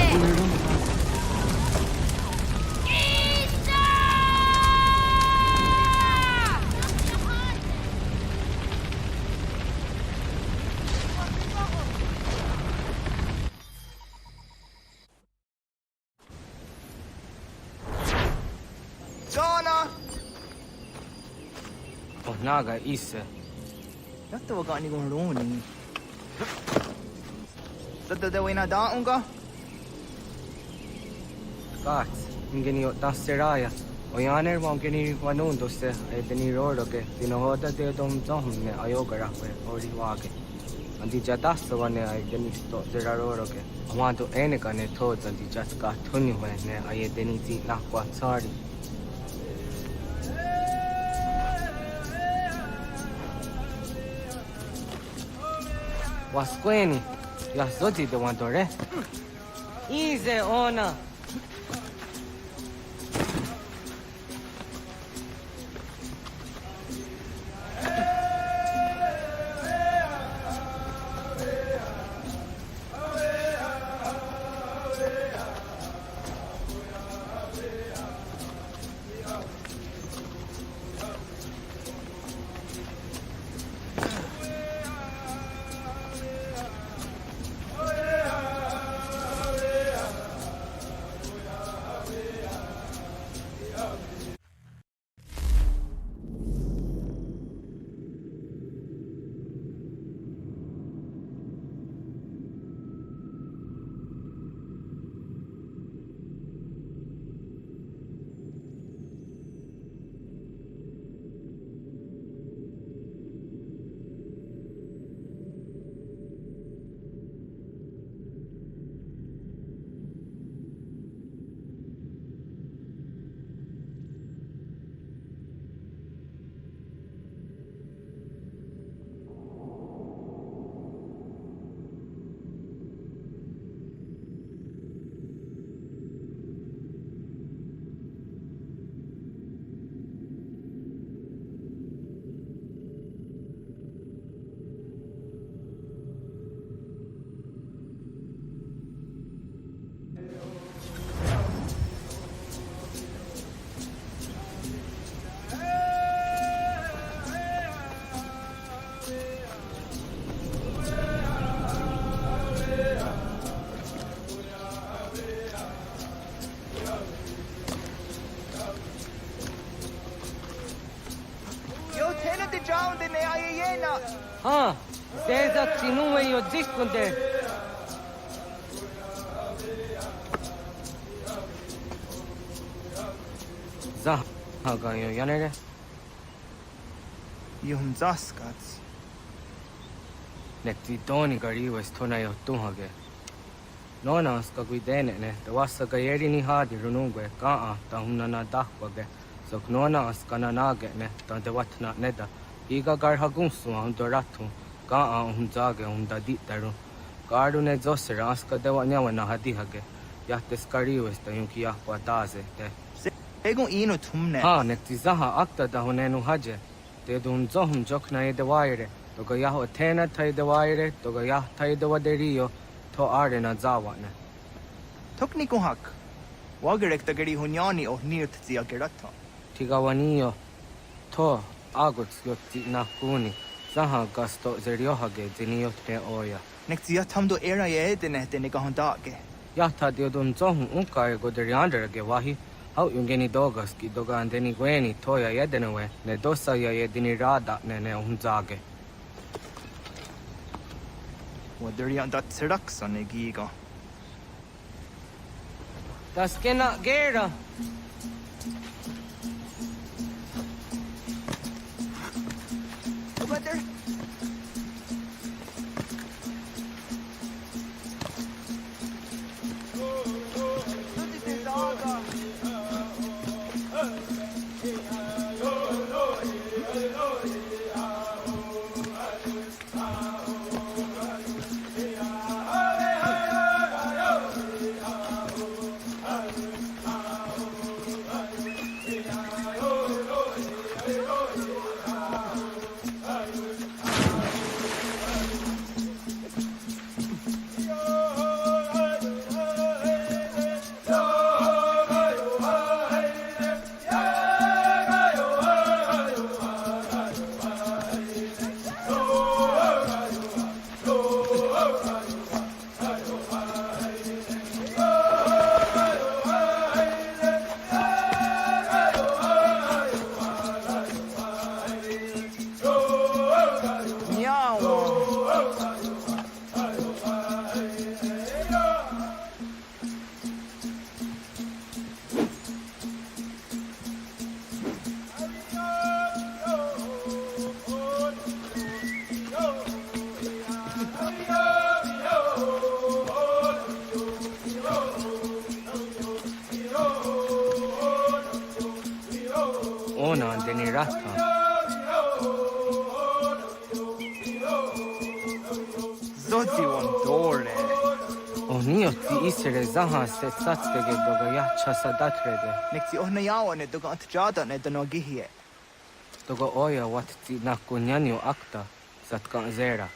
Naga ise. Yatta wakani kong roni. Tata daw na daon ka? Kat, ingeni tasseraya. Oyaner mongeni wanundo se edeni roro ke dinohoda de dom zomne ayogara pe ori wage. Andi jadas wane edeni sto deraroro ke. Amanto ene kane tho andi jaska thuni we ne ayedeni ti nakwa sorry. Wasqueni, ya zoti de wandore. Ize ona. Ah, Cesar Tinume yo disconte. Za, haga yo yanere. Yum zaskats. Nekti toni gari was tona yo tuhage. Nona ska guidene ne, the wasa gayeri ni hadi runugwe, kaa ta hunana dakwage. So knona askana nage ne, ta de watna neda. Iga gar hagunsu on doratu, kaa on zage on daditaru. Garu ne zosera aska de wanya wana hadihage. Yates kariu esta yunki yahwa taze te. Egon ino tumne. Ha, nekti zaha akta da honenu haje. Te dun zohum jokna e de waire. Toga yaho tena tai de waire, toga yah tai de waderio, to are na zawane. Tokni kuhak. Wagerek tagari hunyani o nirt zia gerata. Tigawanio, to aguts yotti na kuni. Zaha gasto zeriohage ziniot ne oya. Nekti tamdo era ye dene dene gahondage. Yahta dio dun zohum unka e goderiandere ge wahi. Hau yungeni dogas ki doga andeni gweni toya yedenewe ne dosa ya yedini rada ne unzage. Waderian dat seraksa ne giga. Das kena gera. Wader. Ona andeni rata. Zodzi won dore. Onio ti isere zaha se tsatstege doga yah chasadatrede. Nekti ohna yawa ne doga antjada ne dano gihie. Doga oya wat ti nakunyanyo akta satkan zera.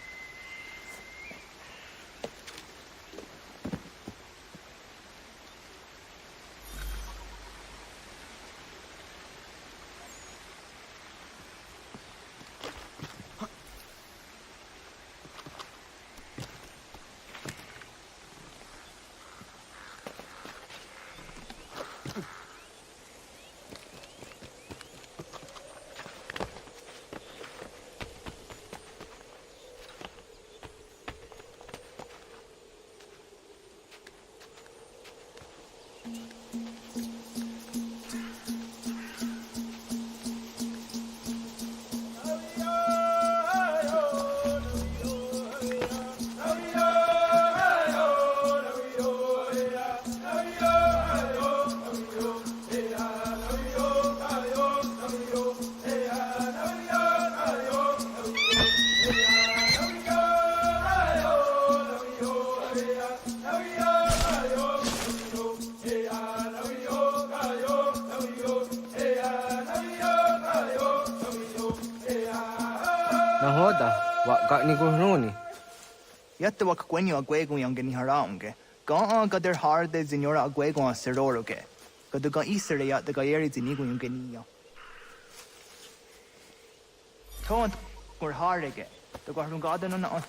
Nahoda, wa gani guruni. Yatta wak kwenyo agwego yang geni haraunge. Ga gader harde zinora agwego a seroroge. Gaduga isere ya daga yeri zinigo yung geniya. Tont gur harege. Daga harungada na os.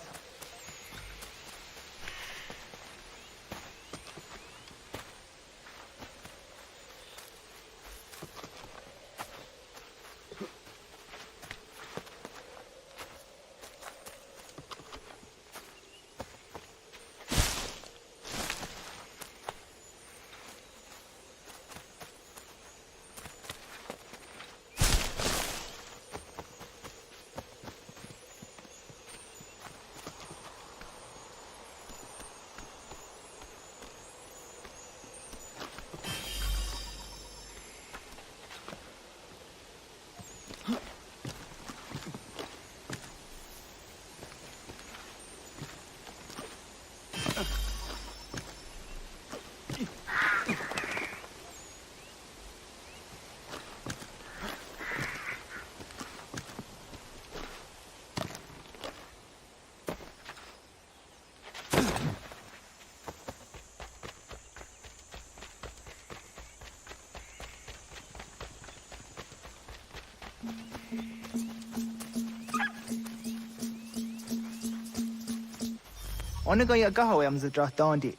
Ona ga ya gaho am za dra dondi.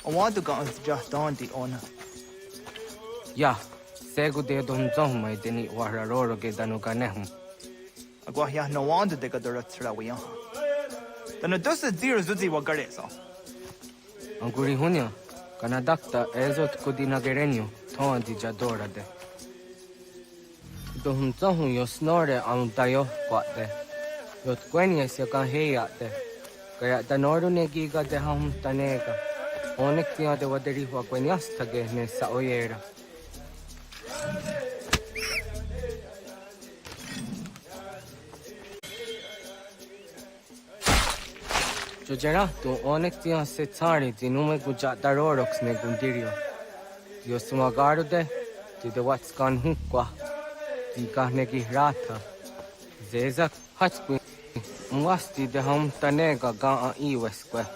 On wa ga an dra dondi ona. Ya, segu de dom zong mai deni wahra roro ke danu kanehum. Agwa ya no wanda de ga dra tsra wi ya. Danu dos zero zuzi wa gare so. Anguri hunya, kana dakta ezot kudina gerenyo, thon di jadora de. Dom zong yo snore am tayo kwate. Yot kwenya se kan heya de. Kaya danoru ne giga de ham tanega. Onek tia de waderi wa kwenyas tage ne sa oyera. Jojera tu onek tia se tsari dinume guja darorox ne gundirio. Yo sumagaru de de what's gone hukwa. Di kahne ki rata. Zezak hatskwi. Mwasti de ham tanega ga a iweskwe.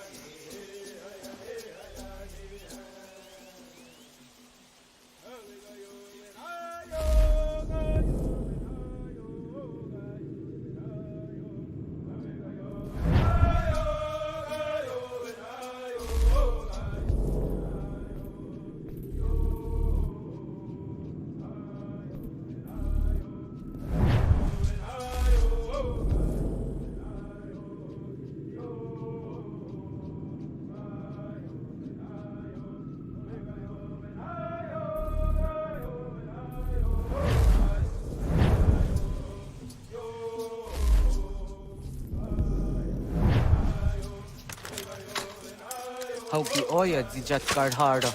Hauki oya dijat karhara.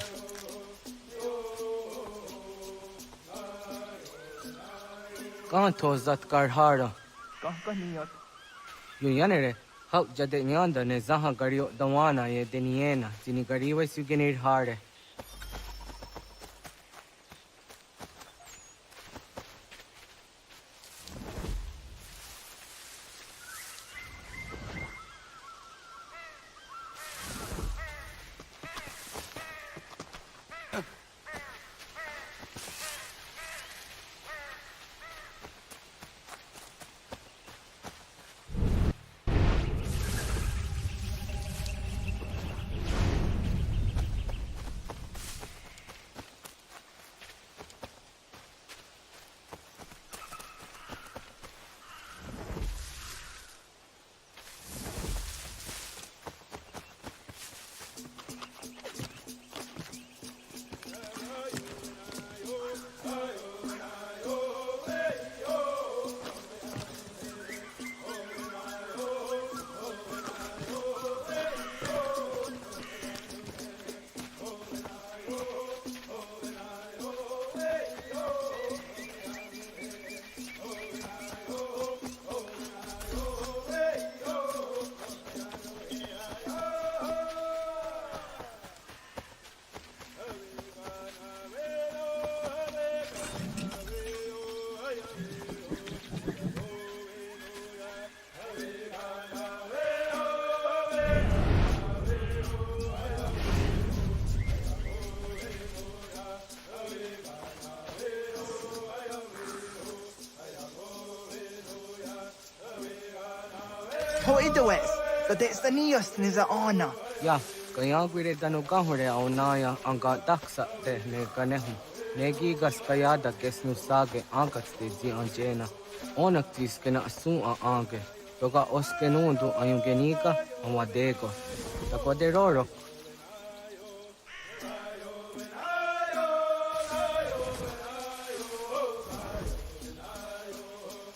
Kan tozat karhara. Kan niyot. Yo yanere, hau jade nyanda ne zaha gario dawana ye deniena, jini gariwe sugenir hare. Ho idawes, ka de sta niyos ni za ona. Ya, kaya gwire danu kahore au naya anga daksa de ne kanehum. Negi gas kaya da kesnu sage angats de zi anjena. Onak tis kena asu a ange. Toga oskenundu ayungenika awadego. Tako de roro.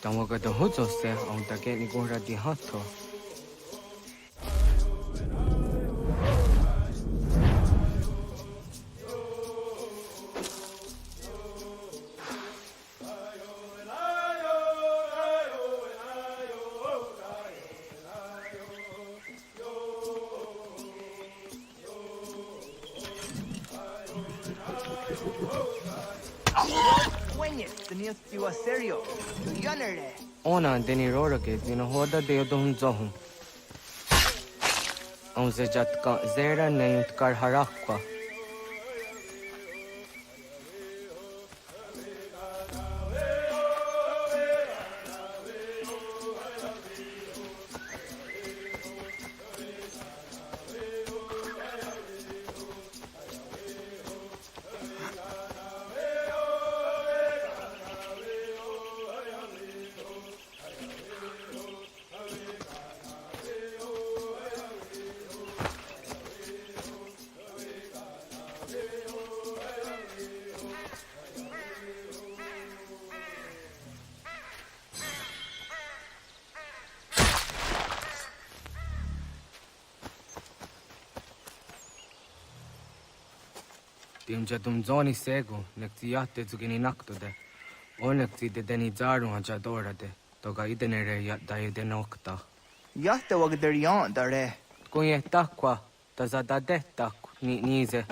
Tawaga da huzo se ang take ni gora di hato. Serio, yanere. Ona deni roro ke dino hoda de dom zohum. On se jat ka zera ne yut kar harakwa. Timja tum zoni sego, nekti yatte zugini naktude. Onekti de deni zaru hajadorade, toga idenere yat daide nokta. Yatte wagder yon dare. Kunye takwa, tazadade takku, nize.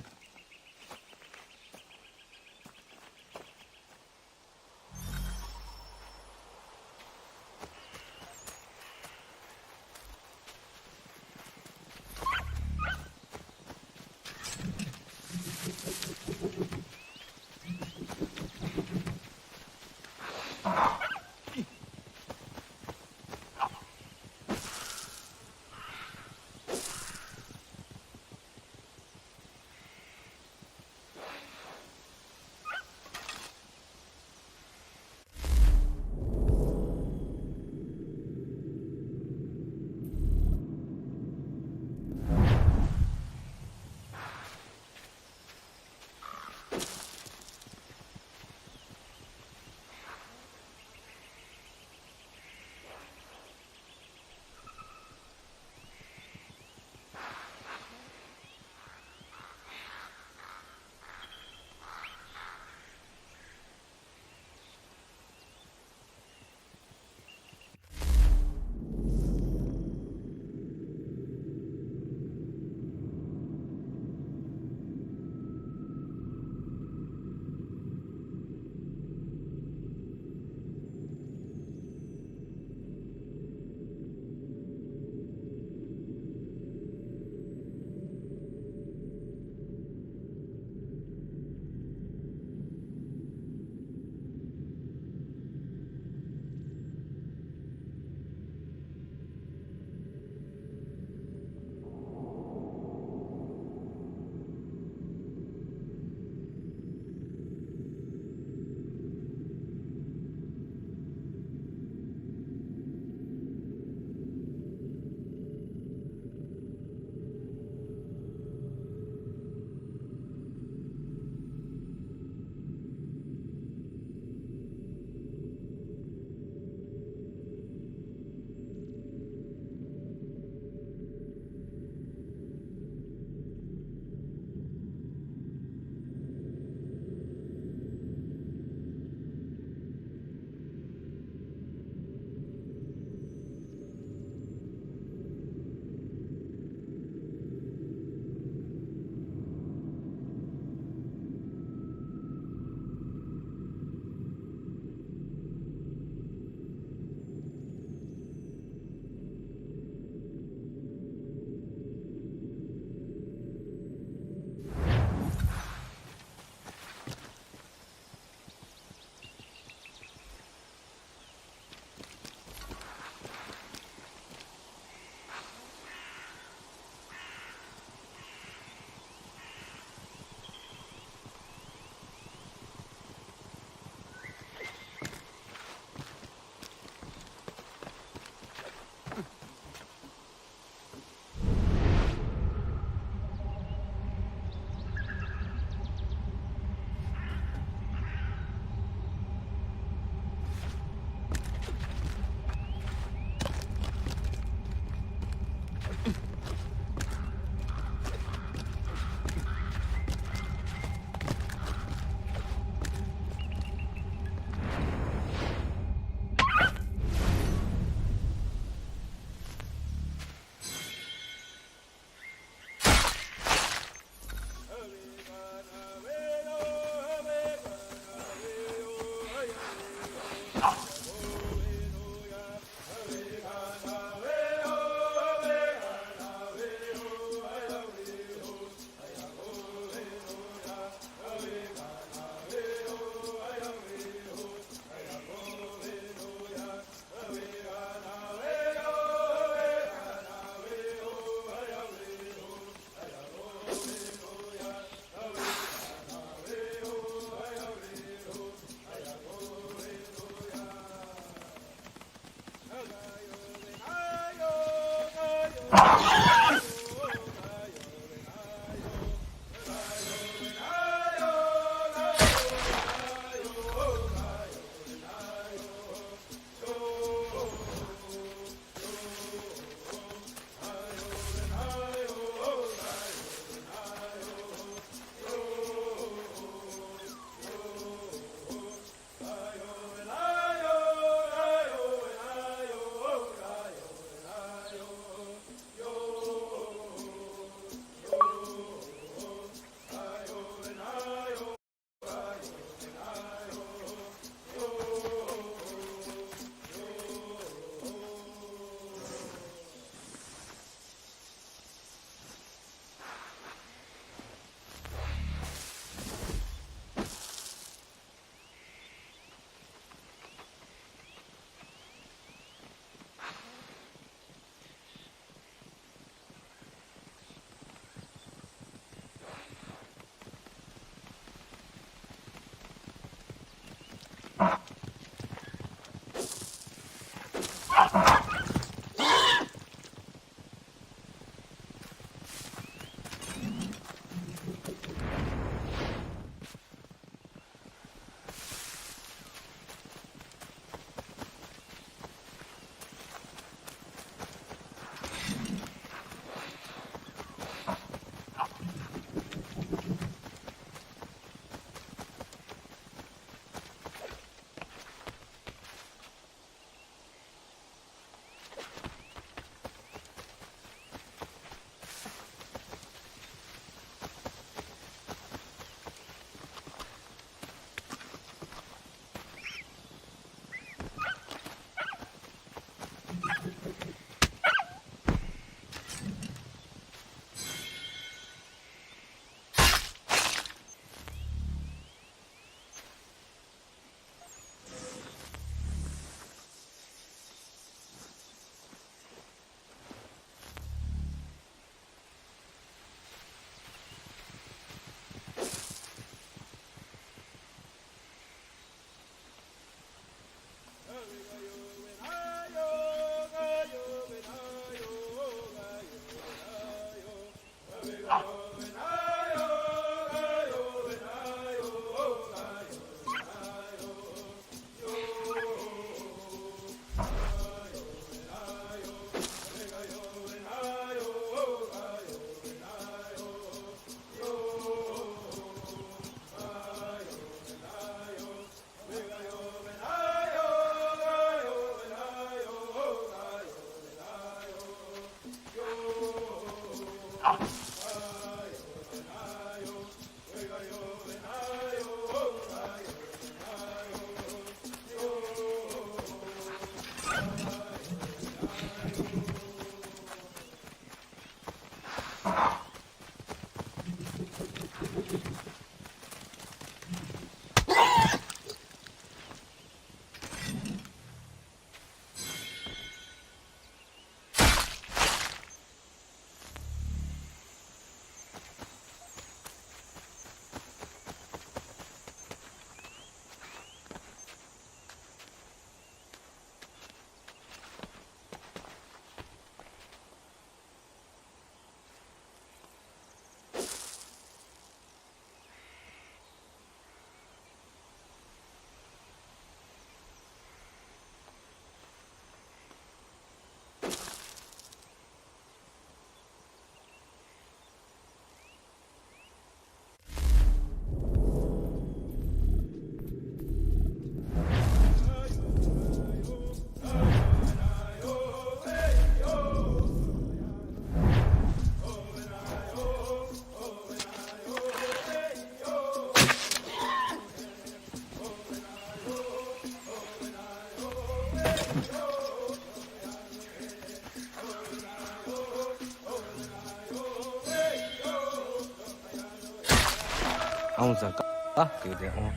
za ka ke de on.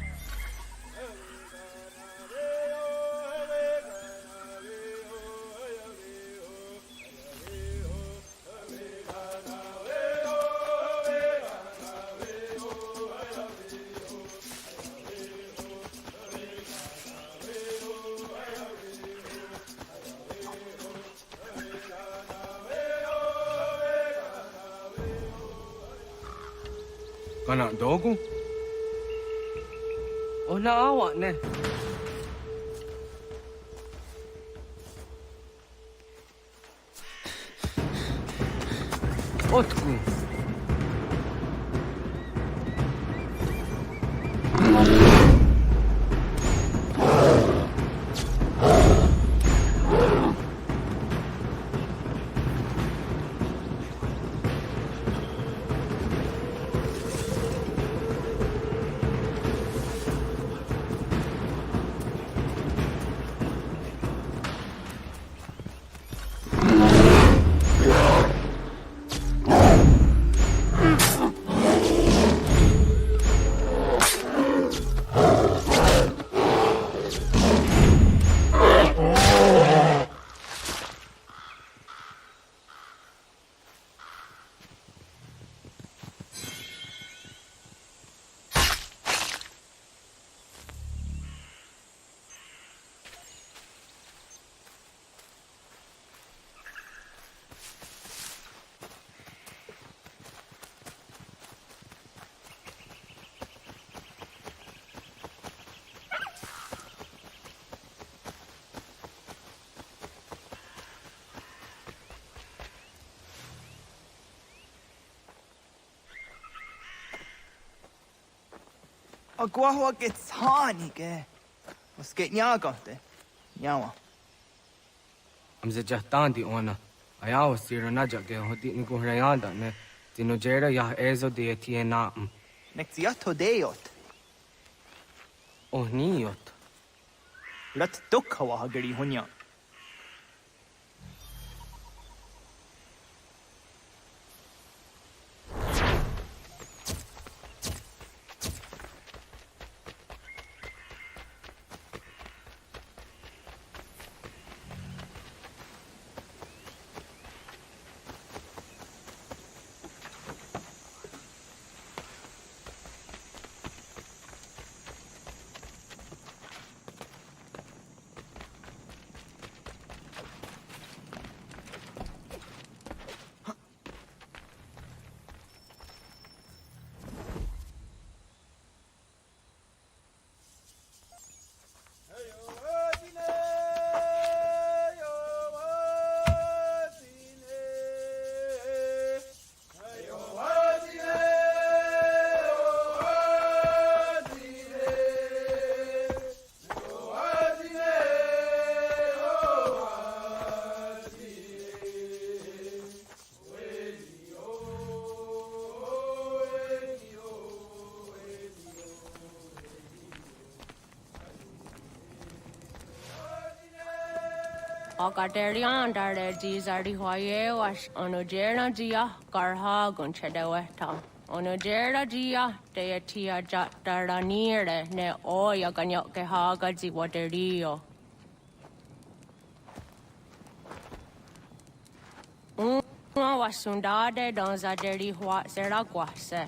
Kana dogu? Ona awa ne. Otku. Agua que tsani ke. Was geht nyagate. Nyawa. Amze jahtandi ona. Ayawa sira naja ke hoti ni ko rayanda ne. Tino jera ya ezo de tiena. Nexiato deot. Oh niot. Lat dukha wa hagari hunya. Akatelian dare jizari hoye was onojera jia karha gunchedeweta. Onojera jia de tia jataranire ne oya ganyoke haga ziwaderio. Wasundade dans aderi hua seraguase.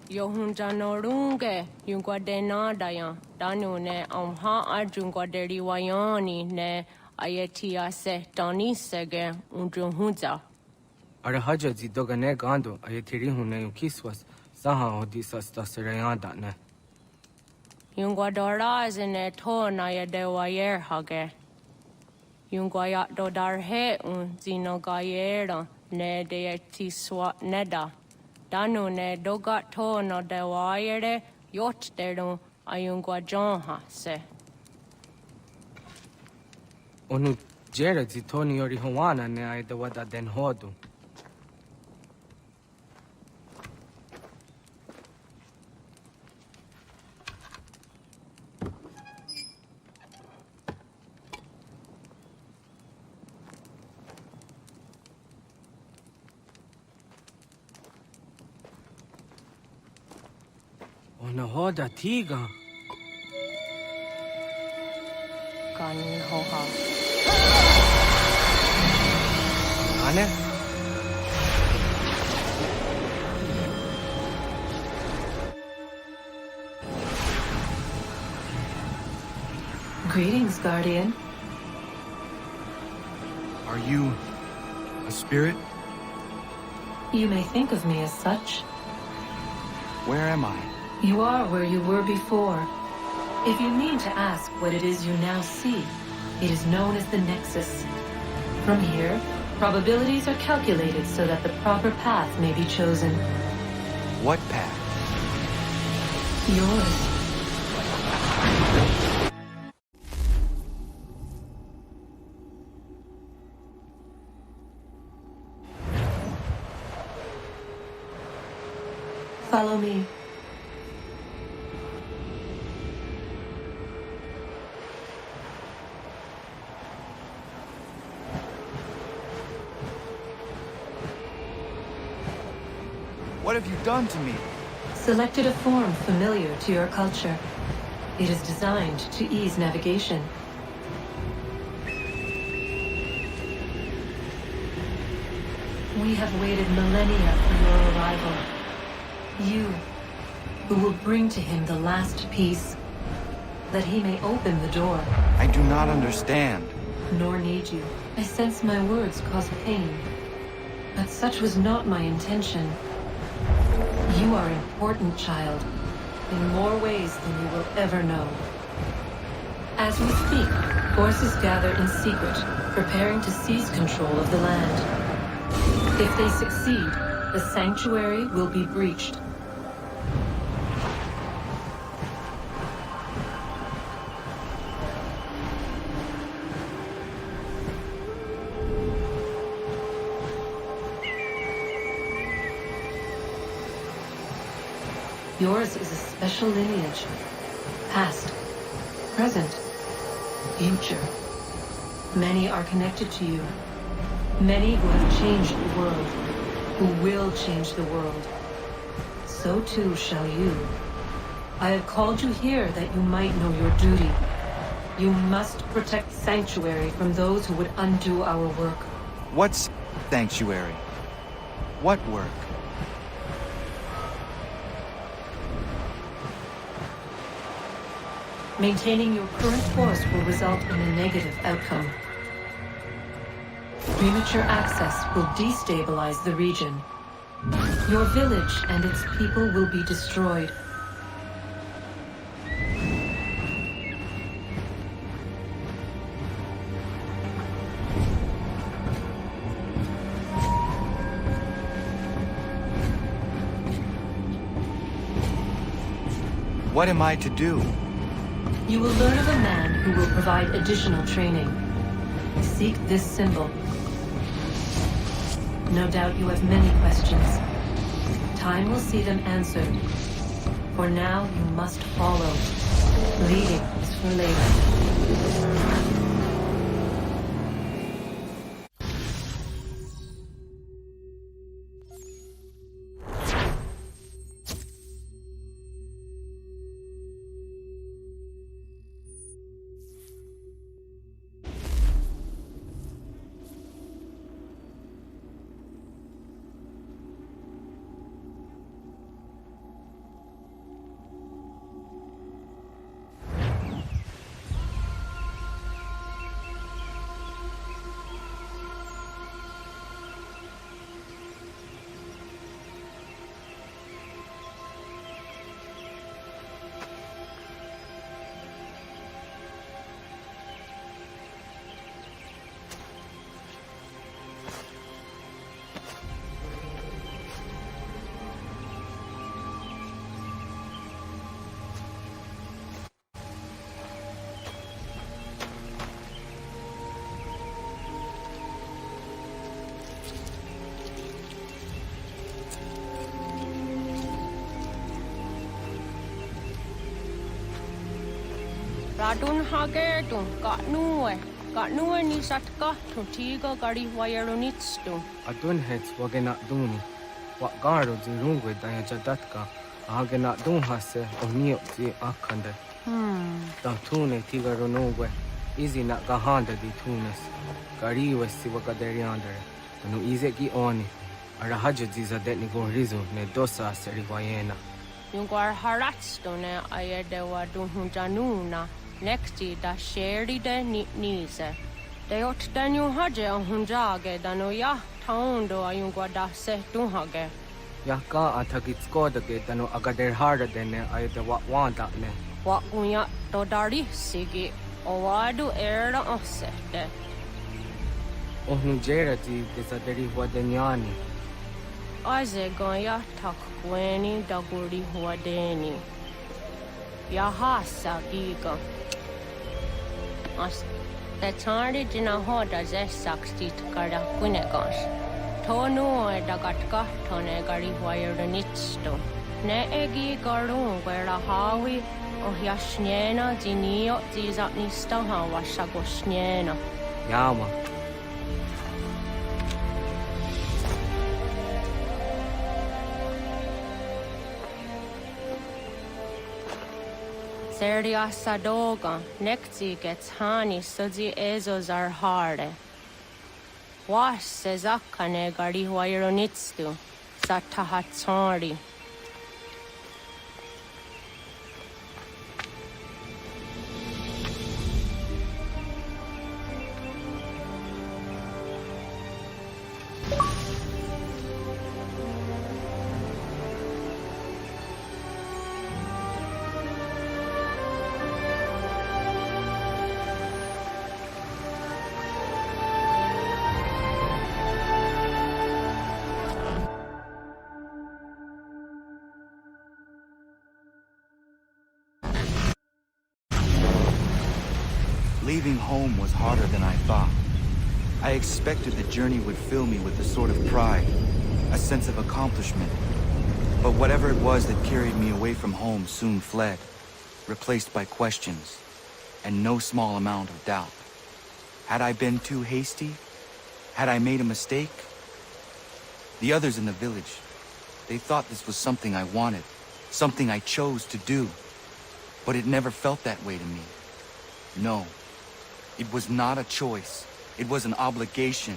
Yohunjanorunge yungwadena dayan danune amha ajungwaderi wayani ne ayetia se tanisege unjunhuza. Ara haja zi dogane gando ayetiri hune yukiswas saha odisas tasirayanda ne. Yungwadora zine to na yadewayer hage. Yungwayat dodarhe zinogayera ne deetiswa neda. Danu ne dogat to no dewayere yot deru ayungwajonha se. Onu jera zi toni yori hawana ne aydawada den hodu. na hoda tiga. Kan ho ha. Ane? Greetings, Guardian. Are you a spirit? You may think of me as such. Where am I? You are where you were before. If you mean to ask what it is you now see, it is known as the Nexus. From here, probabilities are calculated so that the proper path may be chosen. What path? Yours. Follow me. What have you done to me? Selected a form familiar to your culture. It is designed to ease navigation. We have waited millennia for your arrival. You, who will bring to him the last piece, that he may open the door. I do not understand. Nor need you. I sense my words cause pain. But such was not my intention. You are important, child, in more ways than you will ever know. As we speak, forces gather in secret, preparing to seize control of the land. If they succeed, the sanctuary will be breached. Yours is a special lineage. Past, present, future. Many are connected to you. Many who have changed the world, who will change the world. So too shall you. I have called you here that you might know your duty. You must protect Sanctuary from those who would undo our work. What's Sanctuary? What work? Maintaining your current course will result in a negative outcome. Premature access will destabilize the region. Your village and its people will be destroyed. What am I to do? You will learn of a man who will provide additional training. Seek this symbol. No doubt you have many questions. Time will see them answered. For now, you must follow. Leading is for later. Radun hagertun Gatnue ni satka tutiga gari wayarunitstu. Adun hets wagena duni. What guard zirungwe daya jadatka. Agena don't hase or near the Akande. The tune tigaro nowhere. Easy not Gahanda di tunes. Gari was Sivakaderiander. The no easy gi oni. Arahajazi a detnigo rizo ne dosa seriwayena. Yungar haratstone ayadewa dunhunjanuna. Nexti da sheri de nise. De ot danu haje on hunjage danoya taundo ayungwa da se dunhage. Yaka atakitskoda dano agader harder than ayadewa wanda ne. What gunya dodari sigi owadu era osete. Ohnujerati desaderi wadanyani. Aze goya takweni daguri wadeni. Yahasa giga. As the tardy jina hoda zesaksti takara kunegas. Tonu dagatka tone gari wire nitsto. Ne egi garun wera hawi ohyashniena zinio zizatnista hawashagosniena. Yama. Serdia sadoga, nekti gets hani sudzi ezos are harde. Was sezakane gari waironitstu, satahatsari. Leaving home was harder than I thought. I expected the journey would fill me with a sort of pride, a sense of accomplishment. But whatever it was that carried me away from home soon fled, replaced by questions, and no small amount of doubt. Had I been too hasty? Had I made a mistake? The others in the village, they thought this was something I wanted, something I chose to do. But it never felt that way to me. No. It was not a choice. It was an obligation.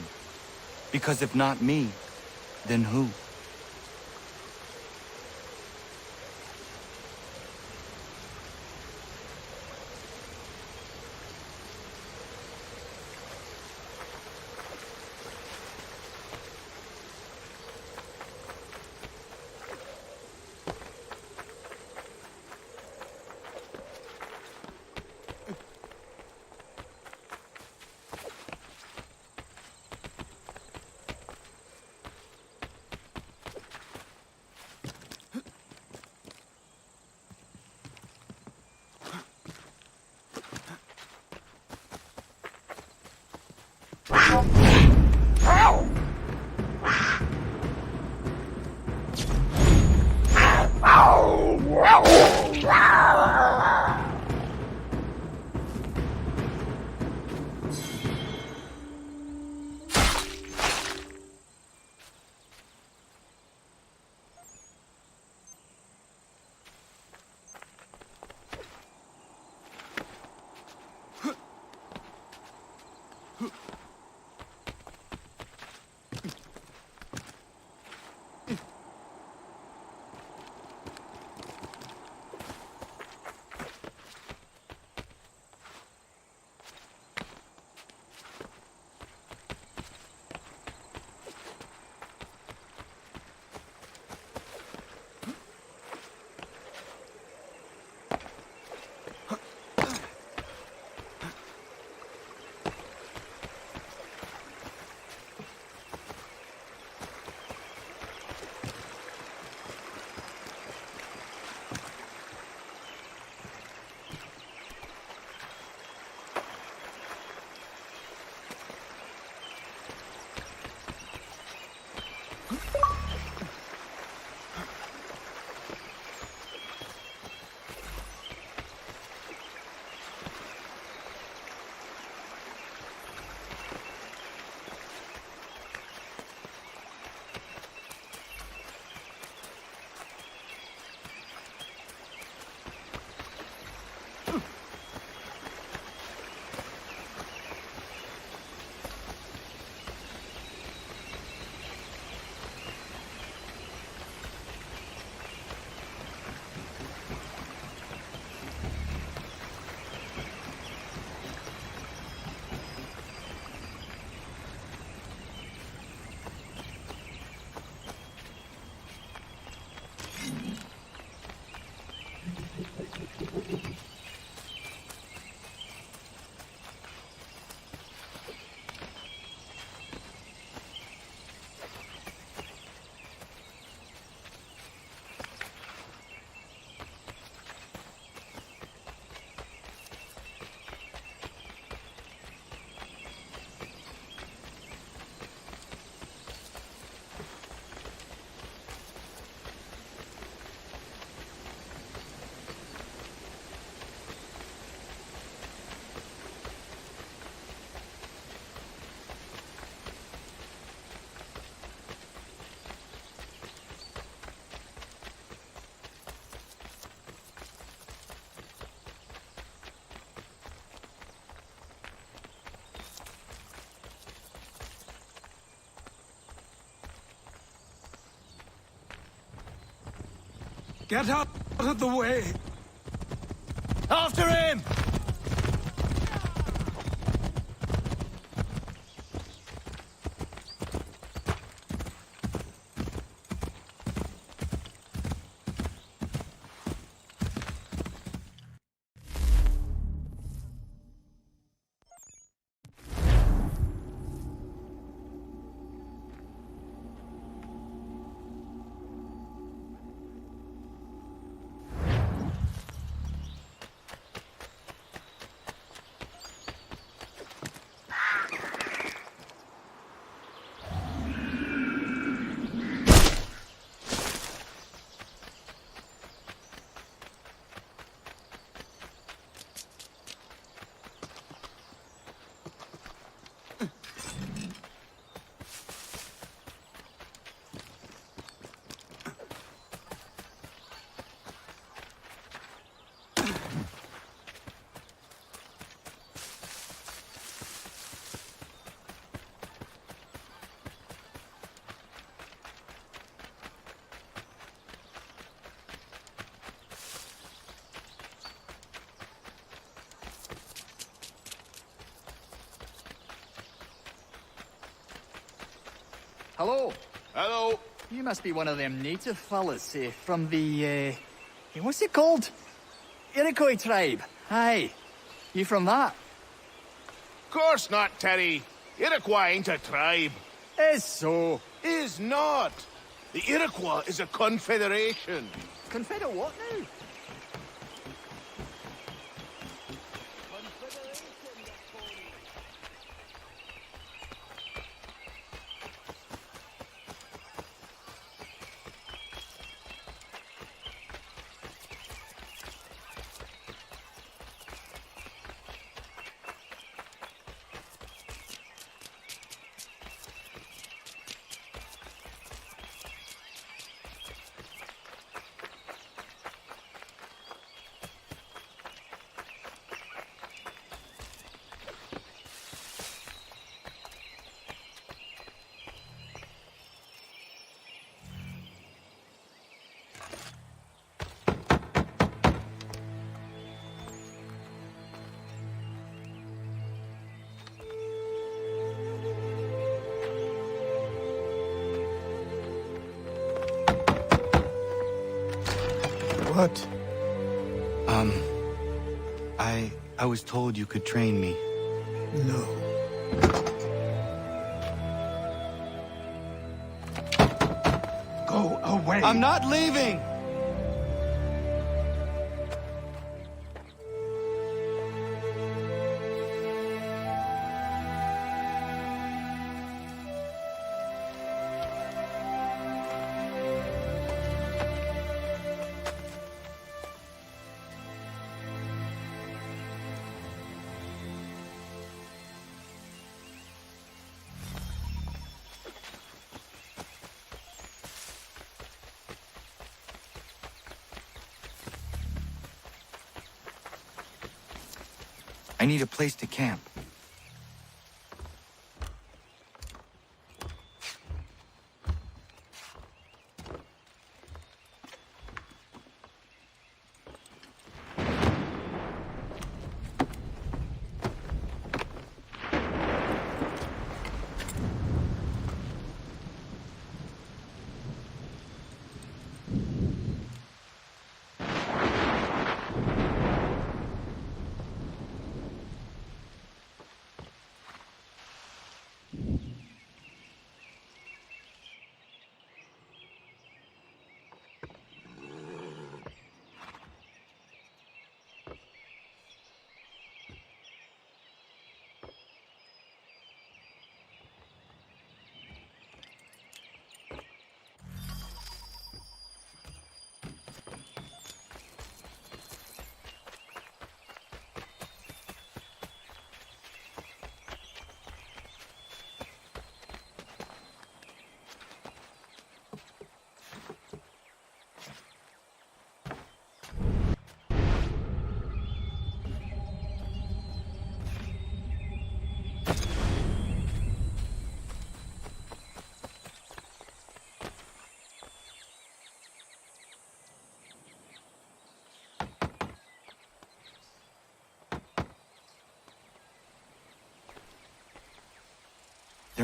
Because if not me, then who? Get out of the way! After him! Hello. Hello. You must be one of them native fellas, from the, what's it called? Iroquois tribe. Aye. You from that? Course not, Terry. Iroquois ain't a tribe. Is so. Is not. The Iroquois is a confederation. Confederate what now? What? I was told you could train me. No. Go away. I'm not leaving! I need a place to camp.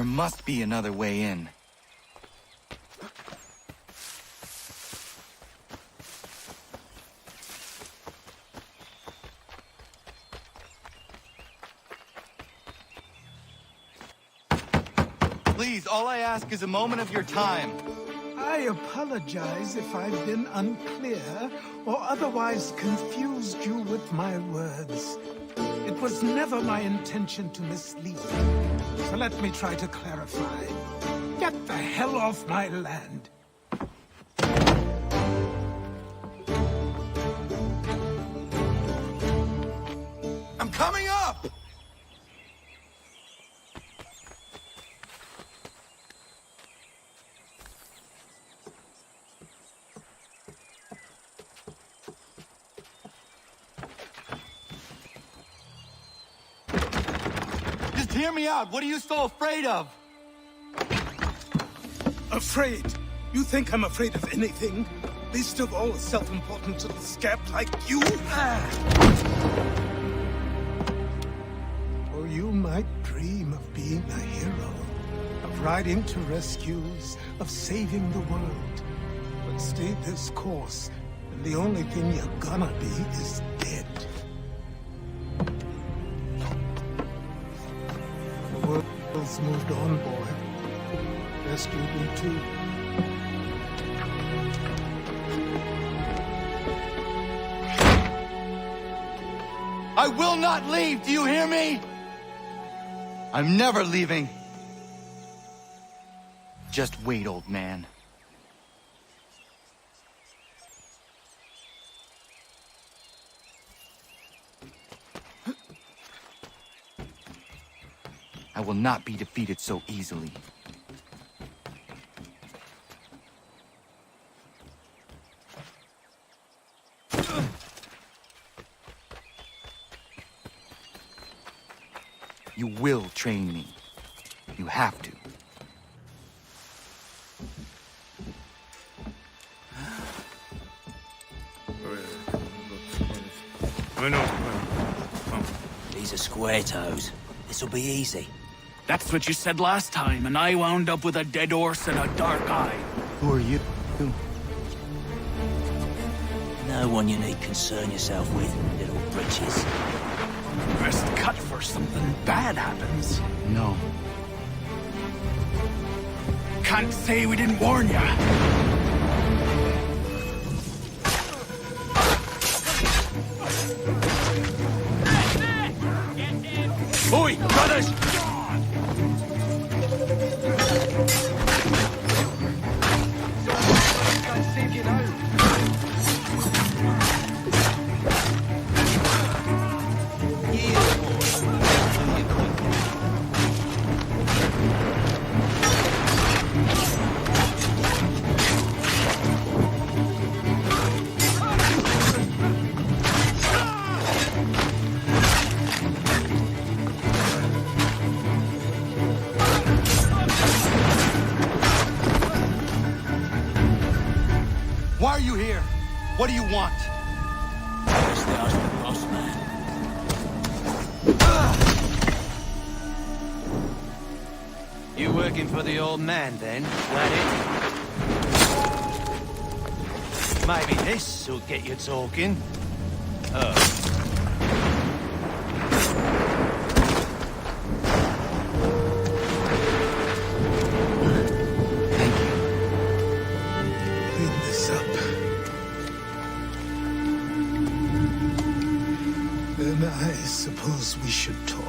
There must be another way in. Please, all I ask is a moment of your time. I apologize if I've been unclear or otherwise confused you with my words. It was never my intention to mislead. So let me try to clarify. Get the hell off my land. I'm coming up! Just hear me out. What are you so afraid of? Afraid? You think I'm afraid of anything? Least of all a self-important little scab like you? Or you might dream of being a hero, of riding to rescues, of saving the world. But stay this course, and the only thing you're gonna be is dead. The world's moved on, boy. Rescued me too. I will not leave, do you hear me? I'm never leaving. Just wait, old man. I will not be defeated so easily. You will train me. You have to. These are square toes. This'll be easy. That's what you said last time, and I wound up with a dead horse and a dark eye. Who are you? No one you need concern yourself with, little britches. Best cut for something bad happens. No. Can't say we didn't warn ya. Oi, brothers! Why are you here? What do you want? Just ask the boss man. You working for the old man, then? That it? Maybe this will get you talking. Oh. Then I suppose we should talk.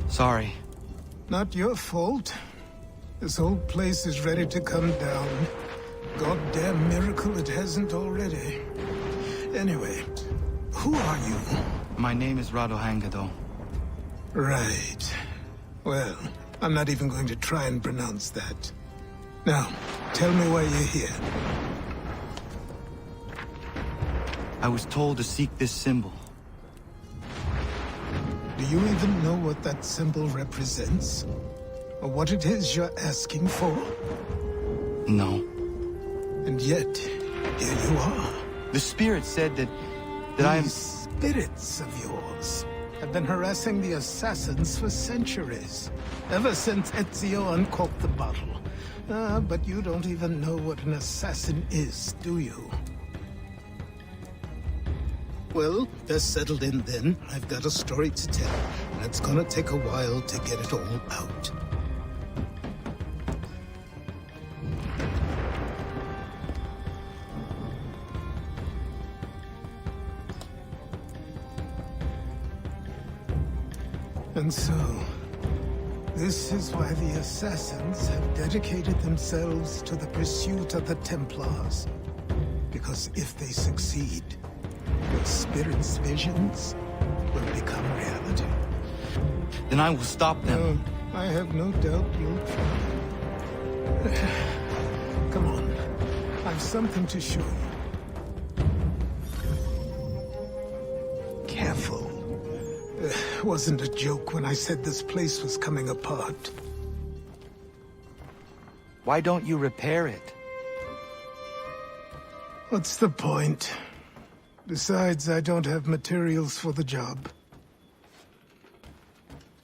Sorry. Not your fault. This whole place is ready to come down. Goddamn miracle it hasn't already. Anyway, who are you? My name is Radohangado. Right. Well, I'm not even going to try and pronounce that. Now, tell me why you're here. I was told to seek this symbol. Do you even know what that symbol represents? Or what it is you're asking for? No. And yet, here you are. The spirit said that These spirits of yours have been harassing the assassins for centuries. Ever since Ezio uncorked the bottle. But you don't even know what an assassin is, do you? Well, best settled in then. I've got a story to tell, and it's gonna take a while to get it all out. And so, this is why the Assassins have dedicated themselves to the pursuit of the Templars. Because if they succeed, your spirit's visions will become reality. Then I will stop them. I have no doubt you'll try. Come on, I've something to show you. Careful. Wasn't a joke when I said this place was coming apart. Why don't you repair it? What's the point? Besides, I don't have materials for the job.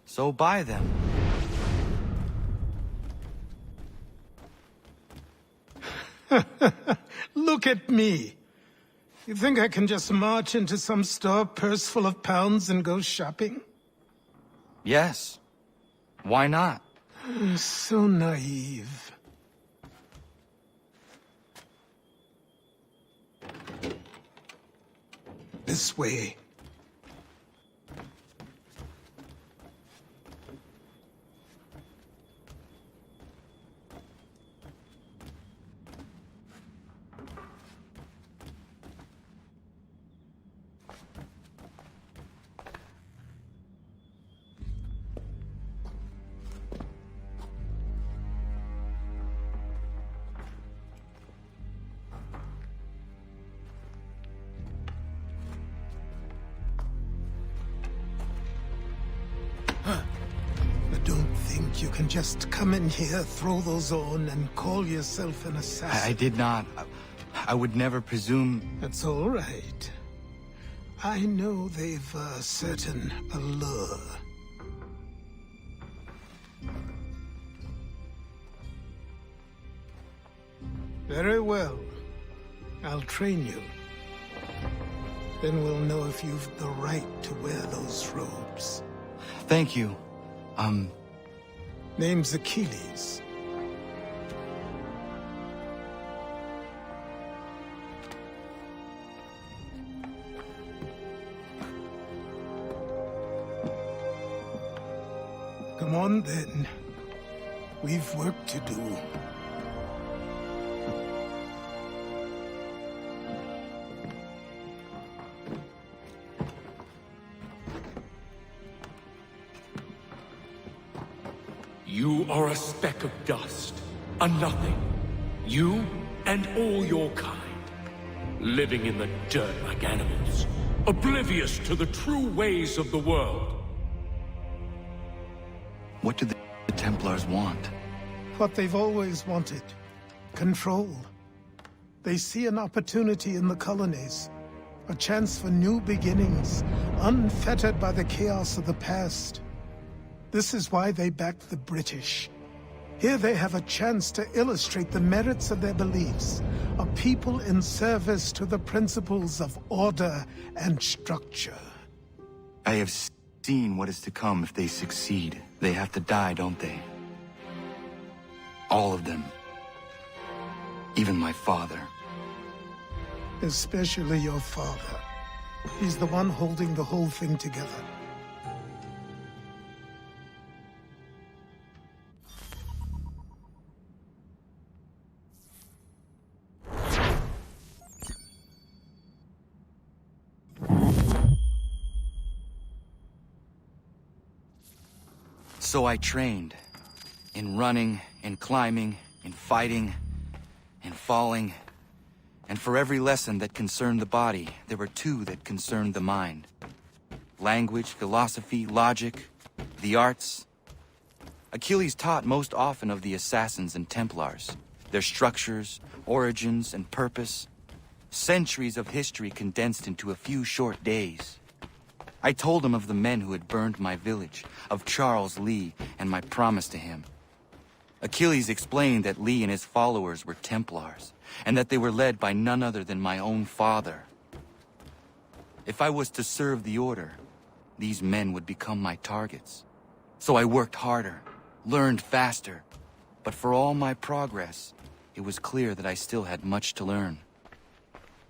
So buy them. Look at me. You think I can just march into some store, purse full of pounds, and go shopping? Yes. Why not? So naive. This way. You can just come in here, throw those on, and call yourself an assassin. I did not. I would never presume... That's all right. I know they've a certain allure. Very well. I'll train you. Then we'll know if you've the right to wear those robes. Thank you. Name's Achilles. Come on, then. We've work to do. You are a speck of dust, a nothing. You and all your kind. Living in the dirt like animals. Oblivious to the true ways of the world. What do the Templars want? What they've always wanted. Control. They see an opportunity in the colonies. A chance for new beginnings, unfettered by the chaos of the past. This is why they backed the British. Here they have a chance to illustrate the merits of their beliefs. A people in service to the principles of order and structure. I have seen what is to come if they succeed. They have to die, don't they? All of them. Even my father. Especially your father. He's the one holding the whole thing together. So I trained. In running, in climbing, in fighting, in falling. And for every lesson that concerned the body, there were two that concerned the mind. Language, philosophy, logic, the arts. Achilles taught most often of the assassins and Templars, their structures, origins, and purpose. Centuries of history condensed into a few short days. I told him of the men who had burned my village, of Charles Lee, and my promise to him. Achilles explained that Lee and his followers were Templars, and that they were led by none other than my own father. If I was to serve the order, these men would become my targets. So I worked harder, learned faster, but for all my progress, it was clear that I still had much to learn.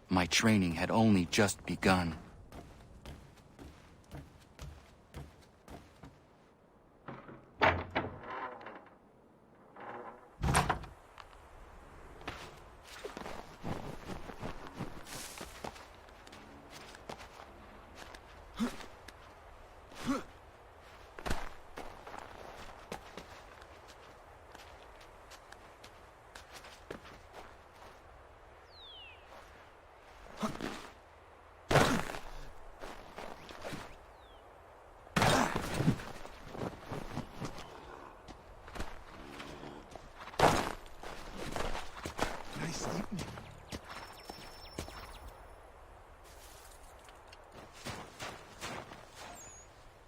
My training had only just begun.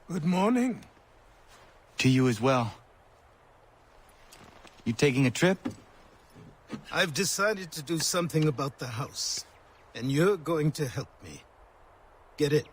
Good morning. To you as well. You taking a trip? I've decided to do something about the house, and you're going to help me. Get it?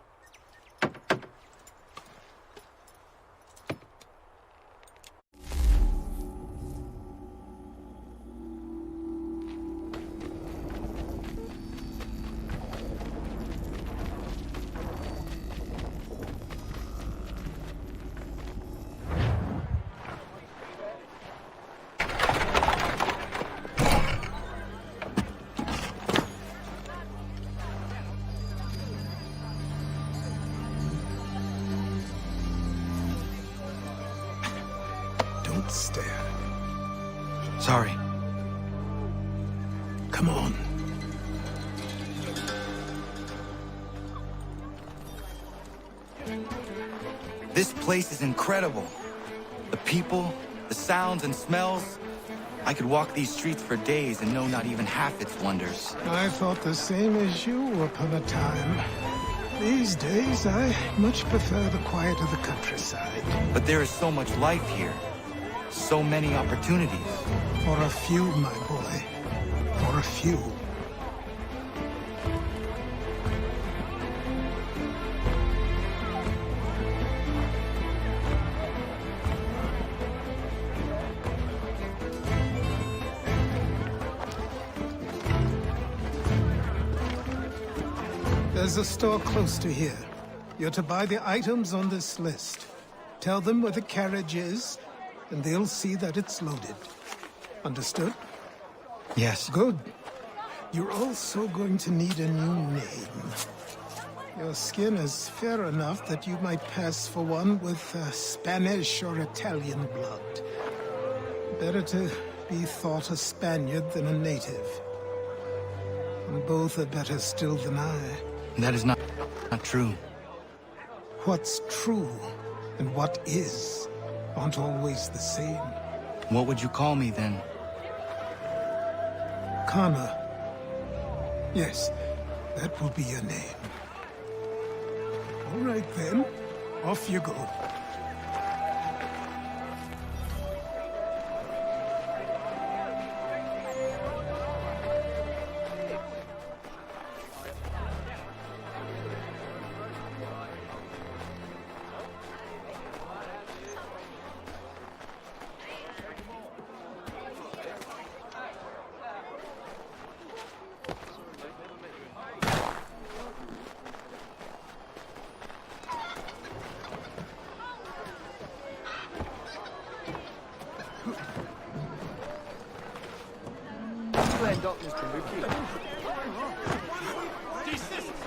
Don't stare. Sorry. Come on. This place is incredible. The people, the sounds and smells. I could walk these streets for days and know not even half its wonders. I thought the same as you upon a time. These days, I much prefer the quiet of the countryside. But there is so much life here. So many opportunities. For a few, my boy. For a few. There's a store close to here. You're to buy the items on this list. Tell them where the carriage is, and they'll see that it's loaded. Understood? Yes. Good. You're also going to need a new name. Your skin is fair enough that you might pass for one with Spanish or Italian blood. Better to be thought a Spaniard than a native. And both are better still than I. That is not true. What's true and what is aren't always the same. What would you call me then? Kana. Yes, that will be your name. All right then, off you go.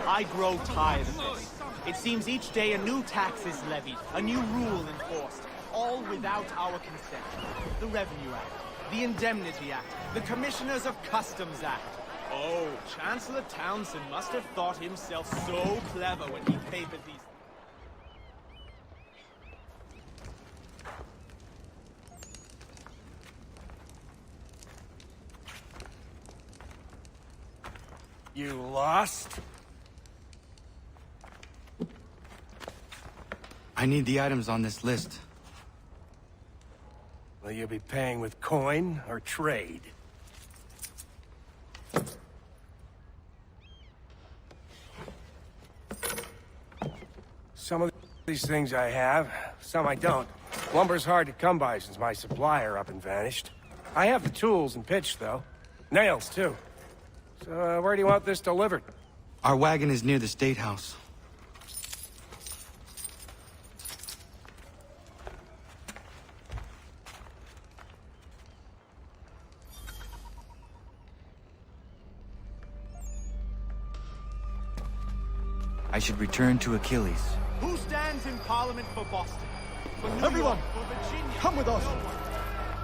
I grow tired of this. It seems each day a new tax is levied, a new rule enforced. all without our consent. The Revenue Act, the Indemnity Act, the Commissioners of Customs Act. Oh, Chancellor Townsend must have thought himself so clever when he papered these... You lost? I need the items on this list. Will you be paying with coin or trade? Some of these things I have, some I don't. Lumber's hard to come by since my supplier up and vanished. I have the tools and pitch, though. Nails, too. So, where do you want this delivered? Our wagon is near the State House. I should return to Achilles. Who stands in Parliament for Boston? For New Everyone, York, for Virginia? come with us.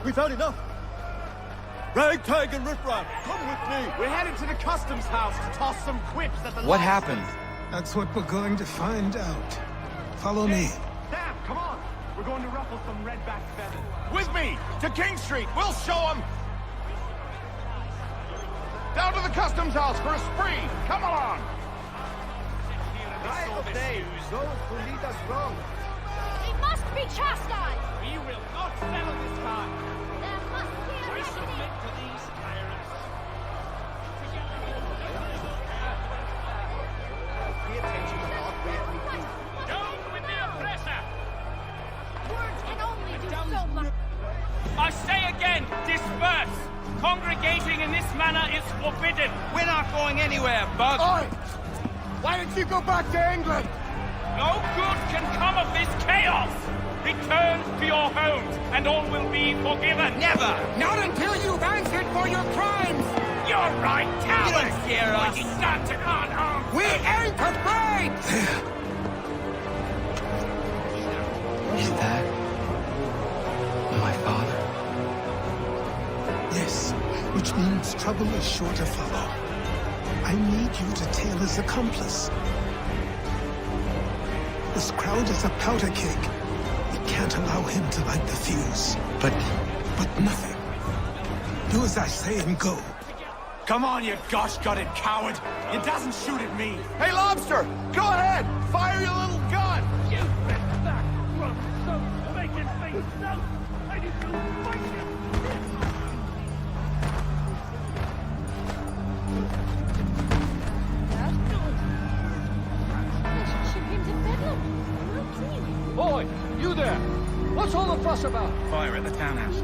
We've had enough. Ragtag and riffraff, come with me. We're headed to the Customs House to toss some quips at the What happened? That's what we're going to find out. Follow me. Sam, come on. We're going to ruffle some redback feathers. With me! To King Street! We'll show them! Down to the customs house for a spree! Come along! Right of day, those who lead us wrong. They must be chastised! We will not settle this time. There must be a reckoning! To these tyrants. Pay attention to what we do. Down with the oppressor! Words can only do so much. I say again, disperse! Congregating in this manner is forbidden! We're not going anywhere, Bug. Oi! Why didn't you go back to England? No good can come of this chaos! Return to your homes, and all will be forgiven! Never! Not until you've answered for your crimes! You're right, cowards! You don't fear us! We started unarmed! We ain't afraid! Is that my father? Yes, which means trouble is sure to follow. I need you to tail his accomplice. This crowd is a powder keg. We can't allow him to light the fuse. But nothing. Do as I say and go. Come on, you gosh-gutted coward! It doesn't shoot at me! Hey, Lobster! Go ahead! Fire your little gun! You best back from so making things so I need to fight you! Boy, you there! What's all the fuss about? Fire at the townhouse.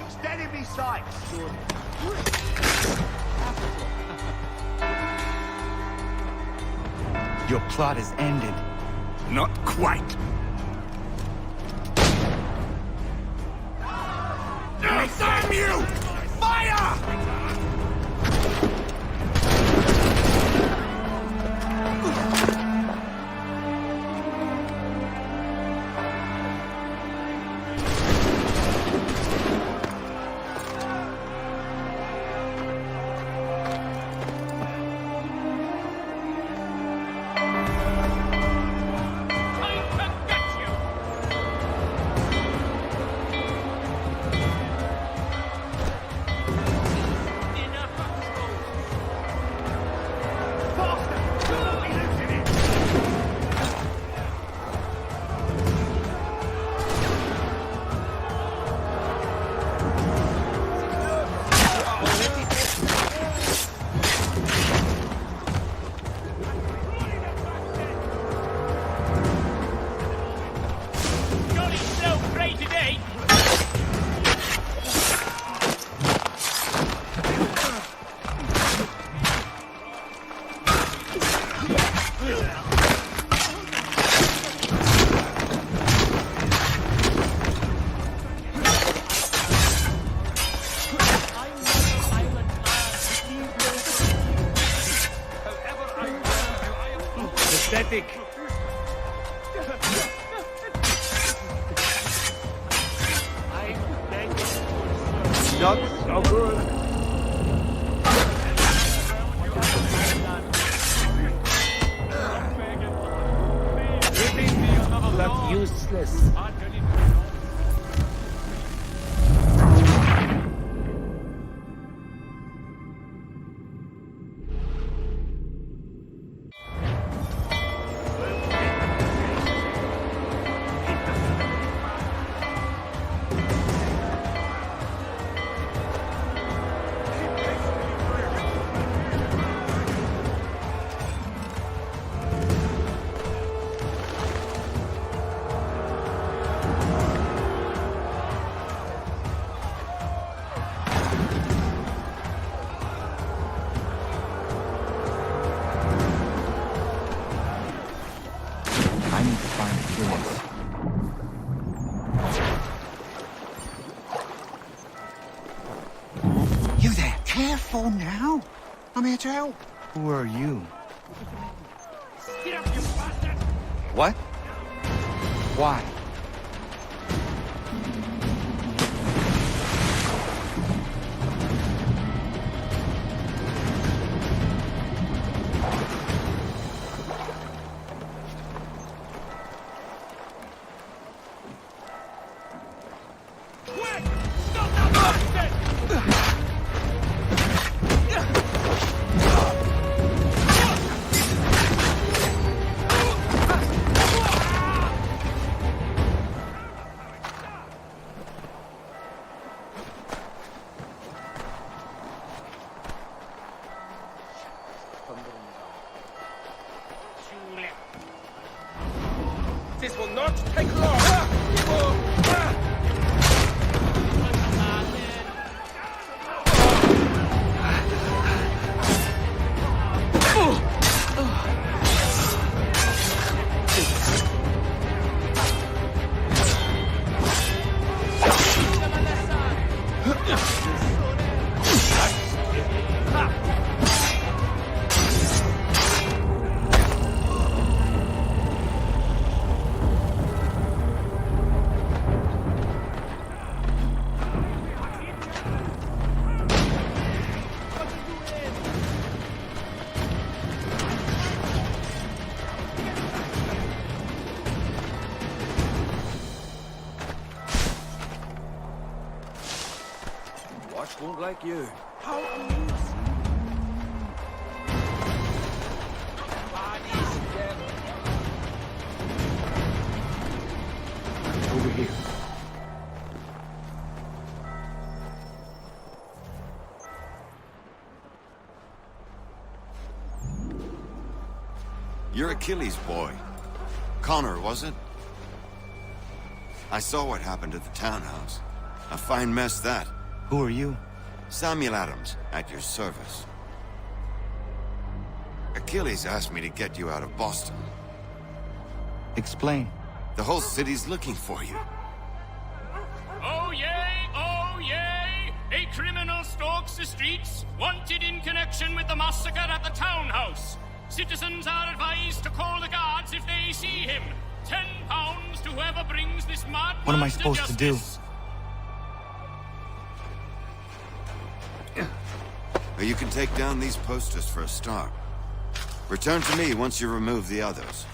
Steady me sights! your plot is ended. Not quite. Damn you! Fire! pathetic. Not so good. Look useless. I need to find Achilles. You there? Careful now. I'm here to help. Who are you? Get up, you bastard! What? Why? This will not take long. Watch won't like you. How amusing. Over here. You're Achilles' boy. Connor, was it? I saw what happened at the townhouse. A fine mess, that. Who are you? Samuel Adams, at your service. Achilles asked me to get you out of Boston. Explain. The whole city's looking for you. Oh yay, oh yay! A criminal stalks the streets, wanted in connection with the massacre at the townhouse. Citizens are advised to call the guards if they see him. £10 to whoever brings this madman. What am I supposed to do? You can take down these posters for a start. Return to me once you remove the others.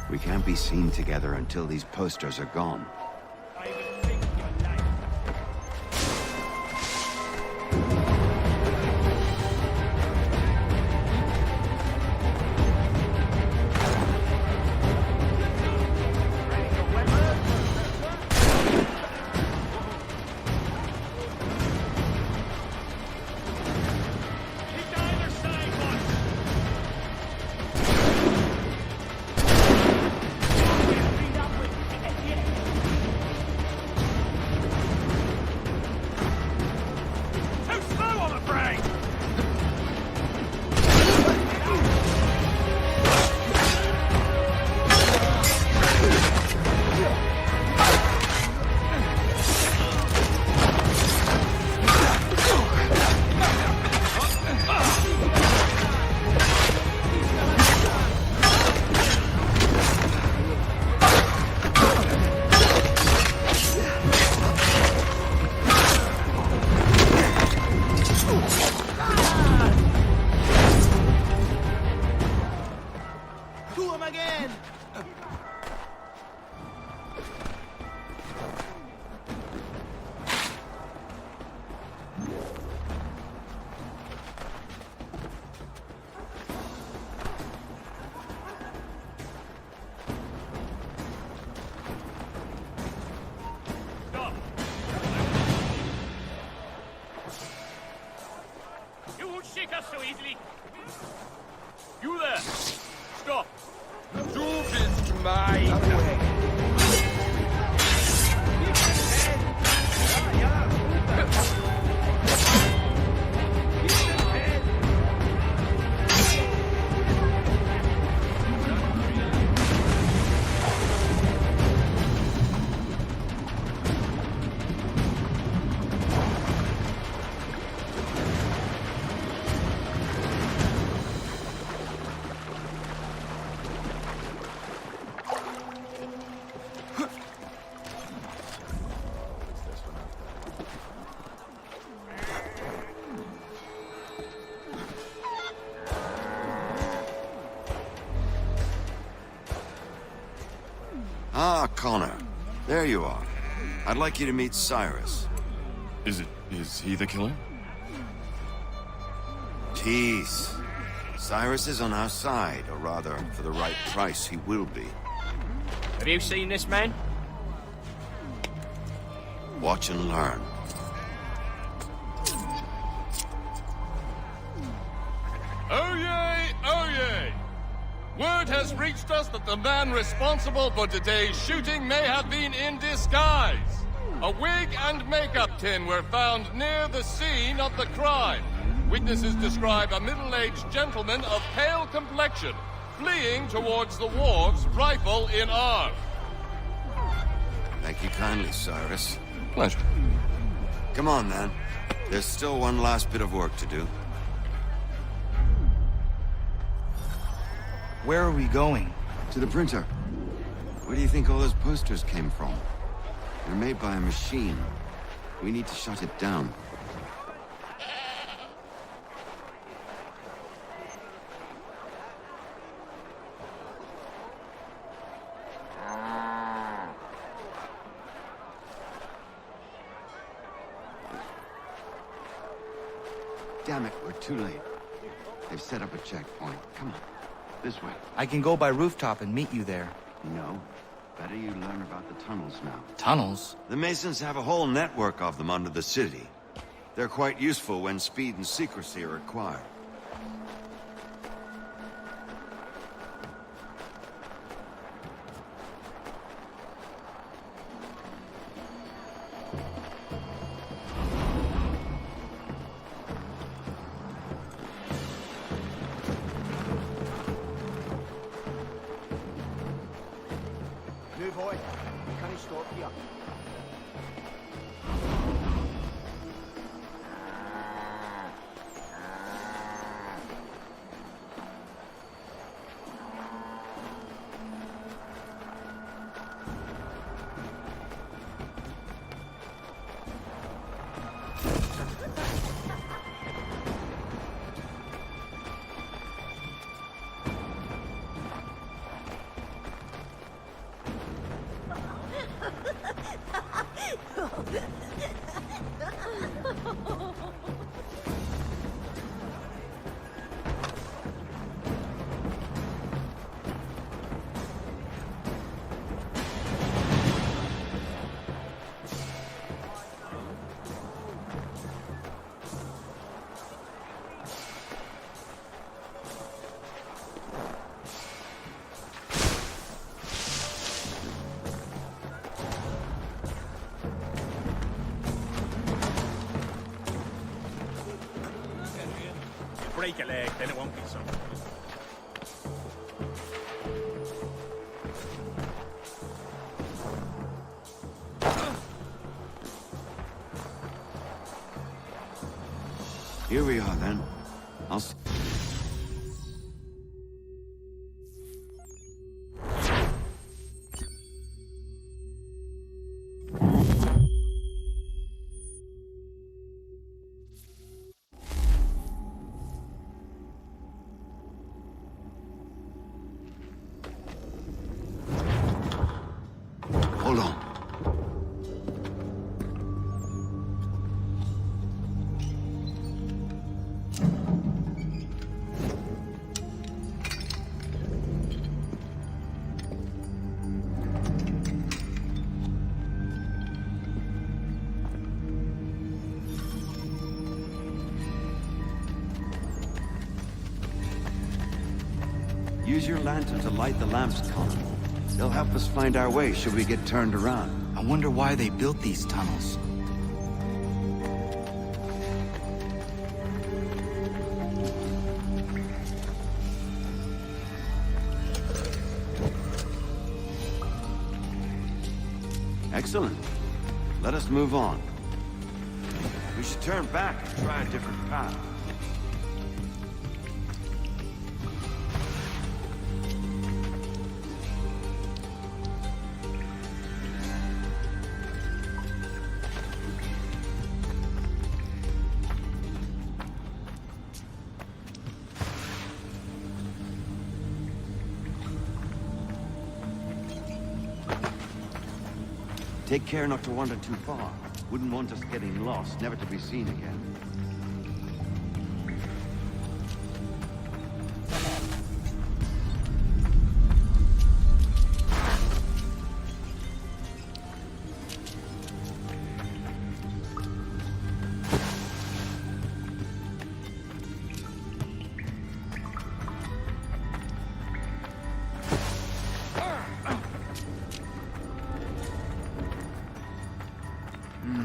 We can't be seen together until these posters are gone. Ah, Connor. There you are. I'd like you to meet Cyrus. Is he the killer? Tease. Cyrus is on our side, or rather, for the right price, he will be. Have you seen this man? Watch and learn. Oh yay, oh yay! Word has reached us that the man responsible for today's shooting may have been in disguise. A wig and makeup tin were found near the scene of the crime. Witnesses describe a middle-aged gentleman of pale complexion fleeing towards the wharves, rifle in arm. Thank you kindly, Cyrus. Pleasure. Come on, then. There's still one last bit of work to do. Where are we going? To the printer. Where do you think all those posters came from? They're made by a machine. We need to shut it down. Damn it, we're too late. They've set up a checkpoint. Come on. This way. I can go by rooftop and meet you there. No. Better you learn about the tunnels now. Tunnels? The Masons have a whole network of them under the city. They're quite useful when speed and secrecy are required. Nu boy, kan ich stå hier? Break a leg, then it won't be so. Here we are, then. I'll... Hold on. Use your lantern to light the lamps, Connor. They'll help us find our way should we get turned around. I wonder why they built these tunnels. Excellent. Let us move on. We should turn back and try a different path. Take care not to wander too far. Wouldn't want us getting lost, never to be seen again.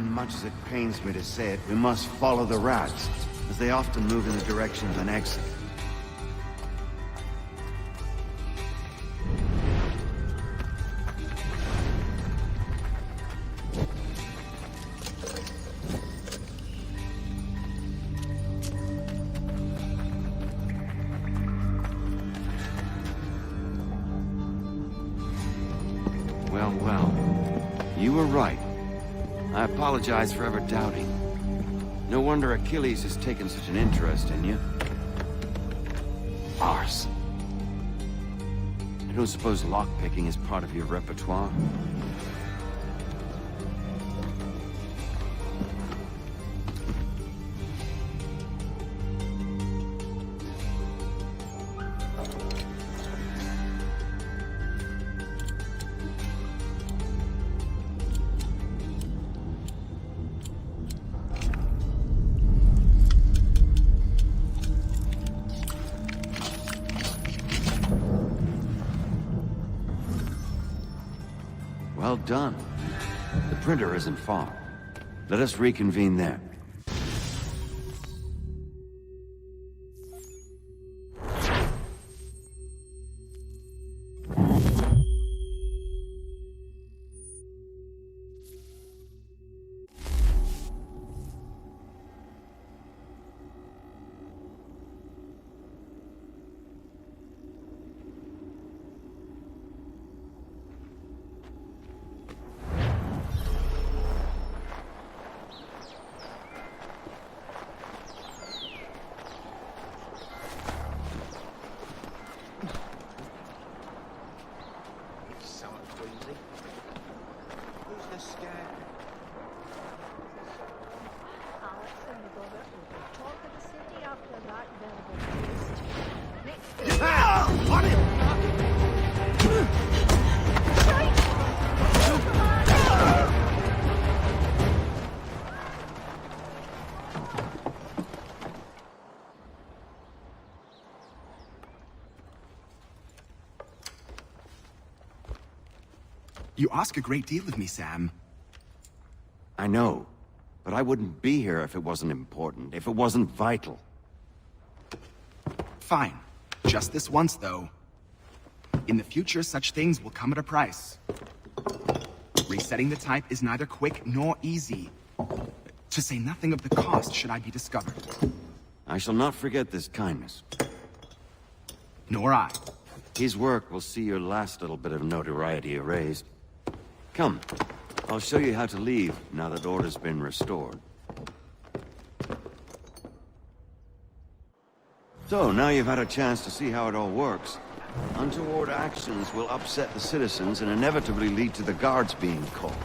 Much as it pains me to say it, we must follow the rats, as they often move in the direction of an exit. Well, well. You were right. I apologize for ever doubting. No wonder Achilles has taken such an interest in you. Arse. I don't suppose lockpicking is part of your repertoire? Well done. The printer isn't far. Let us reconvene there. You ask a great deal of me, Sam. I know, but I wouldn't be here if it wasn't important, if it wasn't vital. Fine. Just this once, though. In the future, such things will come at a price. Resetting the type is neither quick nor easy. To say nothing of the cost should I be discovered. I shall not forget this kindness. Nor I. His work will see your last little bit of notoriety erased. Come, I'll show you how to leave now that order's been restored. So, now you've had a chance to see how it all works. Untoward actions will upset the citizens and inevitably lead to the guards being called.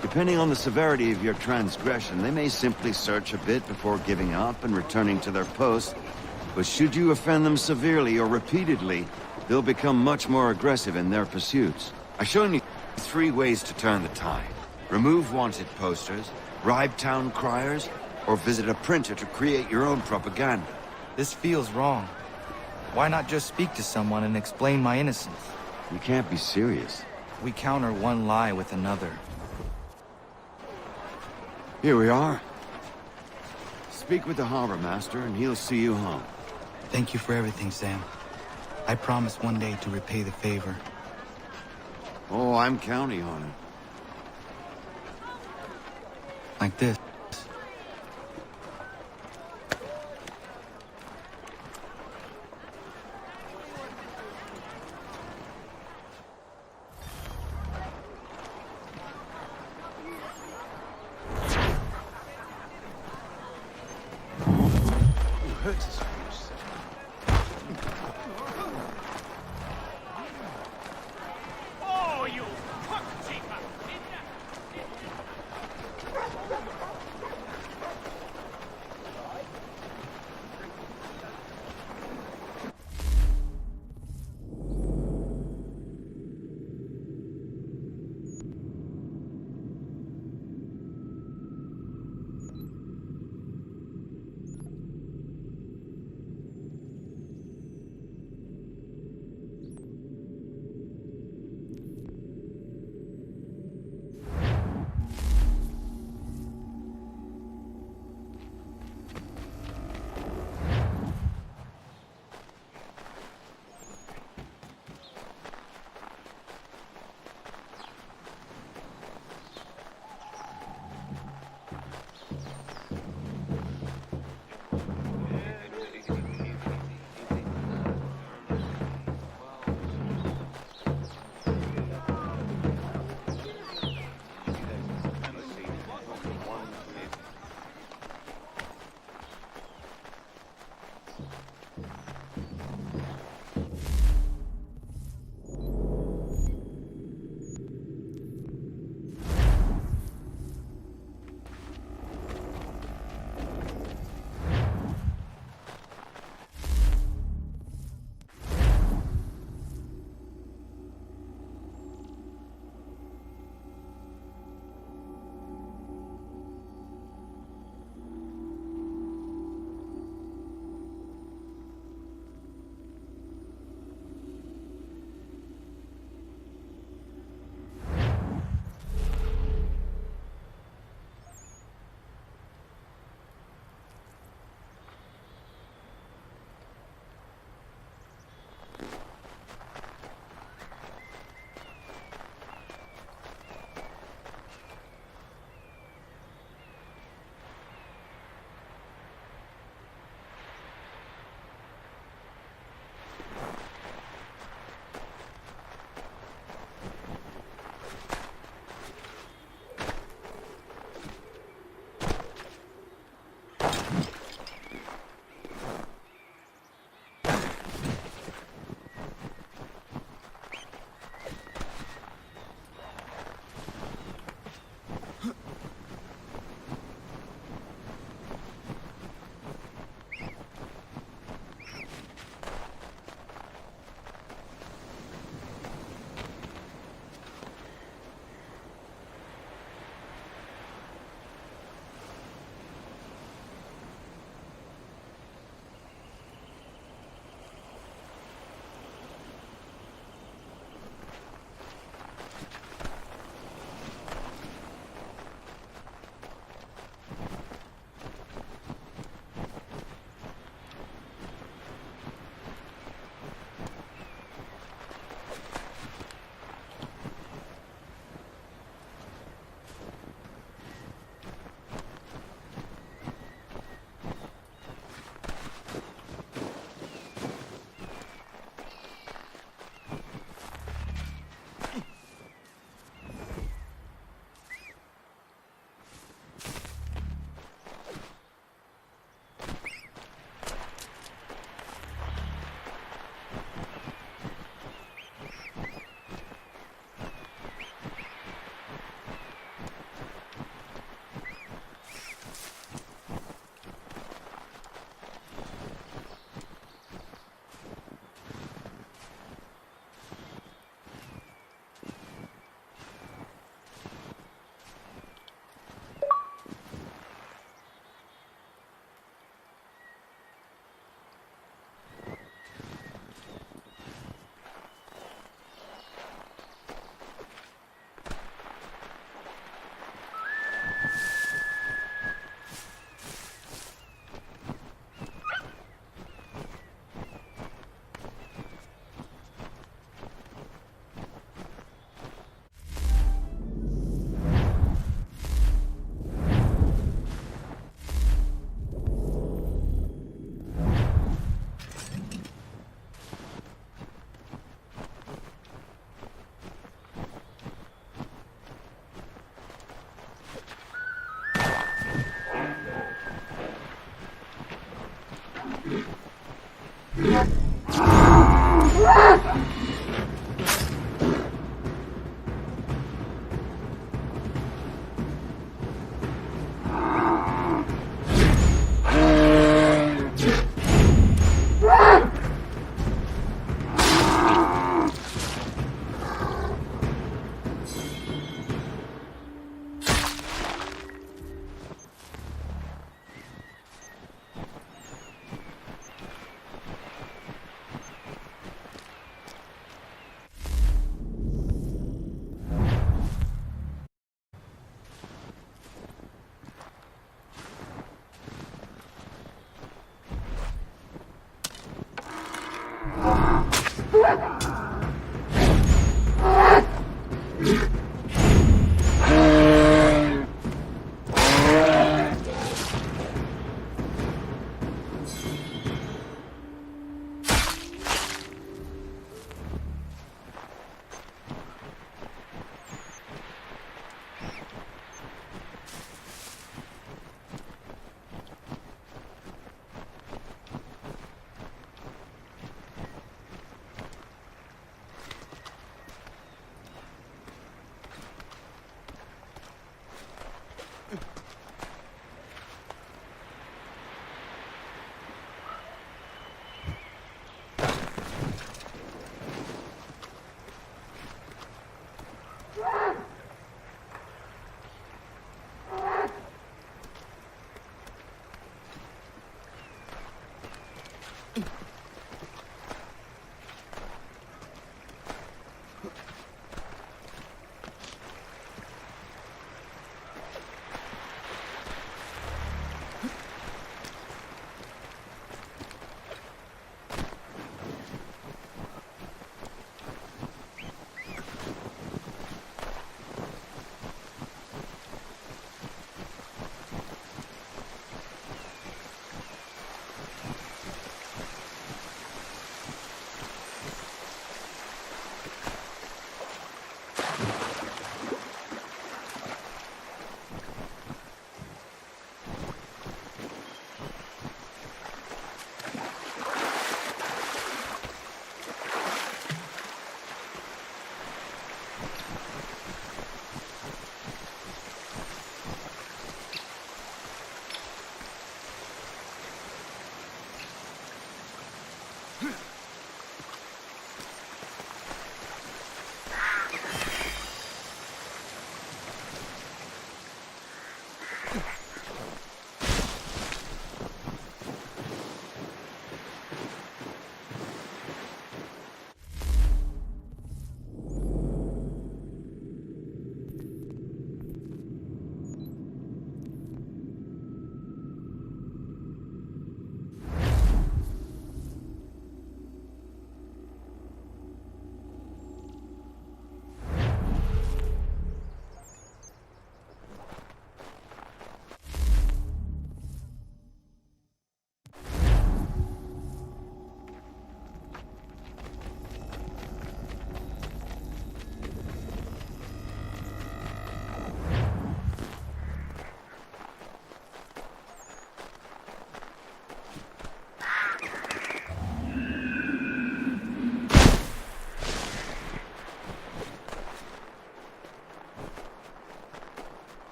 Depending on the severity of your transgression, they may simply search a bit before giving up and returning to their posts. But should you offend them severely or repeatedly, they'll become much more aggressive in their pursuits. I've shown you 3 ways to turn the tide. Remove wanted posters, bribe town criers, or visit a printer to create your own propaganda. This feels wrong. Why not just speak to someone and explain my innocence? You can't be serious. We counter one lie with another. Here we are. Speak with the harbor master and he'll see you home. Thank you for everything, Sam. I promise one day to repay the favor. Oh, I'm counting on it. Like this.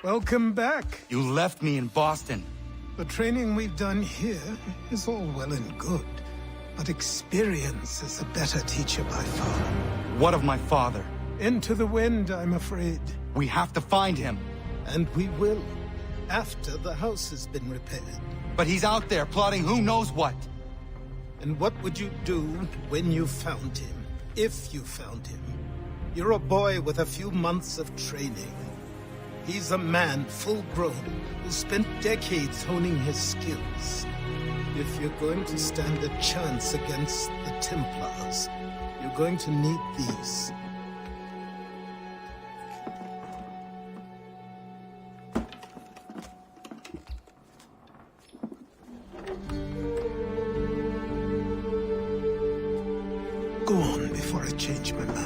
Welcome back. You left me in Boston. The training we've done here is all well and good, but experience is a better teacher by far. What of my father? Into the wind, I'm afraid. We have to find him. And we will, after the house has been repaired. But he's out there plotting who knows what. And what would you do when you found him? If you found him? You're a boy with a few months of training. He's a man full grown who spent decades honing his skills. If you're going to stand a chance against the Templars, you're going to need these. Go on before I change my mind.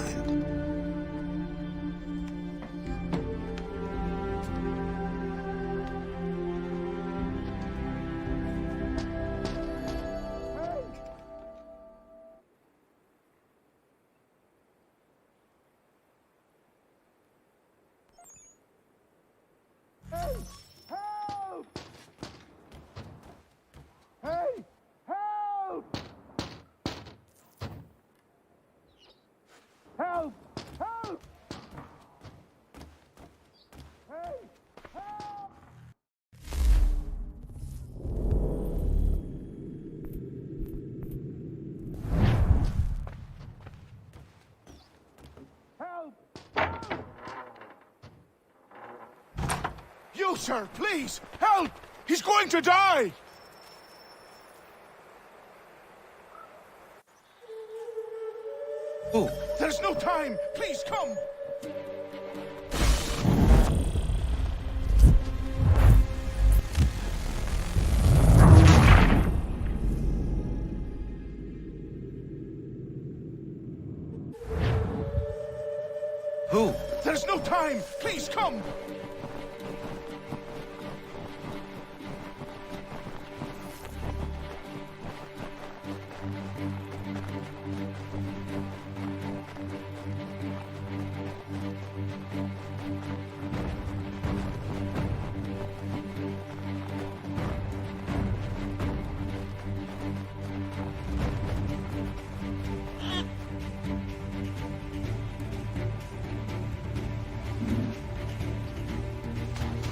You, sir, please! Help! He's going to die! Who? There's no time! Please, come! Who? There's no time! Please, come!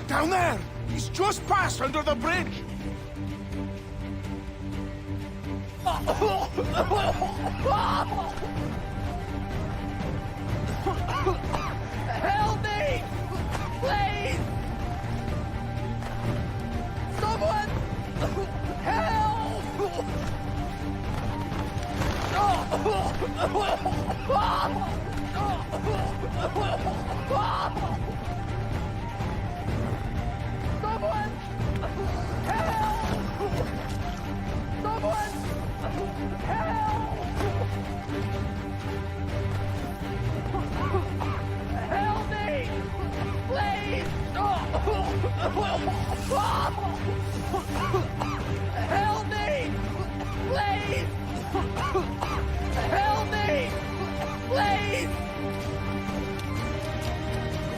Down there! He's just passed under the bridge! Help me! Please! Someone! Help! Someone! Help! Someone! Help me! Please! Help me! Please! Help me! Please!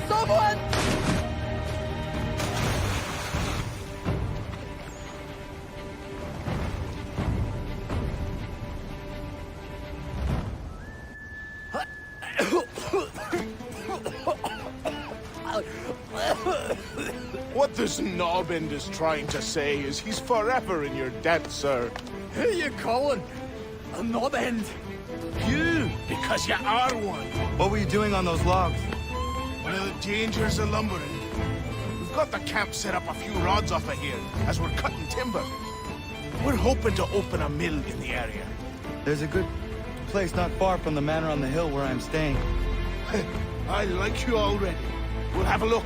Someone! What this knobend is trying to say is he's forever in your debt, sir. Who you calling? A knobend? You, because you are one. What were you doing on those logs? One of the dangers of lumbering. We've got the camp set up a few rods off of here as we're cutting timber. We're hoping to open a mill in the area. There's a good place not far from the manor on the hill where I'm staying. I like you already. We'll have a look.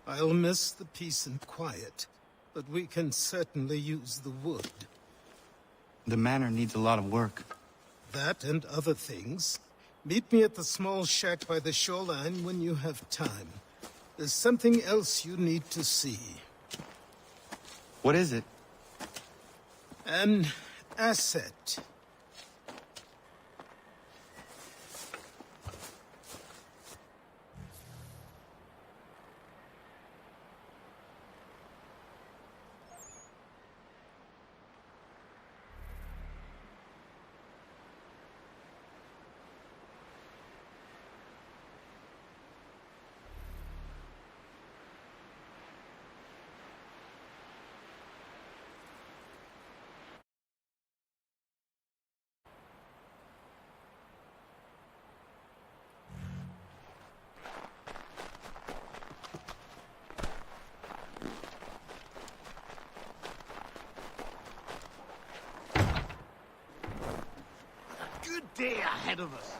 I'll miss the peace and quiet, but we can certainly use the wood. The manor needs a lot of work. That and other things. Meet me at the small shack by the shoreline when you have time. There's something else you need to see. What is it? An asset. Good day ahead of us.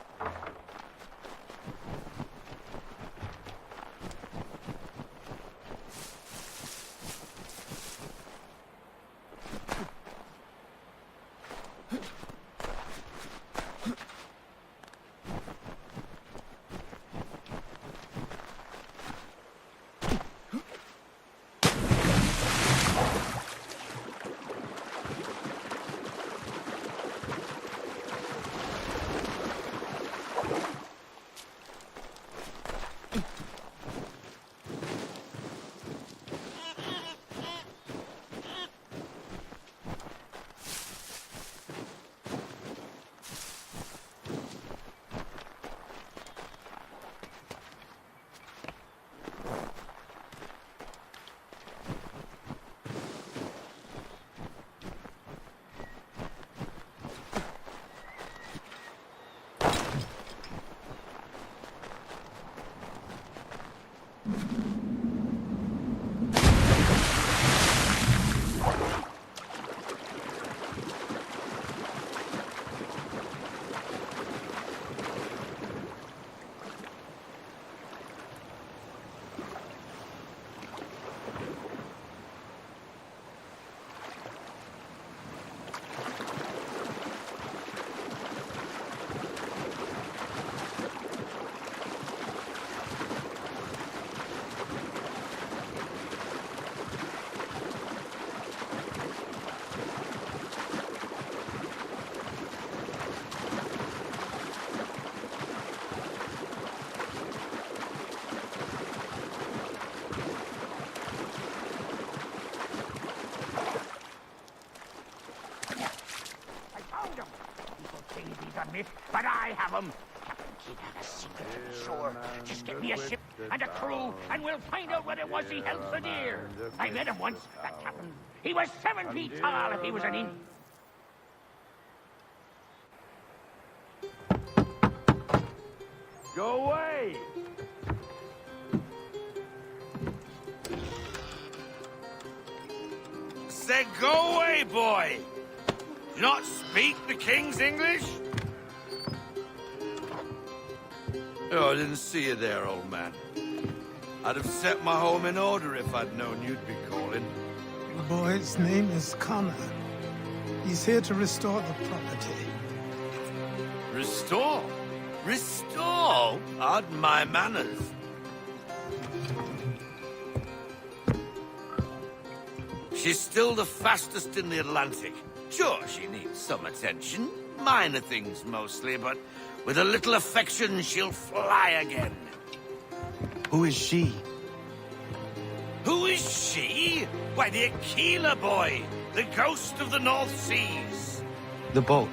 But I have them. Captain Kidd had a secret to be sure. Just get me a ship and a crew, and we'll find out what it was he held so dear. I met him once, that captain. He was 7 feet tall if he was an inch. Go away! Said go away, boy! Not speak the King's English? Oh, I didn't see you there, old man. I'd have set my home in order if I'd known you'd be calling. The boy's name is Connor. He's here to restore the property. Restore? Restore? Pardon my manners. She's still the fastest in the Atlantic. Sure, she needs some attention. Minor things mostly, but with a little affection, she'll fly again. Who is she? Who is she? Why, the Aquila boy, the ghost of the North Seas. The boat.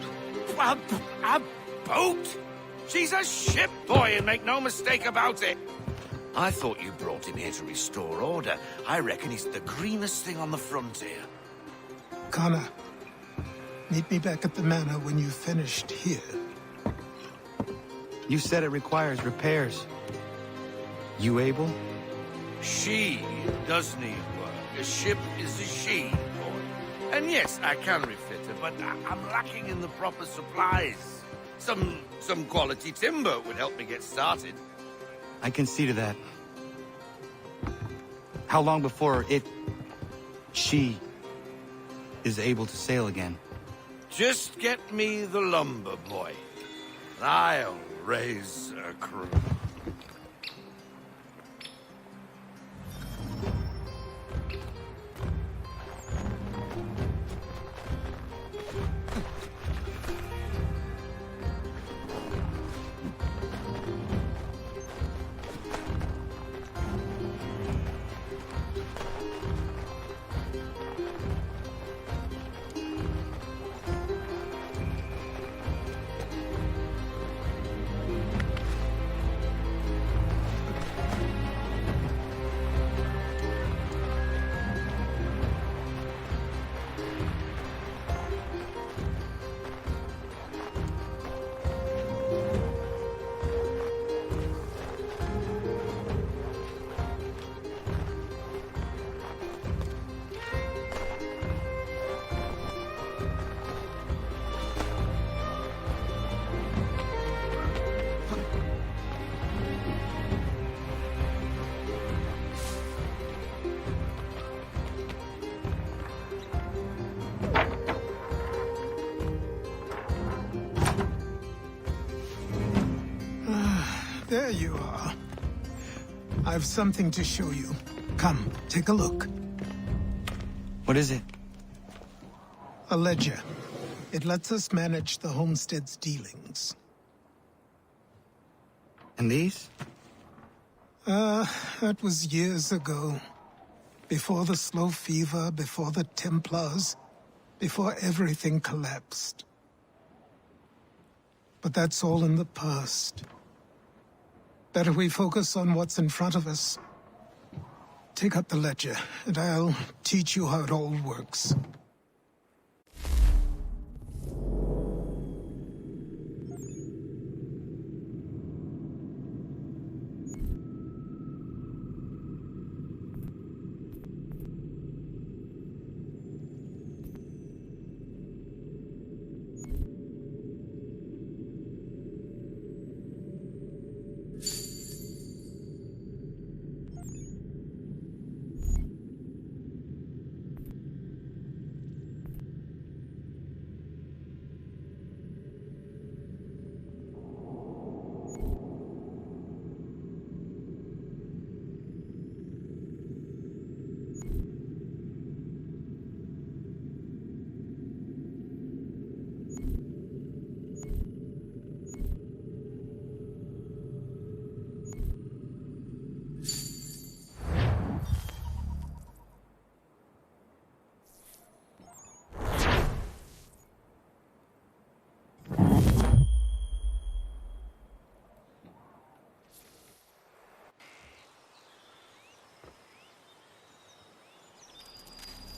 A boat? She's a ship, boy, and make no mistake about it. I thought you brought him here to restore order. I reckon he's the greenest thing on the frontier. Connor, meet me back at the manor when you've finished here. You said it requires repairs. You able? She does need work. A ship is a she, boy. And yes, I can refit her, but I'm lacking in the proper supplies. Some quality timber would help me get started. I can see to that. How long before she is able to sail again? Just get me the lumber, boy. I'll raise a crew. There you are. I've something to show you. Come, take a look. What is it? A ledger. It lets us manage the homestead's dealings. And these? That was years ago. Before the slow fever, before the Templars, before everything collapsed. But that's all in the past. Better we focus on what's in front of us. Take up the ledger, and I'll teach you how it all works.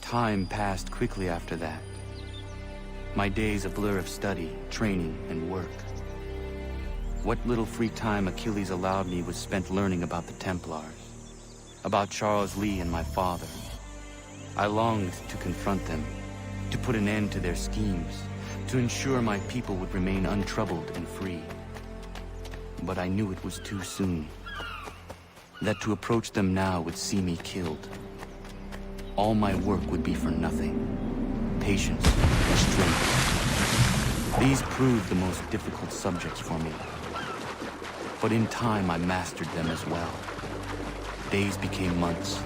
Time passed quickly after that. My days a blur of study, training, and work. What little free time Achilles allowed me was spent learning about the Templars, about Charles Lee and my father. I longed to confront them, to put an end to their schemes, to ensure my people would remain untroubled and free. But I knew it was too soon, that to approach them now would see me killed. All my work would be for nothing. Patience, strength. These proved the most difficult subjects for me. But in time, I mastered them as well. Days became months.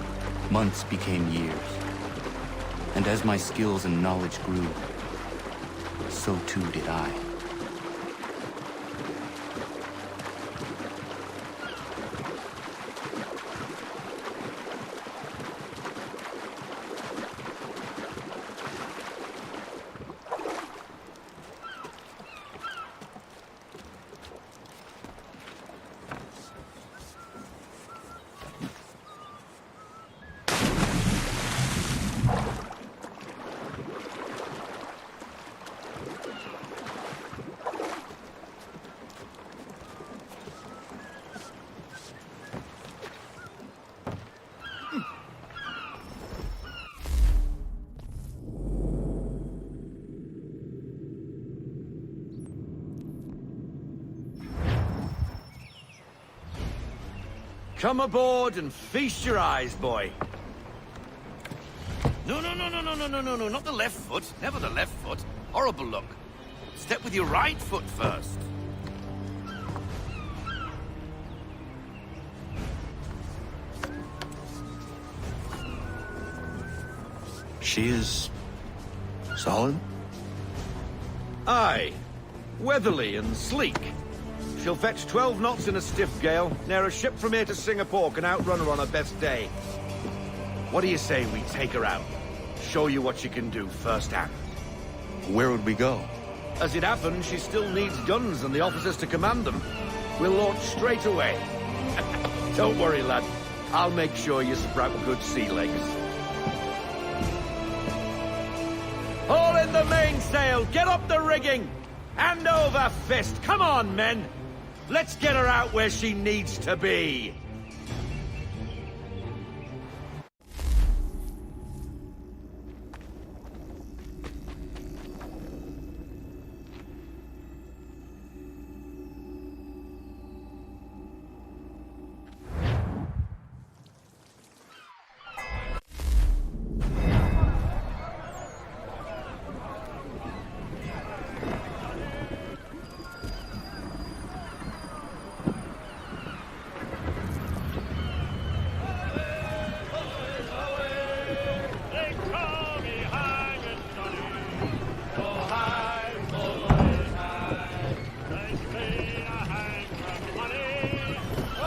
Months became years. And as my skills and knowledge grew, so too did I. Come aboard and feast your eyes, boy. No, not the left foot. Never the left foot. Horrible look. Step with your right foot first. She is... solid? Aye. Weatherly and sleek. She'll fetch 12 knots in a stiff gale. Ne'er a ship from here to Singapore can outrun her on her best day. What do you say we take her out? Show you what she can do firsthand. Where would we go? As it happens, she still needs guns and the officers to command them. We'll launch straight away. Don't worry, lad. I'll make sure you sprout good sea legs. Haul in the mainsail! Get up the rigging! Hand over fist! Come on, men! Let's get her out where she needs to be!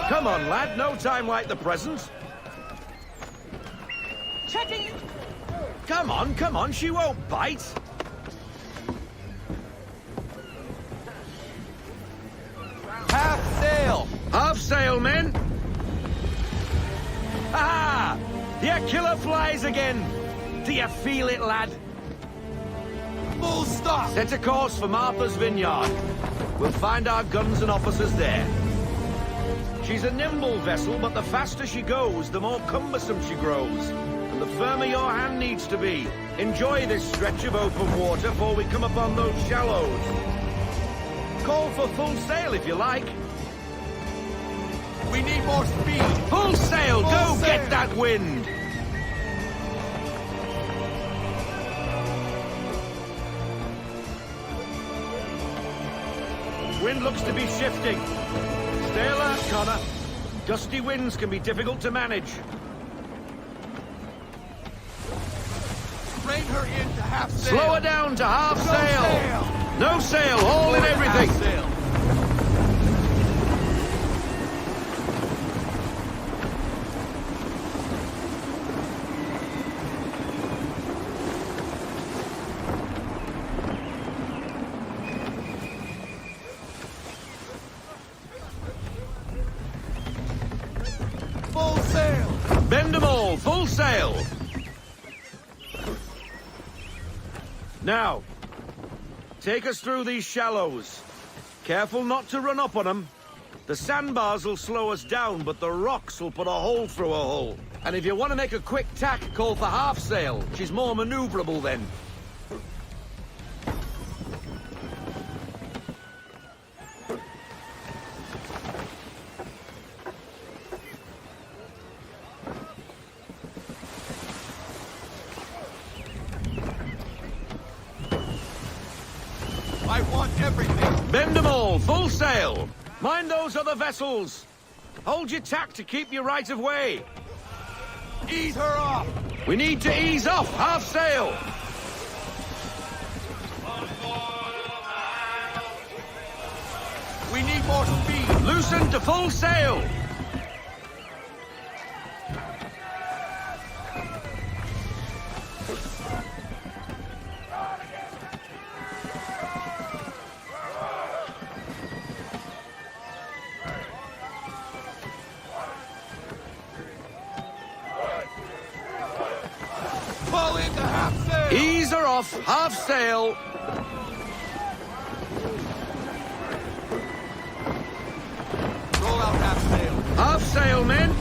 Come on, lad. No time like the present. Checking. Come on. She won't bite. Half sail! Half sail, men! Ah! Your killer flies again! Do you feel it, lad? Full stop! Set a course for Martha's Vineyard. We'll find our guns and officers there. She's a nimble vessel, but the faster she goes, the more cumbersome she grows. And the firmer your hand needs to be. Enjoy this stretch of open water before we come upon those shallows. Call for full sail if you like. We need more speed! Full sail! Full Go sail. get that wind! Wind looks to be shifting. Stay alert, Connor. Gusty winds can be difficult to manage. Rein her in to half sail! Slow her down to half No sail. sail. No sail, haul in everything. Half sail. Full sail! Bend them all, full sail. Now, take us through these shallows. Careful not to run up on them. The sandbars will slow us down, but the rocks will put a hole through a hole. And if you want to make a quick tack, call for half sail. She's more maneuverable then. I want everything! Bend them all, full sail. Mind those other vessels. Hold your tack to keep your right of way. Ease her off! We need to ease off, half sail. We need more speed! Loosen to full sail. Pull into half sail! Ease her off, half sail. Roll out half sail! Half sail, men.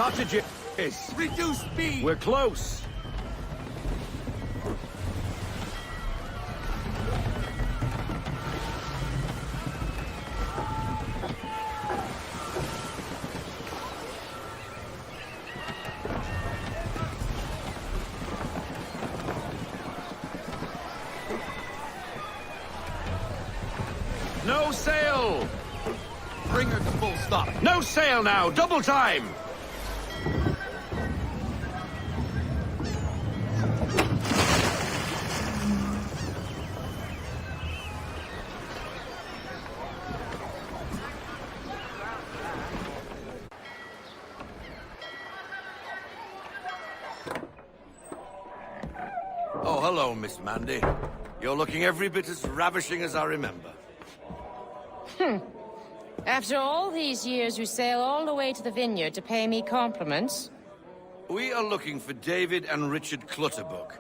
cottages. Reduce speed! We're close. No sail! Bring her to full stop. No sail now! Double time! Oh, hello, Miss Mandy. You're looking every bit as ravishing as I remember. After all these years, you sail all the way to the vineyard to pay me compliments? We are looking for David and Richard Clutterbuck.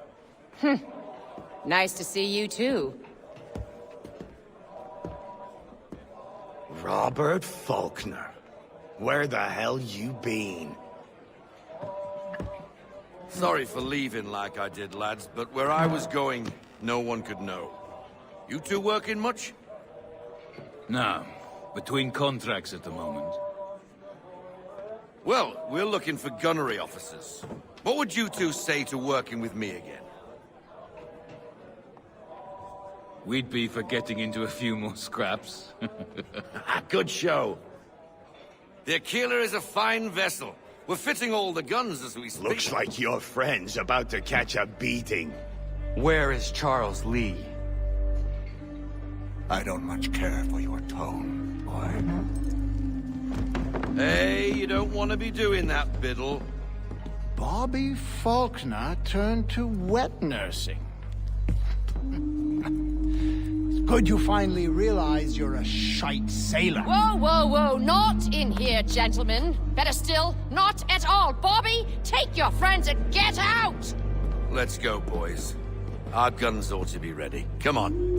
Nice to see you, too. Robert Faulkner. Where the hell you been? Sorry for leaving like I did, lads, but where I was going, no one could know. You two working much? No. Between contracts at the moment. Well, we're looking for gunnery officers. What would you two say to working with me again? We'd be for getting into a few more scraps. Good show. The Aquila is a fine vessel. We're fitting all the guns as we speak. Looks like your friend's about to catch a beating. Where is Charles Lee? I don't much care for your tone, boy. Hey, you don't want to be doing that, Biddle. Bobby Faulkner turned to wet nursing. It's good you finally realize you're a shite sailor. Whoa, whoa, whoa, not in here, gentlemen. Better still, not at all. Bobby, take your friends and get out! Let's go, boys. Our guns ought to be ready. Come on.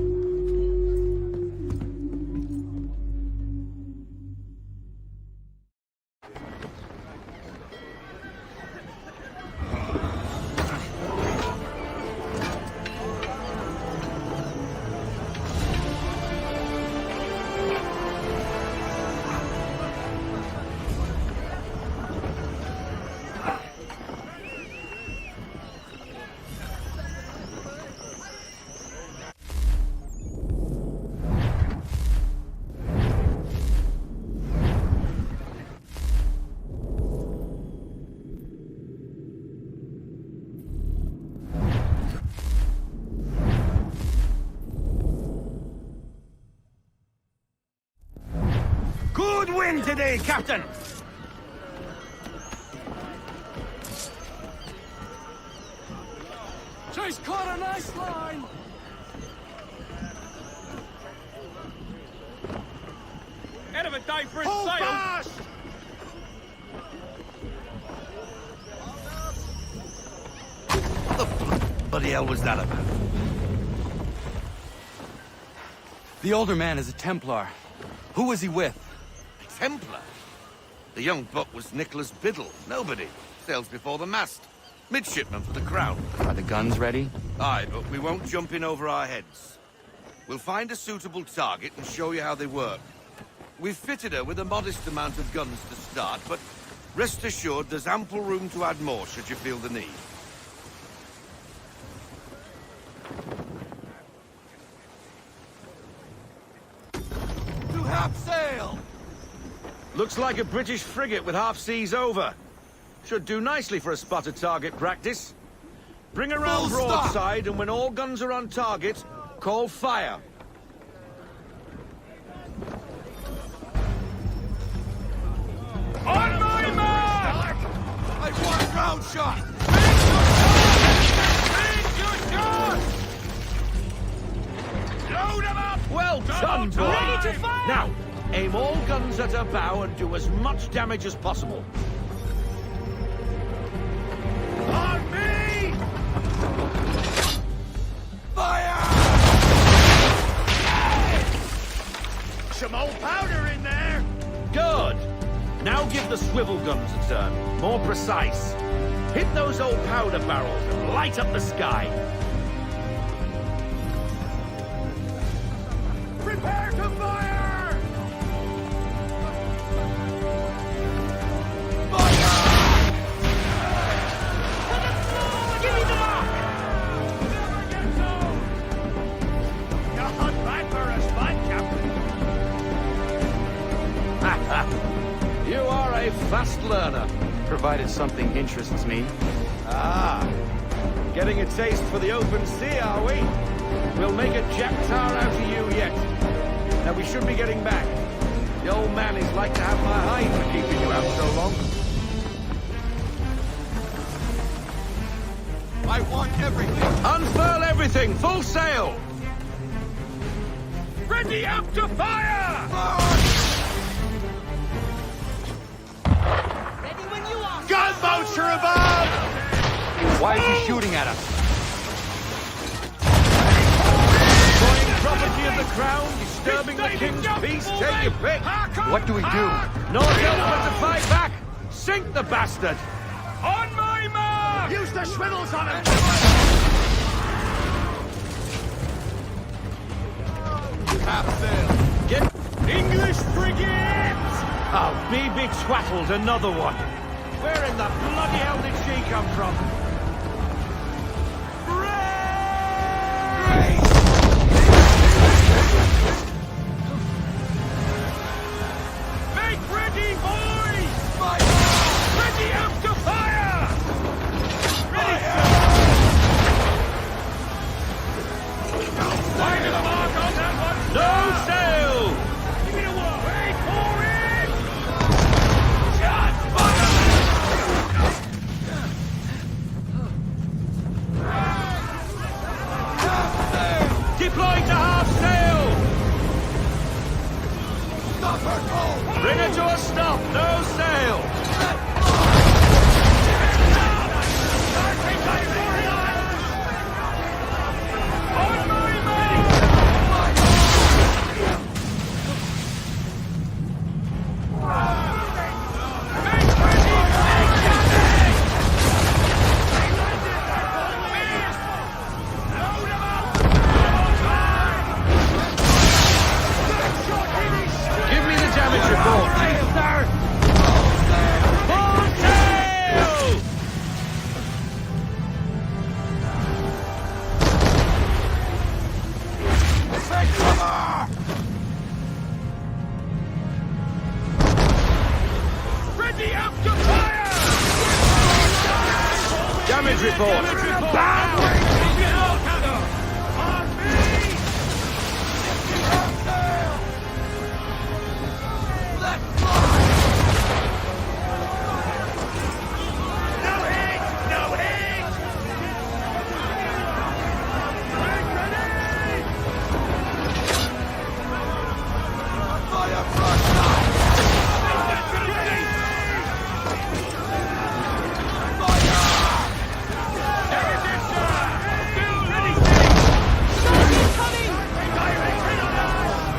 Good wind today, Captain! She's caught a nice line! End of a day for his Hold sail! fast! What the bloody hell was that about? The older man is a Templar. Who was he with? Templar? The young buck was Nicholas Biddle. Nobody. Sails before the mast. Midshipman for the Crown. Are the guns ready? Aye, but we won't jump in over our heads. We'll find a suitable target and show you how they work. We've fitted her with a modest amount of guns to start, but rest assured there's ample room to add more should you feel the need. To half sail! Looks like a British frigate with half seas over. Should do nicely for a spotted target practice. Bring her round Full stop! broadside, and when all guns are on target, call fire. On my mark! I want round shot! Load them up! Well done, boy! Ready to fire! Now, aim all guns at her bow and do as much damage as possible. On me! Fire! Some old powder in there! Good! Now give the swivel swivel guns a turn. More precise. Hit those old powder barrels and light up the sky. Prepare to fire! Fire! To the floor! Give me the mark! Never gets old! You're hot back for a spot, Captain. You are a fast learner. Provided something interests me. Ah, getting a taste for the open sea, are we? We'll make a jack tar out of you yet. Now we should be getting back. The old man is like to have my hide for keeping you out so long. I want everything. Unfurl everything, full sail! Ready up to fire! Gunboats are above! Why is he shooting at us? Destroying property of the crown, disturbing the king's peace, take your pick. What do we do? No help but to fight back. Sink the bastard. On my mark! Use the swivels on him! Half sail. Get English frigate! Oh, be big twattled, another one. Where in the bloody hell did she come from? Make ready, boys! Fire! Ready up to fire! Ready, Find the mark on that one! No sail! Give me the word! Wait for it! Shot fire! Deploy to half sail! Stop her cold! Bring her to a stop, no sail! On my mark! Make ready! Give me the damage report. Full sail! Take cover! Ready up to fire! Damage report. Bam!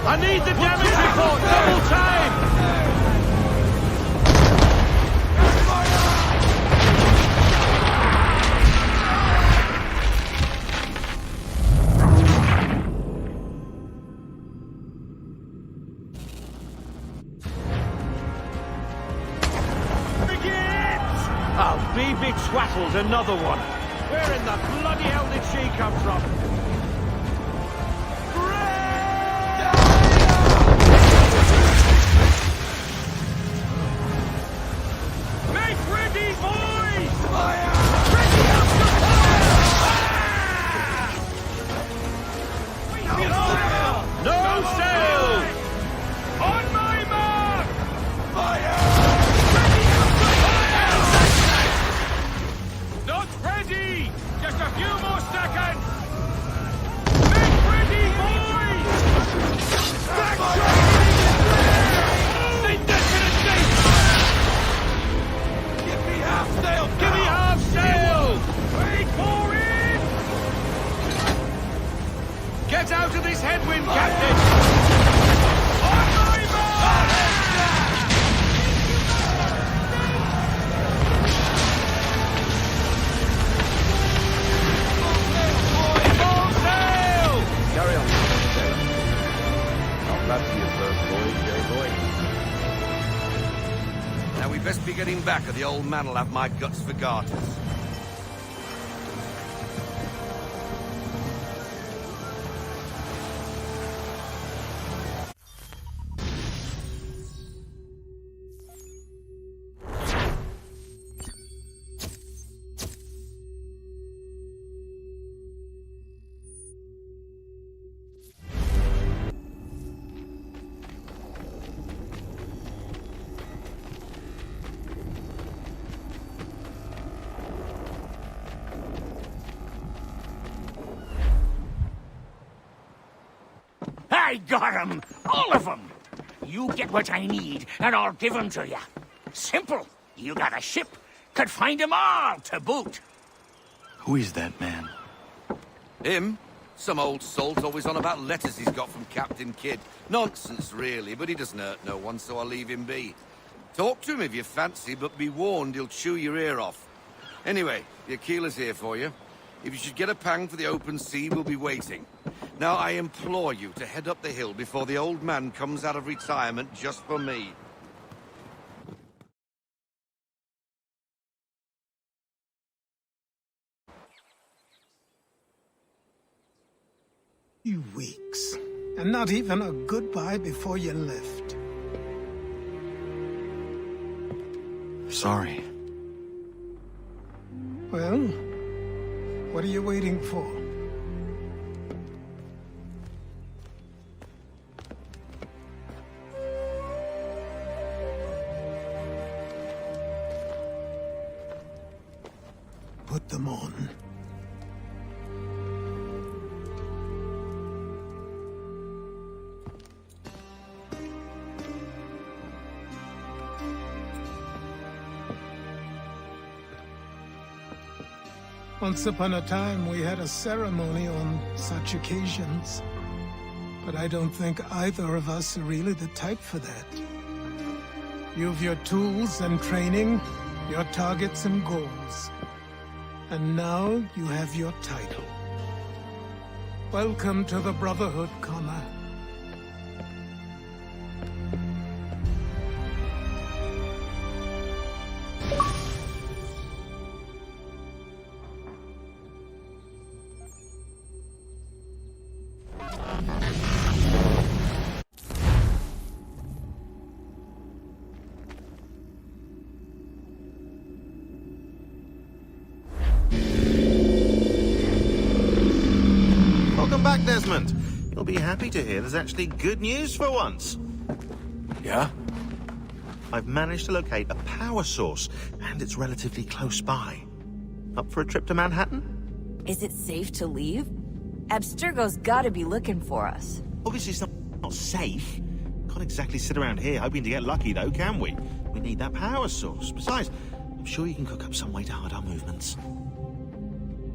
I need the damage report, double time! Oh, be big twattled, another one. Where in the bloody hell did she come from? Make ready, boys! Fire! Ready up to fire! No sail! On my mark! Fire! Not ready! Just a few more seconds! Make ready, boys! Back Stay definite! Give me half sail! Give me half sail! Wait for it! Get out of this headwind, Captain! On my mark! getting back, or the old man will have my guts for garters. I got 'em! All of 'em! You get what I need, and I'll give 'em to you. Simple. You got a ship. Could find 'em all to boot. Who is that man? Him? Some old salt always on about letters he's got from Captain Kidd. Nonsense, really, but he doesn't hurt no one, so I'll leave him be. Talk to him if you fancy, but be warned he'll chew your ear off. Anyway, the Aquila's here for you. If you should get a pang for the open sea, we'll be waiting. Now, I implore you to head up the hill before the old man comes out of retirement just for me. You weeks, and not even a goodbye before you left. Sorry. Well, what are you waiting for? Put them on. Once upon a time, we had a ceremony on such occasions. But I don't think either of us are really the type for that. You've your tools and training, your targets and goals. And now you have your title. Welcome to the Brotherhood, Connor. Welcome back, Desmond. You'll be happy to hear there's actually good news for once. Yeah? I've managed to locate a power source, and it's relatively close by. Up for a trip to Manhattan? Is it safe to leave? Abstergo's gotta be looking for us. Obviously it's not safe. Can't exactly sit around here hoping to get lucky, though, can we? We need that power source. Besides, I'm sure you can cook up some way to hide our movements.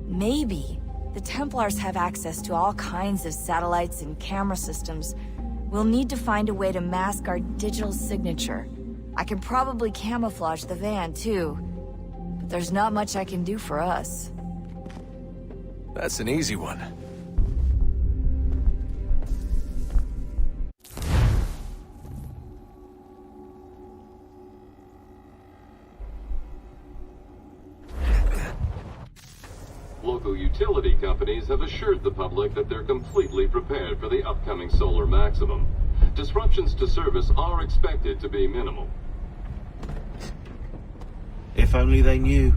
Maybe. The Templars have access to all kinds of satellites and camera systems. We'll need to find a way to mask our digital signature. I can probably camouflage the van, too. But there's not much I can do for us. That's an easy one. Local utility companies have assured the public that they're completely prepared for the upcoming solar maximum. Disruptions to service are expected to be minimal. If only they knew.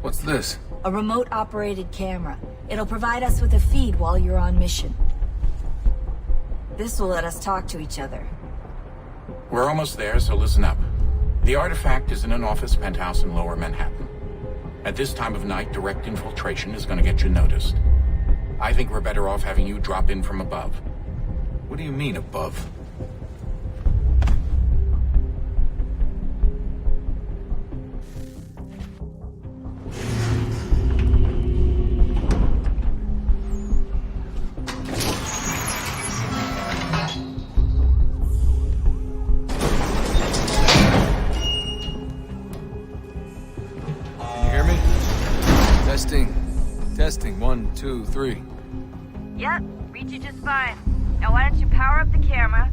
What's this? A remote-operated camera. It'll provide us with a feed while you're on mission. This will let us talk to each other. We're almost there, so listen up. The artifact is in an office penthouse in Lower Manhattan. At this time of night, direct infiltration is going to get you noticed. I think we're better off having you drop in from above. What do you mean, above? Testing, 1, 2, 3. Yep, read you just fine. Now why don't you power up the camera?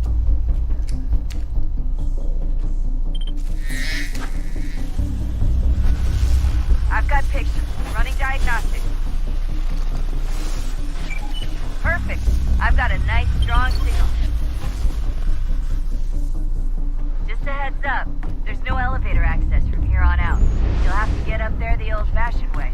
I've got pictures. Running diagnostics. Perfect. I've got a nice, strong signal. Just a heads up, there's no elevator access from here on out. You'll have to get up there the old-fashioned way.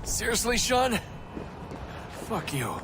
Seriously, Sean? Fuck you.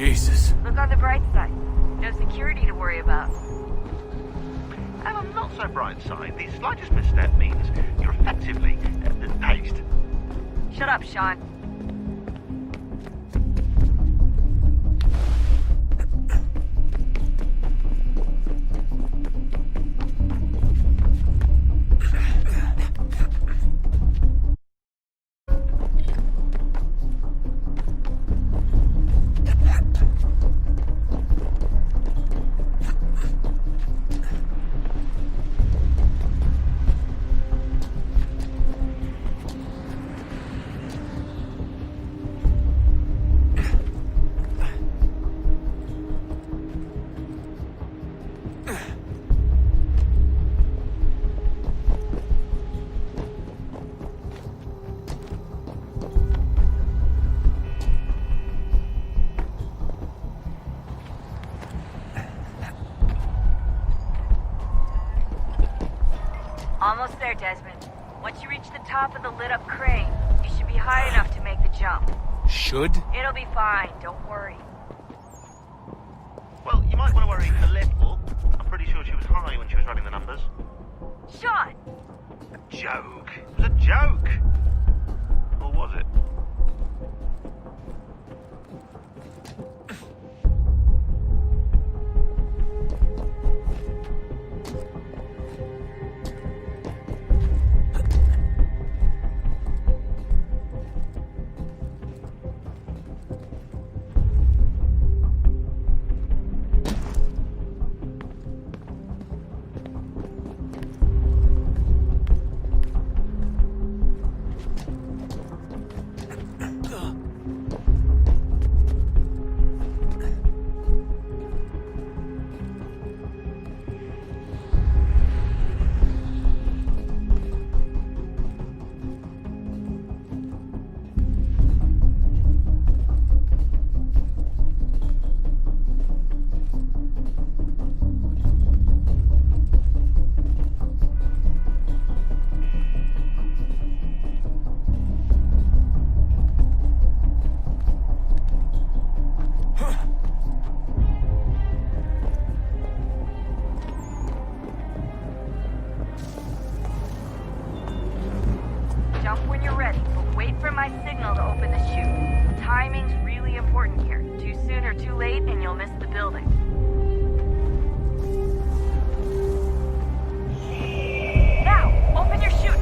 Jesus. Look on the bright side. No security to worry about. And on the not so bright side, the slightest misstep means you're effectively paced. Shut up, Sean. Almost there, Desmond. Once you reach the top of the lit-up crane, you should be high enough to make the jump. Should? It'll be fine, don't worry. Well, you might want to worry a little. I'm pretty sure she was high when she was running the numbers. Sean! A joke. It was a joke. Or was it? important here. Too soon or too late, and you'll miss the building. Now, open your chute.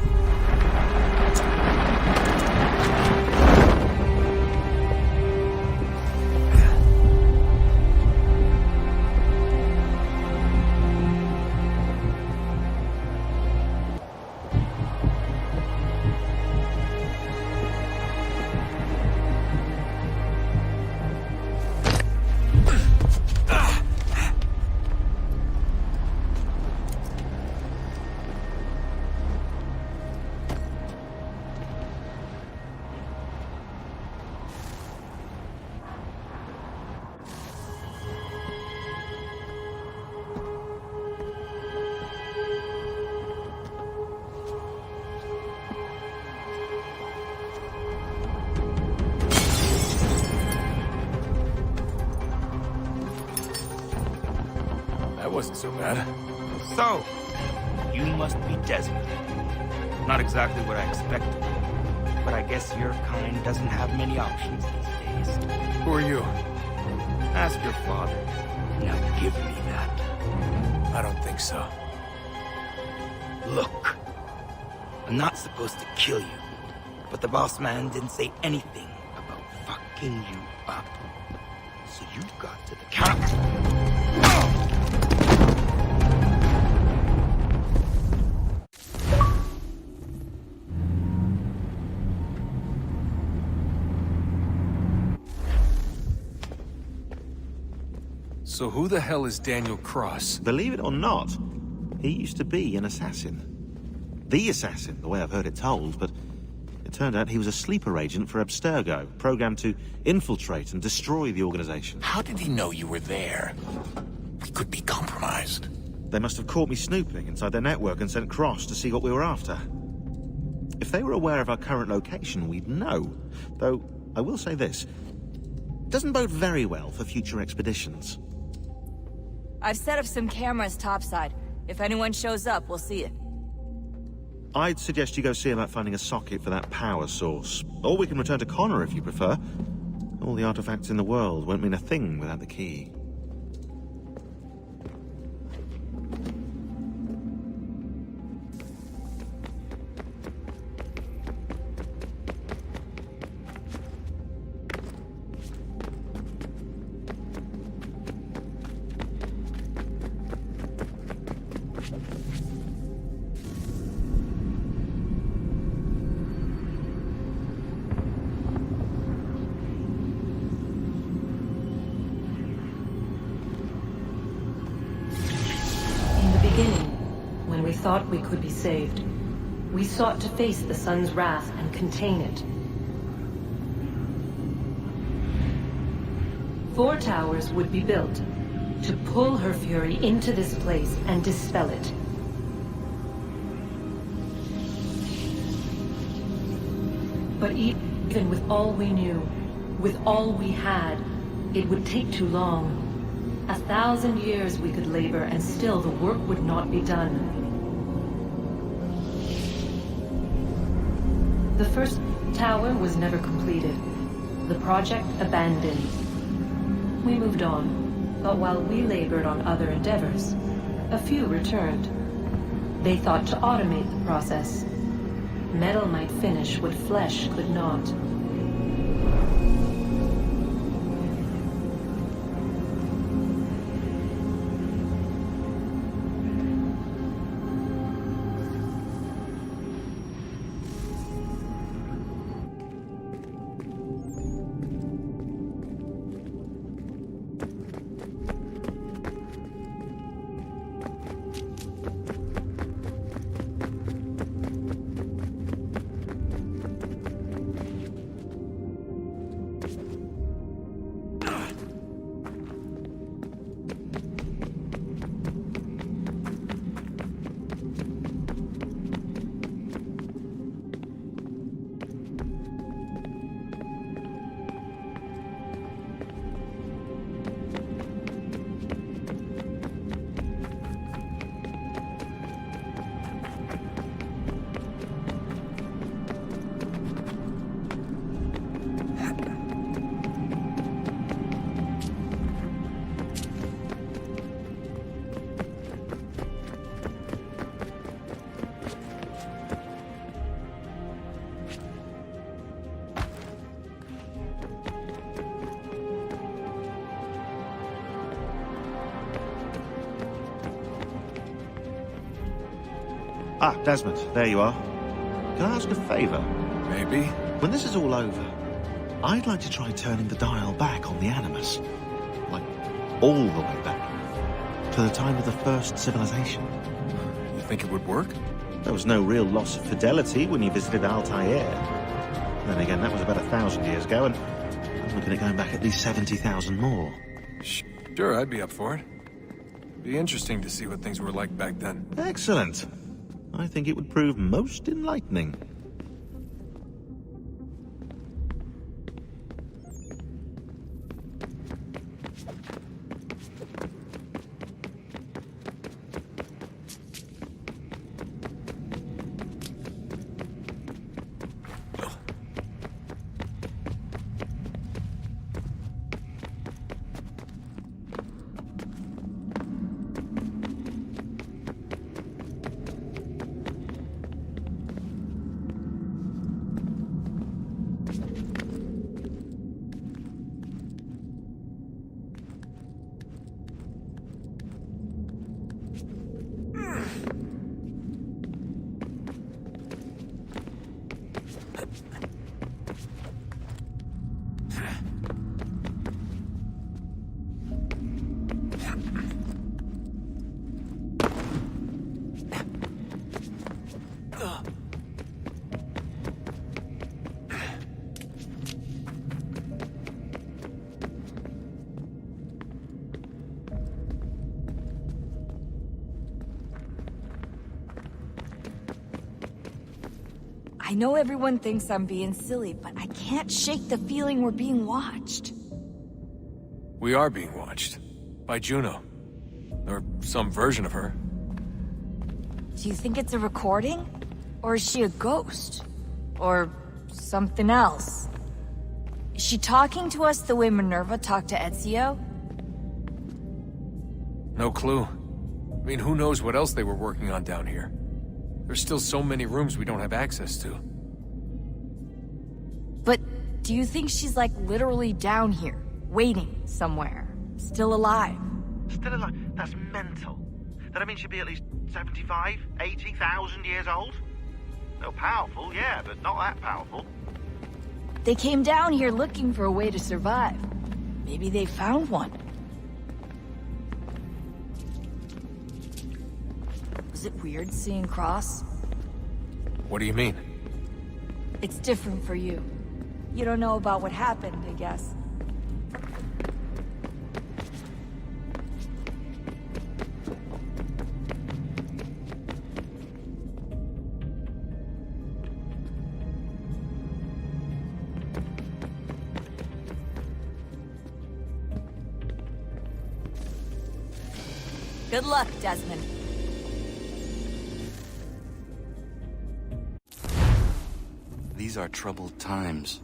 That wasn't so bad. So, you must be Desmond. Not exactly what I expected. But I guess your kind doesn't have many options these days. Who are you? Ask your father. Now give me that. I don't think so. Look. I'm not supposed to kill you. But the boss man didn't say anything about fucking you up. So you've got to the counter. So who the hell is Daniel Cross? Believe it or not, he used to be an assassin. The assassin, the way I've heard it told, but it turned out he was a sleeper agent for Abstergo, programmed to infiltrate and destroy the organization. How did he know you were there? We could be compromised. They must have caught me snooping inside their network and sent Cross to see what we were after. If they were aware of our current location, we'd know. Though, I will say this. It doesn't bode very well for future expeditions. I've set up some cameras topside. If anyone shows up, we'll see it. I'd suggest you go see about finding a socket for that power source. Or we can return to Connor if you prefer. All the artifacts in the world won't mean a thing without the key. When we thought we could be saved, we sought to face the sun's wrath and contain it. 4 towers would be built to pull her fury into this place and dispel it. But even with all we knew, with all we had, it would take too long. 1,000 years we could labor, and still the work would not be done. The first tower was never completed. The project abandoned. We moved on, but while we labored on other endeavors, a few returned. They thought to automate the process. Metal might finish what flesh could not. Ah, Desmond, there you are. Can I ask a favor? Maybe. When this is all over, I'd like to try turning the dial back on the Animus. Like, all the way back. To the time of the first civilization. You think it would work? There was no real loss of fidelity when you visited Altair. Then again, that was about 1,000 years ago, and I'm looking at going back at least 70,000 more. Sure, I'd be up for it. Be interesting to see what things were like back then. Excellent. I think it would prove most enlightening. I know everyone thinks I'm being silly, but I can't shake the feeling we're being watched. We are being watched. By Juno. Or some version of her. Do you think it's a recording? Or is she a ghost? Or something else? Is she talking to us the way Minerva talked to Ezio? No clue. I mean, who knows what else they were working on down here? There's still so many rooms we don't have access to. But do you think she's like literally down here, waiting somewhere, still alive? Still alive? That's mental. That I mean she'd be at least 75, 80,000 years old? No, powerful, yeah, but not that powerful. They came down here looking for a way to survive. Maybe they found one. Was it weird seeing Cross? What do you mean? It's different for you. You don't know about what happened, I guess. Good luck, Desmond. These are troubled times.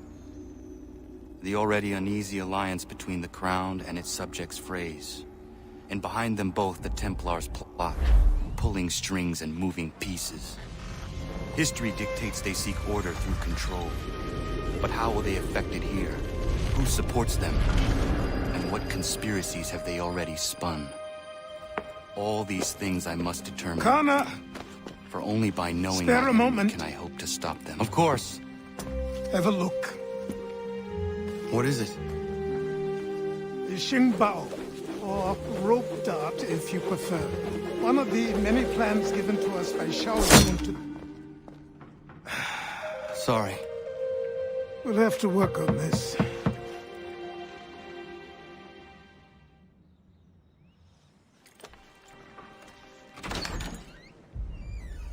The already uneasy alliance between the Crown and its subjects frays. And behind them both the Templars plot, pulling strings and moving pieces. History dictates they seek order through control. But how will they affect it here? Who supports them? And what conspiracies have they already spun? All these things I must determine. Connor! For only by knowing Spare a moment. can I hope to stop them. Of course. Have a look. What is it? The Xingbao, or rope dart if you prefer. One of the many plans given to us by Shao Yun to... Sorry. We'll have to work on this.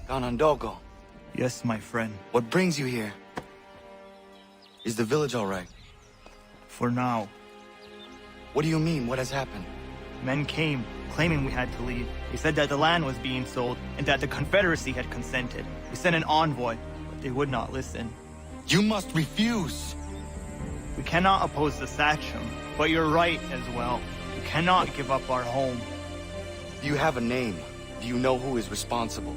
Ganondogo. Yes, my friend. What brings you here? Is the village all right? For now. What do you mean? What has happened? Men came, claiming we had to leave. They said that the land was being sold, and that the Confederacy had consented. We sent an envoy, but they would not listen. You must refuse! We cannot oppose the Sachem, but you're right as well. We cannot give up our home. Do you have a name? Do you know who is responsible?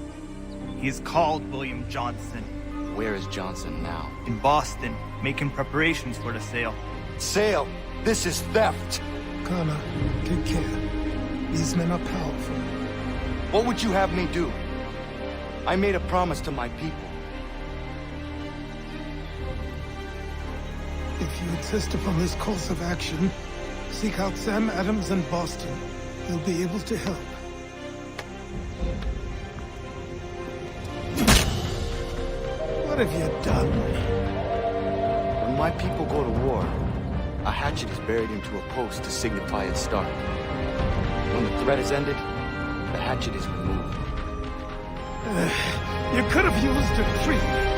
He is called William Johnson. Where is Johnson now? In Boston, making preparations for the sale. Sale? This is theft! Connor, take care. These men are powerful. What would you have me do? I made a promise to my people. If you insist upon this course of action, seek out Sam Adams in Boston. He'll be able to help. What have you done? When my people go to war, a hatchet is buried into a post to signify its start. When the threat is ended, the hatchet is removed. You could have used a tree.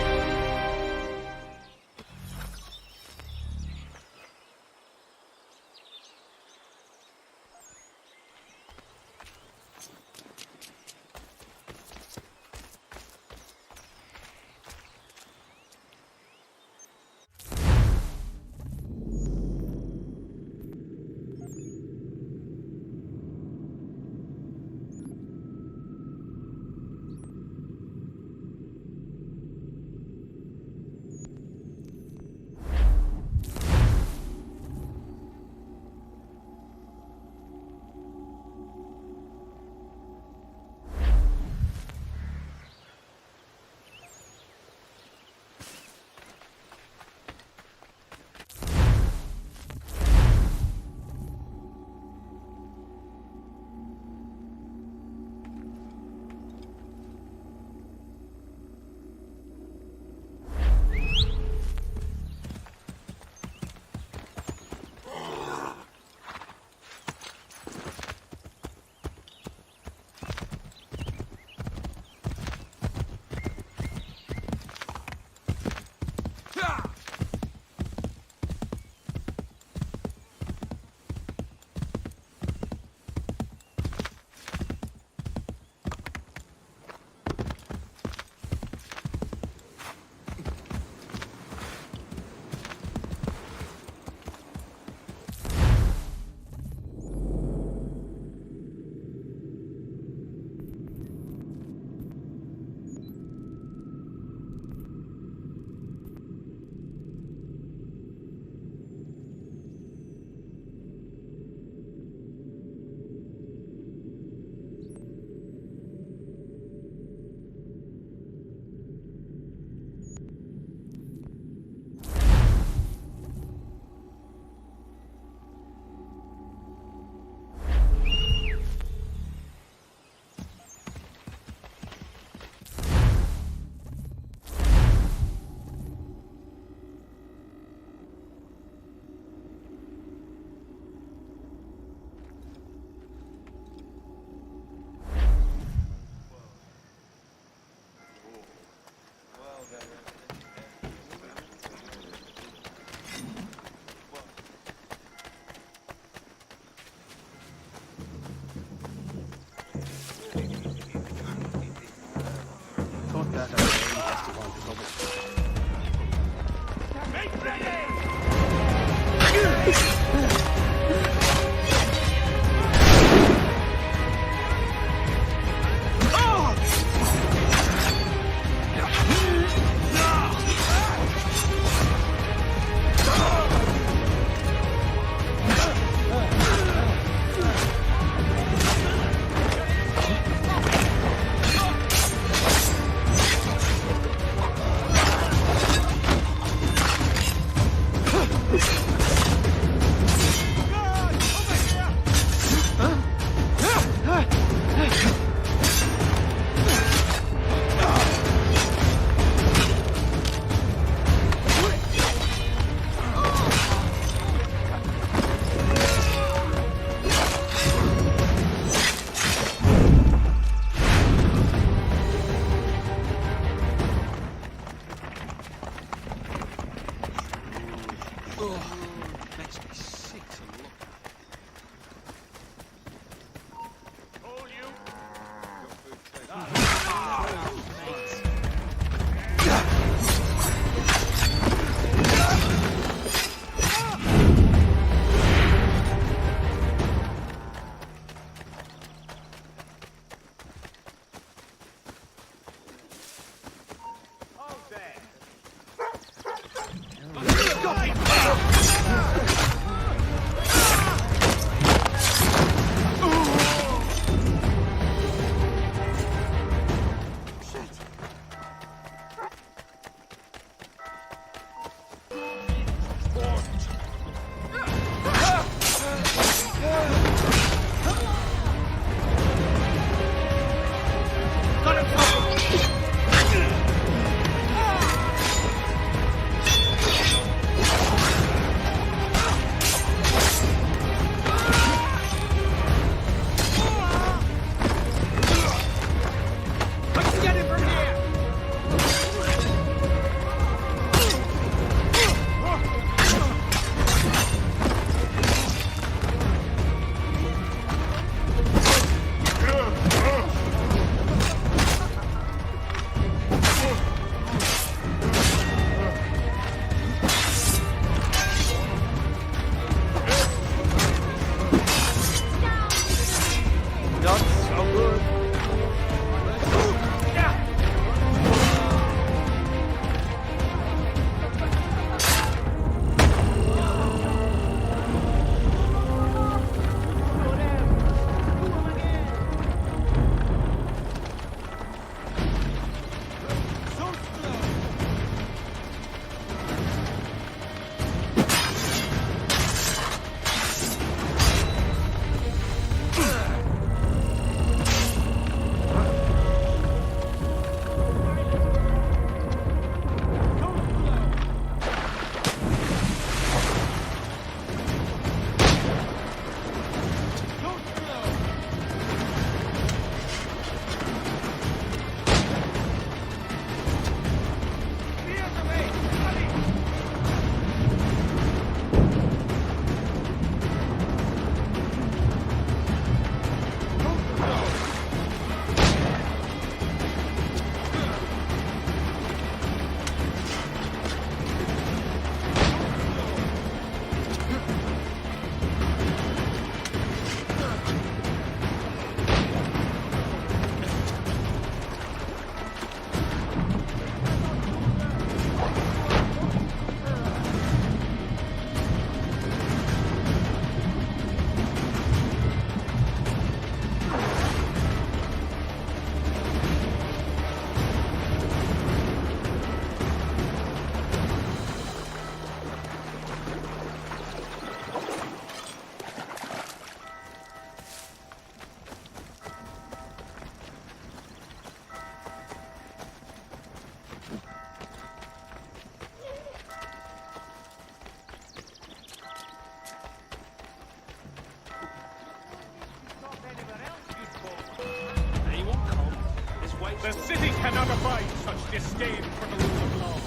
The city cannot abide such disdain for the rule of law.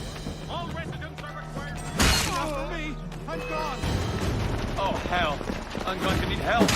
All residents are required... Not for me! I'm gone! Oh, hell. I'm going to need help.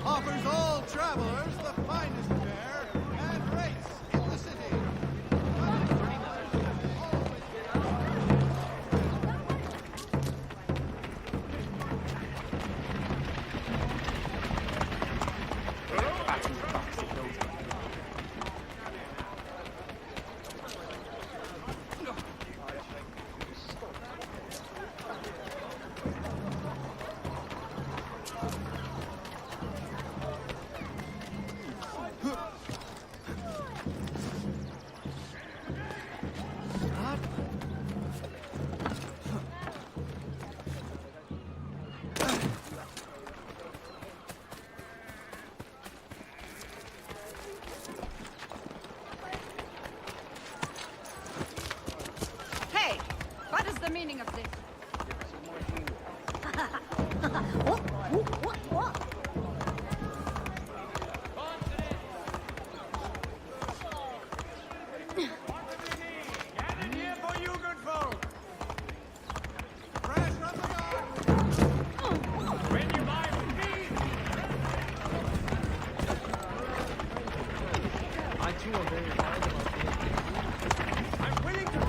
Offers all travelers the finest fare and rates in the city. What is the meaning of this? I too am very wise about this. I'm willing to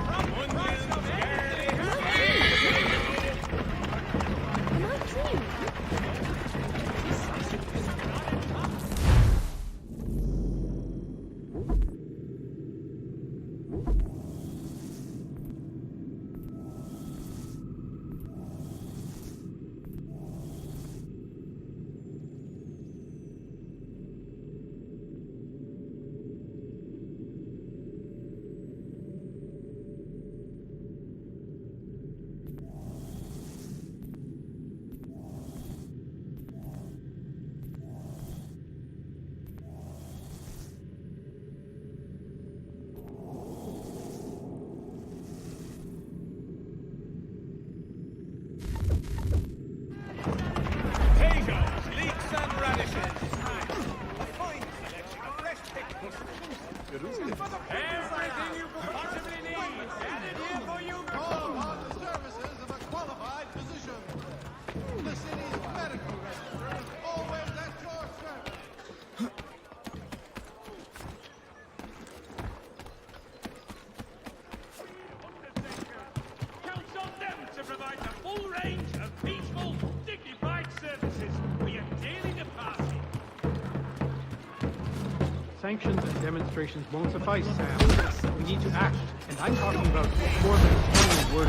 potatoes, leeks, and radishes. A fine selection of fresh picked mushrooms. Everything you could possibly need, added here for you. Call on the services of a qualified physician. The city's medical register is always at your service. Counts on them to provide the full range of peaceful, dignified services for your daily department. Sanctions and demonstrations won't suffice, Sam. We need to act, and I'm talking about more than a word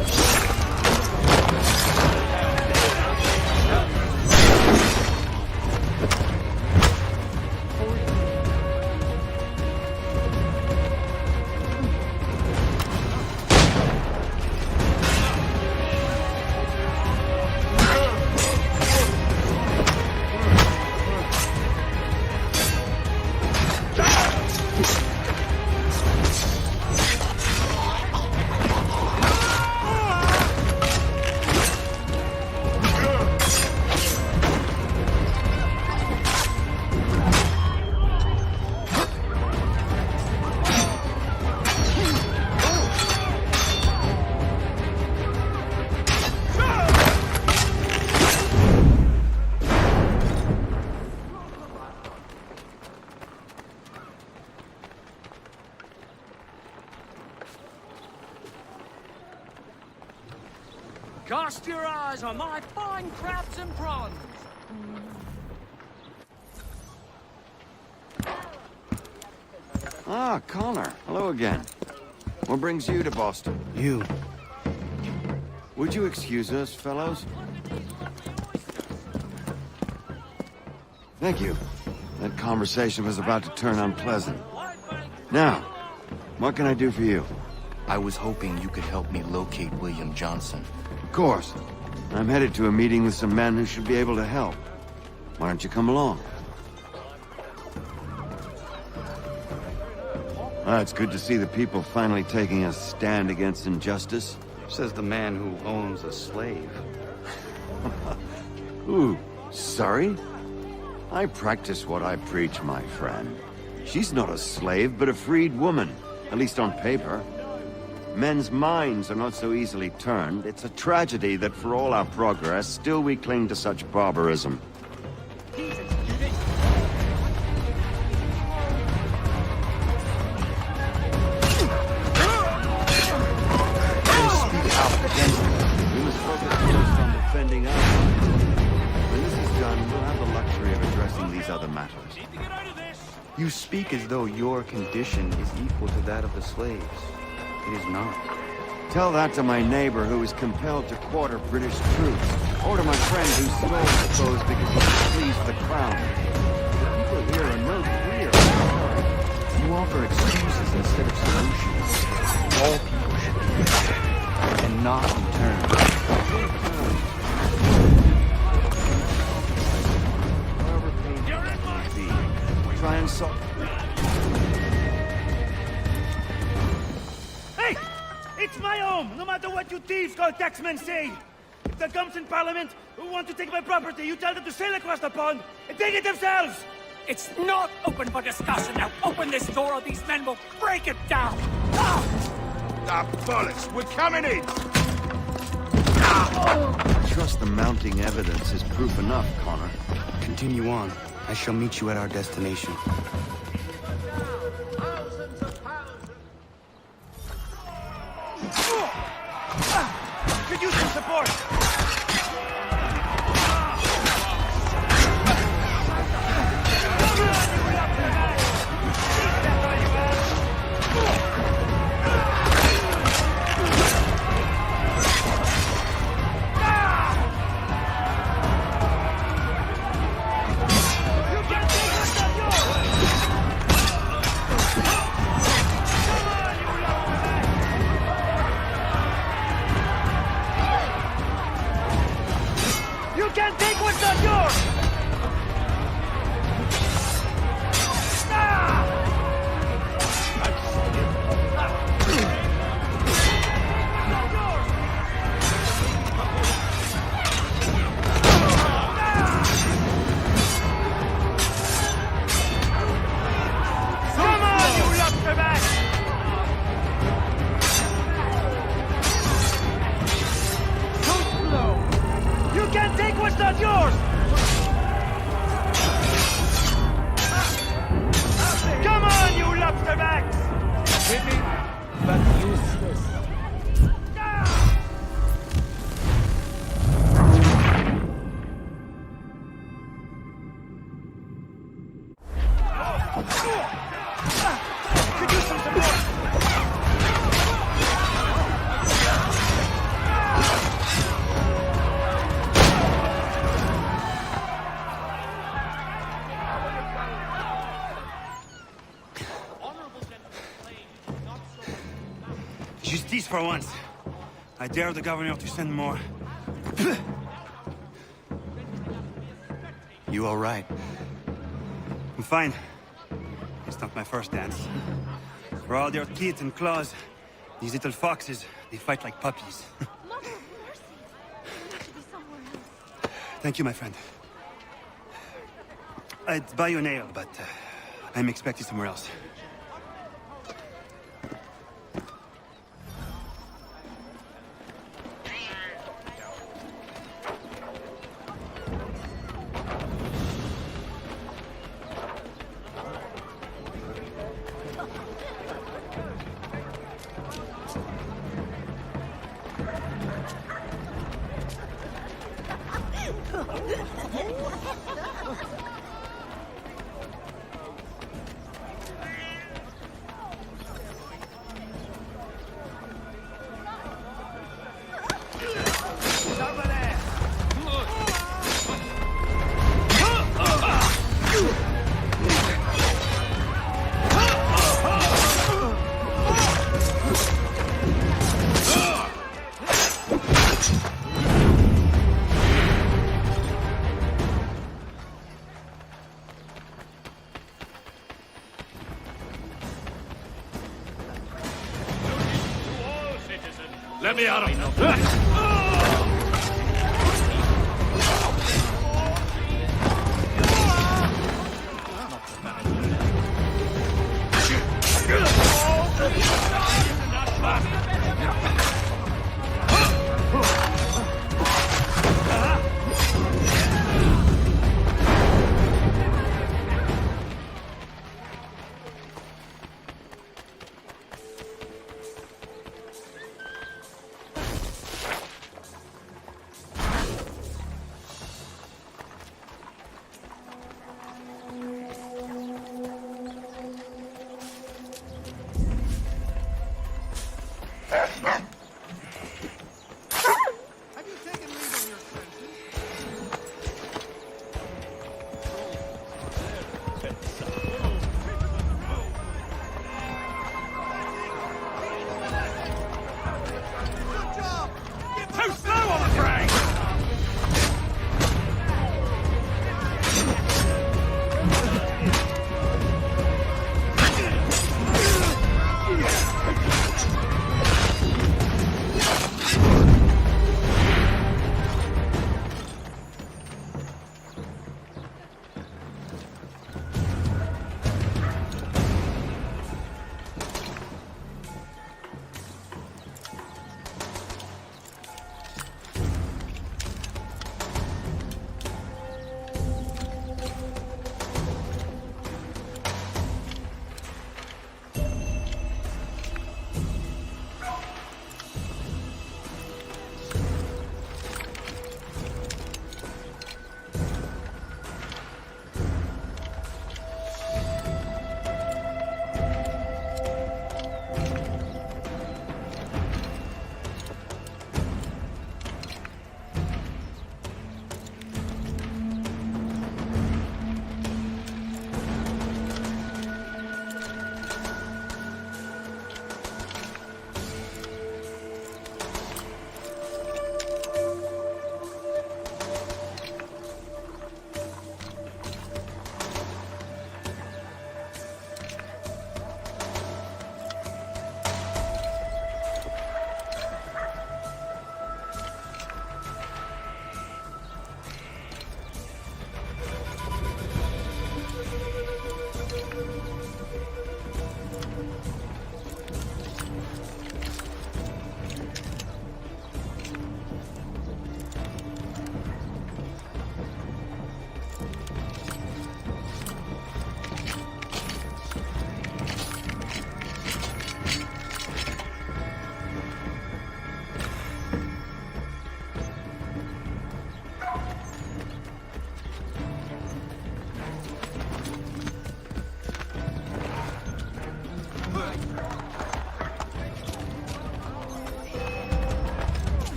Cast your eyes on my fine crabs and prawns. Ah, Connor. Hello again. What brings you to Boston? You. Would you excuse us, fellows? Thank you. That conversation was about to turn unpleasant. Now, what can I do for you? I was hoping you could help me locate William Johnson. Of course. I'm headed to a meeting with some men who should be able to help. Why don't you come along? It's good to see the people finally taking a stand against injustice. Says the man who owns a slave. Ooh, sorry? I practice what I preach, my friend. She's not a slave, but a freed woman, at least on paper. Men's minds are not so easily turned. It's a tragedy that for all our progress, still we cling to such barbarism. Defending us. When this is done, we'll have the luxury of addressing these other matters. You speak as though your condition is equal to that of the slaves. It is not. Tell that to my neighbor who is compelled to quarter British troops, or to my friend who stole the clothes because he displeased the crown. The people here are no queer. You offer excuses instead of solutions. All people should be equal, and not in turn. Try and solve. Hey! It's my home, no matter what you thieves called taxmen say! If the gums in Parliament who want to take my property, you tell them to sail across the pond and take it themselves! It's not open for discussion now. Open this door or these men will break it down! Bollocks, we're coming in! I trust the mounting evidence is proof enough, Connor. Continue on. I shall meet you at our destination. Could use some support! Could use some support! Justice for once. I dare the governor to send more. You all right? I'm fine. It's not my first dance. For all their teeth and claws, these little foxes, they fight like puppies. Thank you, my friend. I'd buy you an ale, but I'm expecting somewhere else. Let me out of here.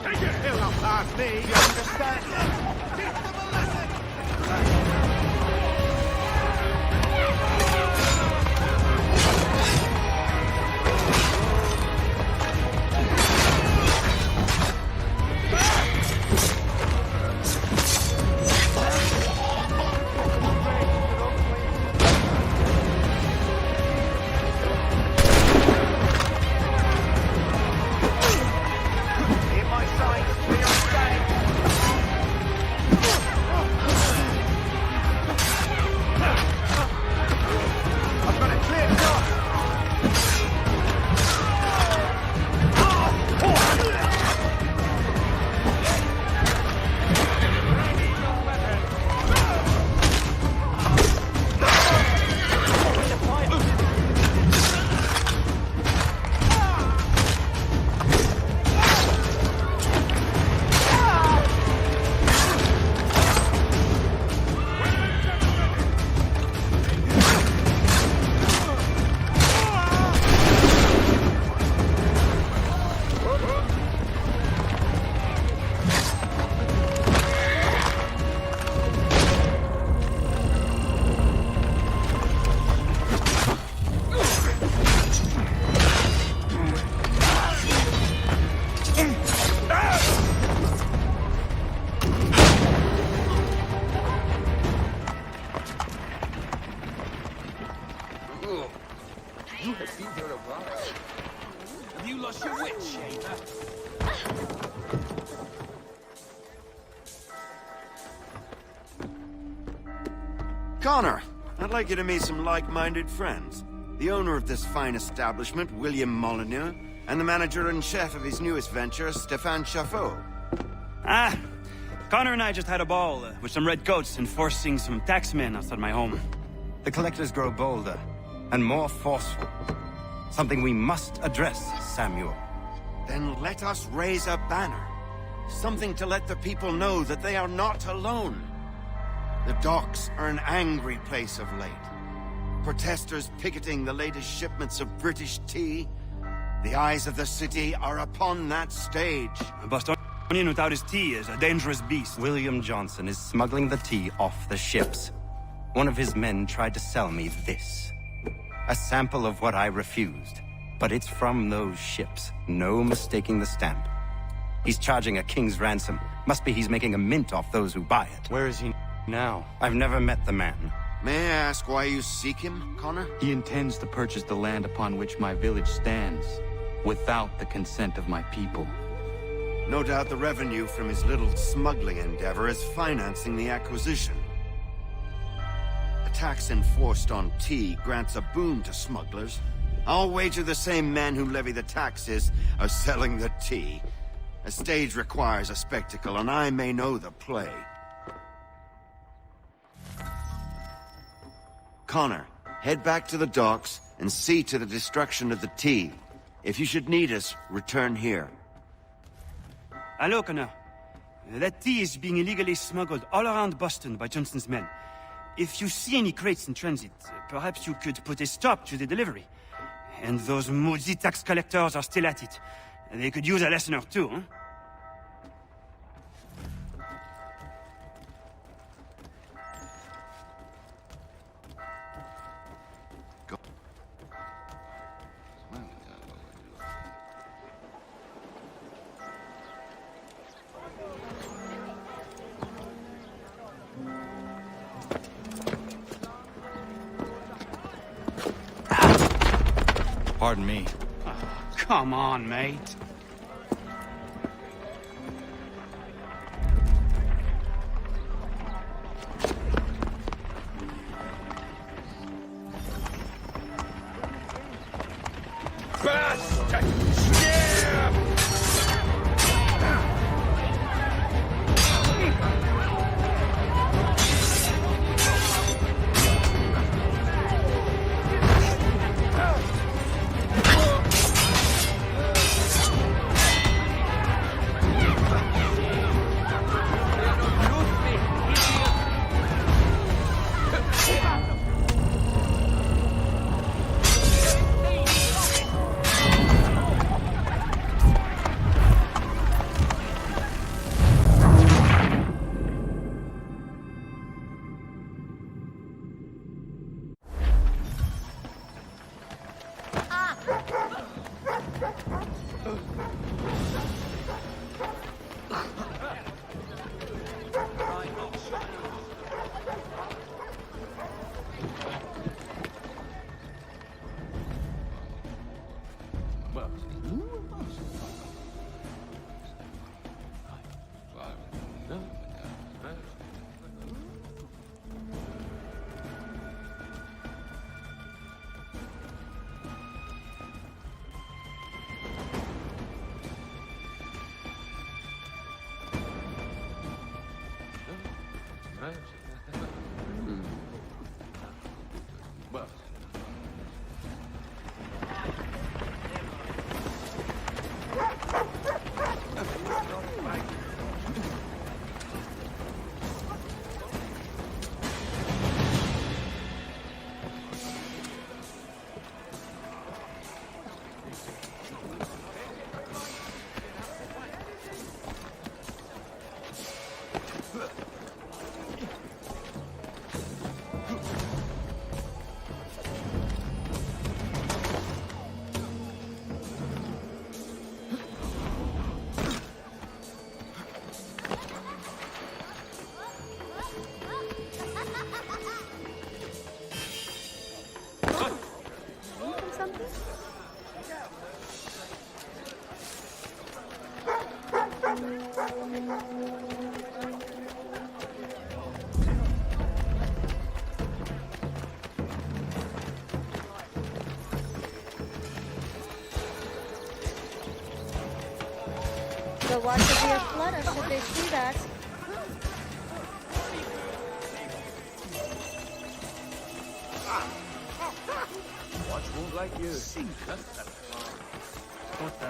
Take your hill up past me, you understand? Teach them a lesson! You have been here a while. Have you lost your wits, Shaver? Connor, I'd like you to meet some like-minded friends. The owner of this fine establishment, William Molyneux, and the manager and chef of his newest venture, Stéphane Chaffeau. Ah, Connor and I just had a ball with some redcoats enforcing some taxmen outside my home. The collectors grow bolder and more forceful. Something we must address, Samuel. Then let us raise a banner. Something to let the people know that they are not alone. The docks are an angry place of late. Protesters picketing the latest shipments of British tea. The eyes of the city are upon that stage. Bostonian without his tea is a dangerous beast. William Johnson is smuggling the tea off the ships. One of his men tried to sell me this. A sample of what I refused. But it's from those ships. No mistaking the stamp. He's charging a king's ransom. Must be he's making a mint off those who buy it. Where is he now? I've never met the man. May I ask why you seek him, Connor? He intends to purchase the land upon which my village stands, without the consent of my people. No doubt the revenue from his little smuggling endeavor is financing the acquisition. A tax enforced on tea grants a boon to smugglers. I'll wager the same men who levy the taxes are selling the tea. A stage requires a spectacle, and I may know the play. Connor, head back to the docks and see to the destruction of the tea. If you should need us, return here. Hello, Connor. That tea is being illegally smuggled all around Boston by Johnson's men. If you see any crates in transit, perhaps you could put a stop to the delivery. And those moody tax collectors are still at it. They could use a lesson or two, huh? Pardon me. Come on, mate. Well. They'll watch the deer flutter should they see that. Watch won't like you. What the?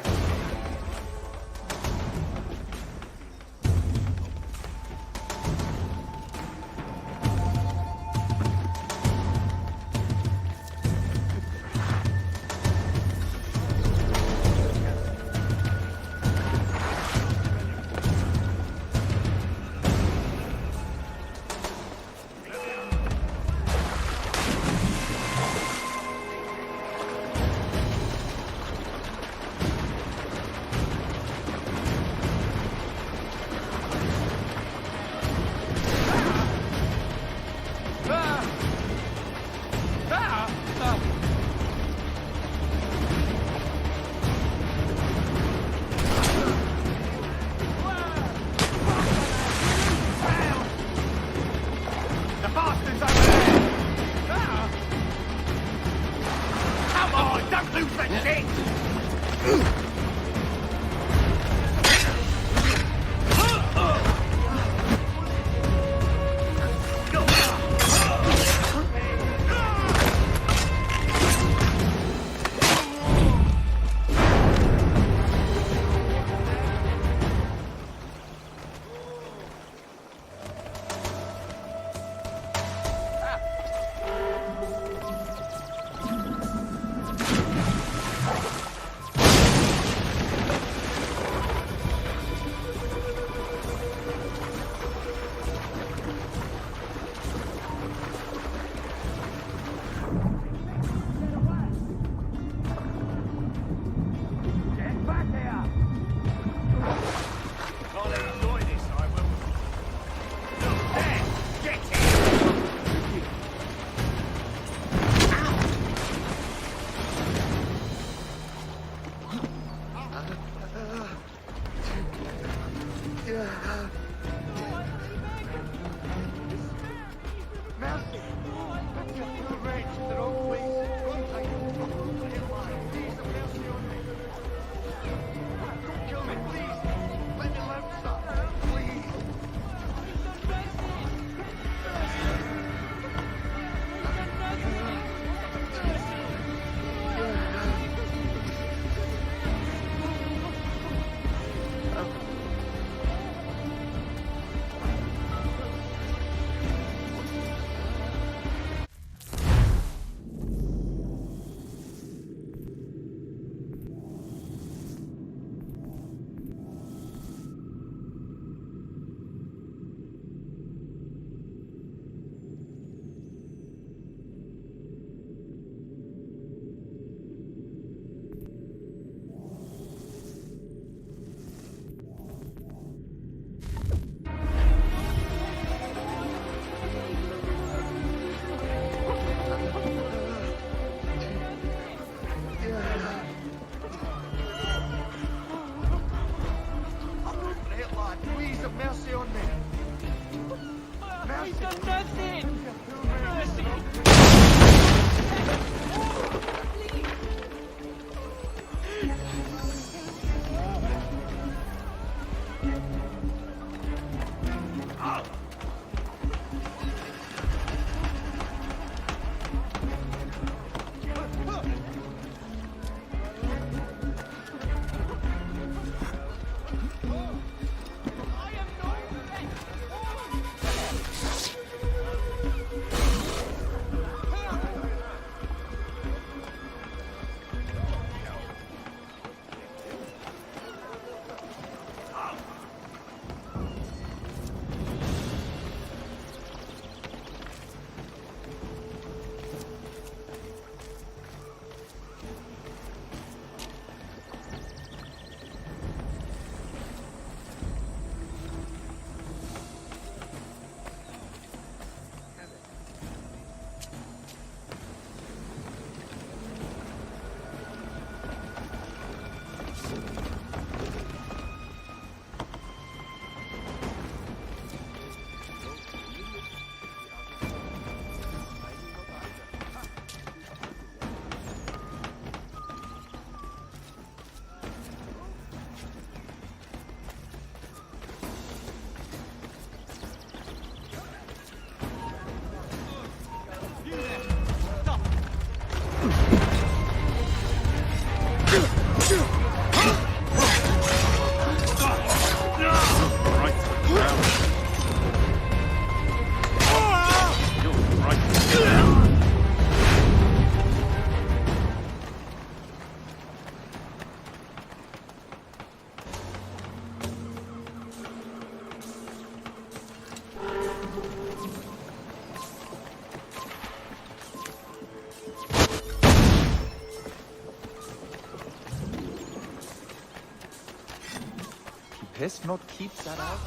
pest not keep that out?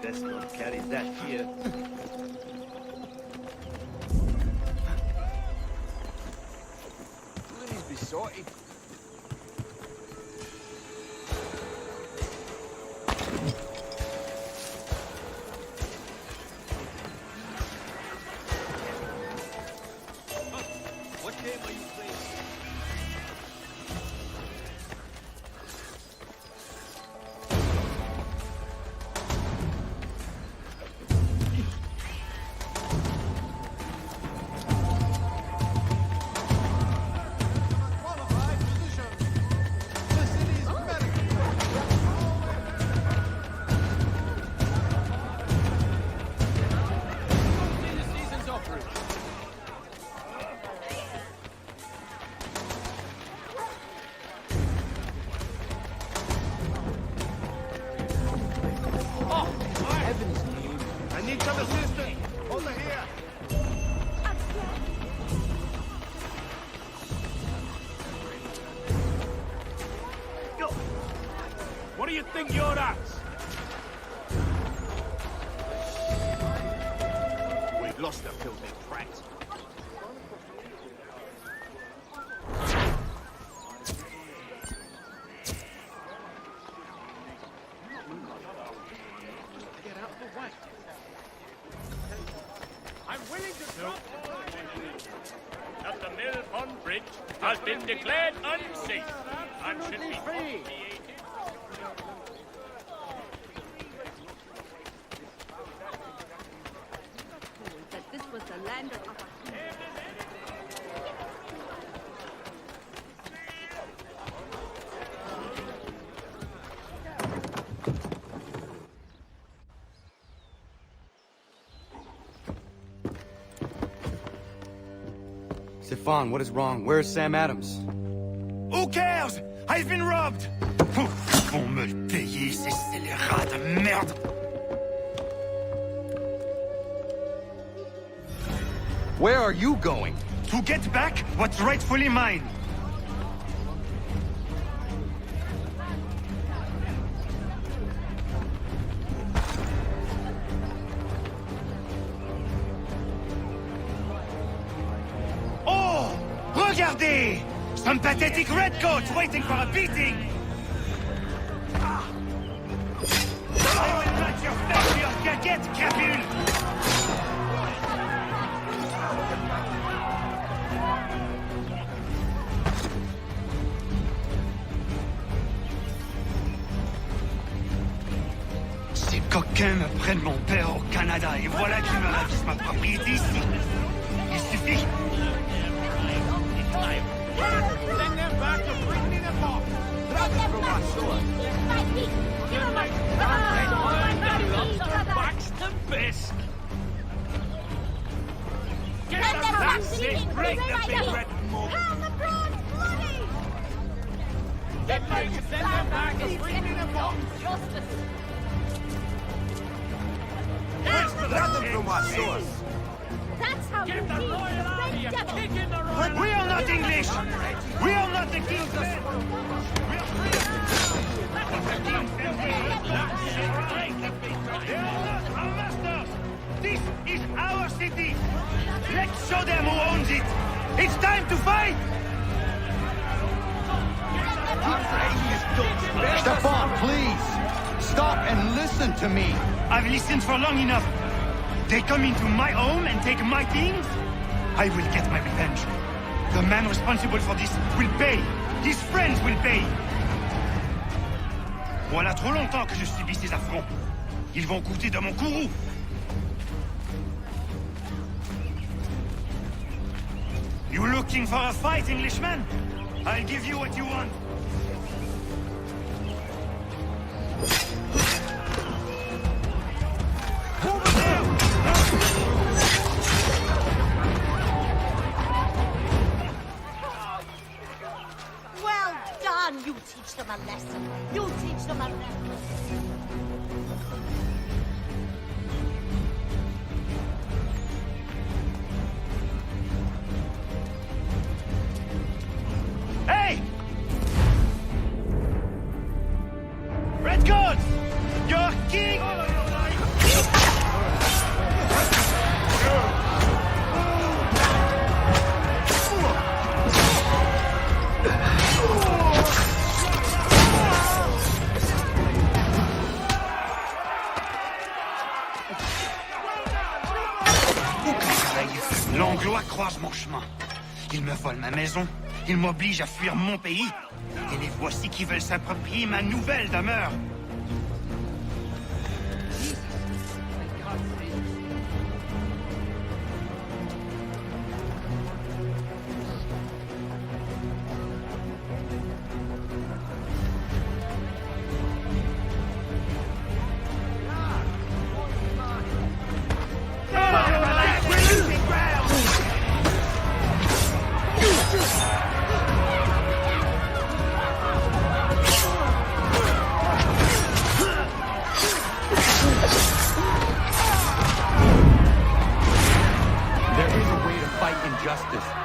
Best not carry that here. Please be sorted. What game are you playing? Qualified position. The city's medical. The season's over. Oh, heavens, I need some assistance. Over here. What do you think you're at? We've lost the filthy prat. Get out of the way. I'm willing to drop That the mill pond bridge has been declared unsafe and should be free. That this was the land of opportunity. Stefan, what is wrong? Where's Sam Adams? Who cares? I've been robbed! Vont me le payer, ces scélérats de merde! Where are you going? To get back what's rightfully mine! Oh! Regardez! Some pathetic redcoats waiting for a beating! I will not your face to your caguette, crapule! Ces coquins me prennent mon père au Canada et voilà qu'ils me ravissent ma propriété ici. Il suffit. Send them back to bring in a box. Nothing from my sword. Backs to best. Get Let them back That's to it. the Break the right big now. red mug. How the broad's bloody! Send them back to bring in a box. Justice. Nothing from my sword. That's how you Get the deal with royal the army red a devil. kick in the royal. We are not English! We are not the king's men! We are free! The king's men! They are not our masters! This is our city! Let's show them who owns it! It's time to fight! Stefan, please! Stop and listen to me! I've listened for long enough. They come into my home and take my things? I will get my revenge. The man responsible for this will pay. His friends will pay. Voilà trop longtemps que je subis ces affronts. Ils vont coûter de mon courroux. You looking for a fight, Englishman? I'll give you what you want. Well done! You teach them a lesson. You teach them a lesson. Hey! gods! Your king! L'Anglois croise mon chemin. Ils me volent ma maison, ils m'obligent à fuir mon pays, et les voici qui veulent s'approprier ma nouvelle demeure.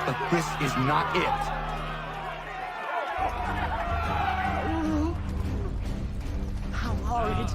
But this is not it. How horrid.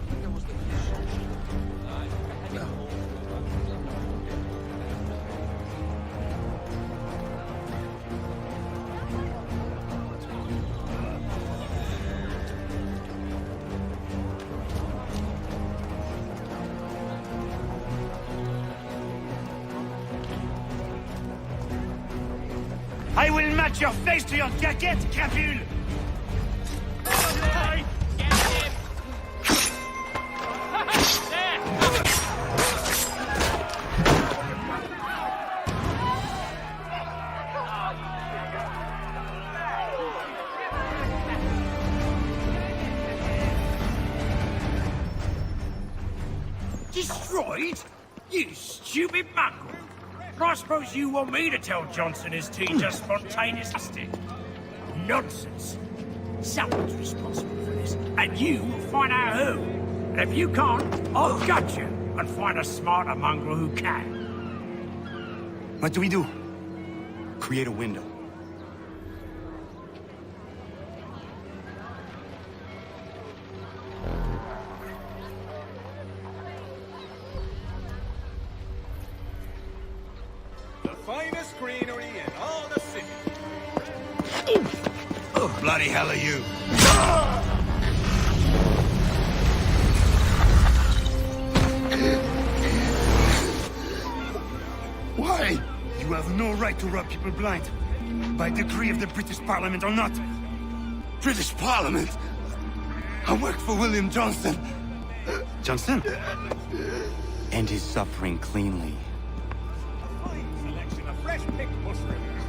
I will match your face to your jacket, crapule! Destroyed? You stupid mongrel! I suppose you want me to tell Johnson his tea just spontaneously? Nonsense. Someone's responsible for this, and you will find out who. And if you can't, I'll gut you and find a smarter mongrel who can. What do we do? Create a window. Finest greenery in all the city. Bloody hell are you? Why? You have no right to rob people blind. By decree of the British Parliament or not. British Parliament? I work for William Johnson. Johnson? End his suffering cleanly. Selection of fresh-picked mushrooms.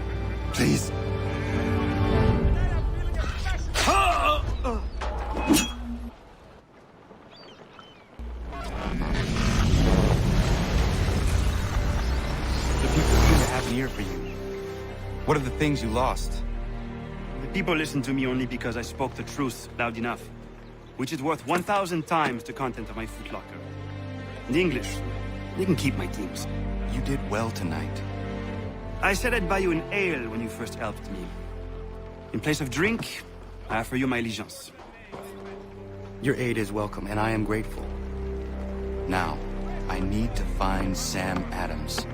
Please. The people seem to have an ear for you. What are the things you lost? The people listen to me only because I spoke the truth loud enough, which is worth 1,000 times the content of my footlocker. In English, they can keep my teams. You did well tonight. I said I'd buy you an ale when you first helped me. In place of drink, I offer you my allegiance. Your aid is welcome, and I am grateful. Now, I need to find Sam Adams.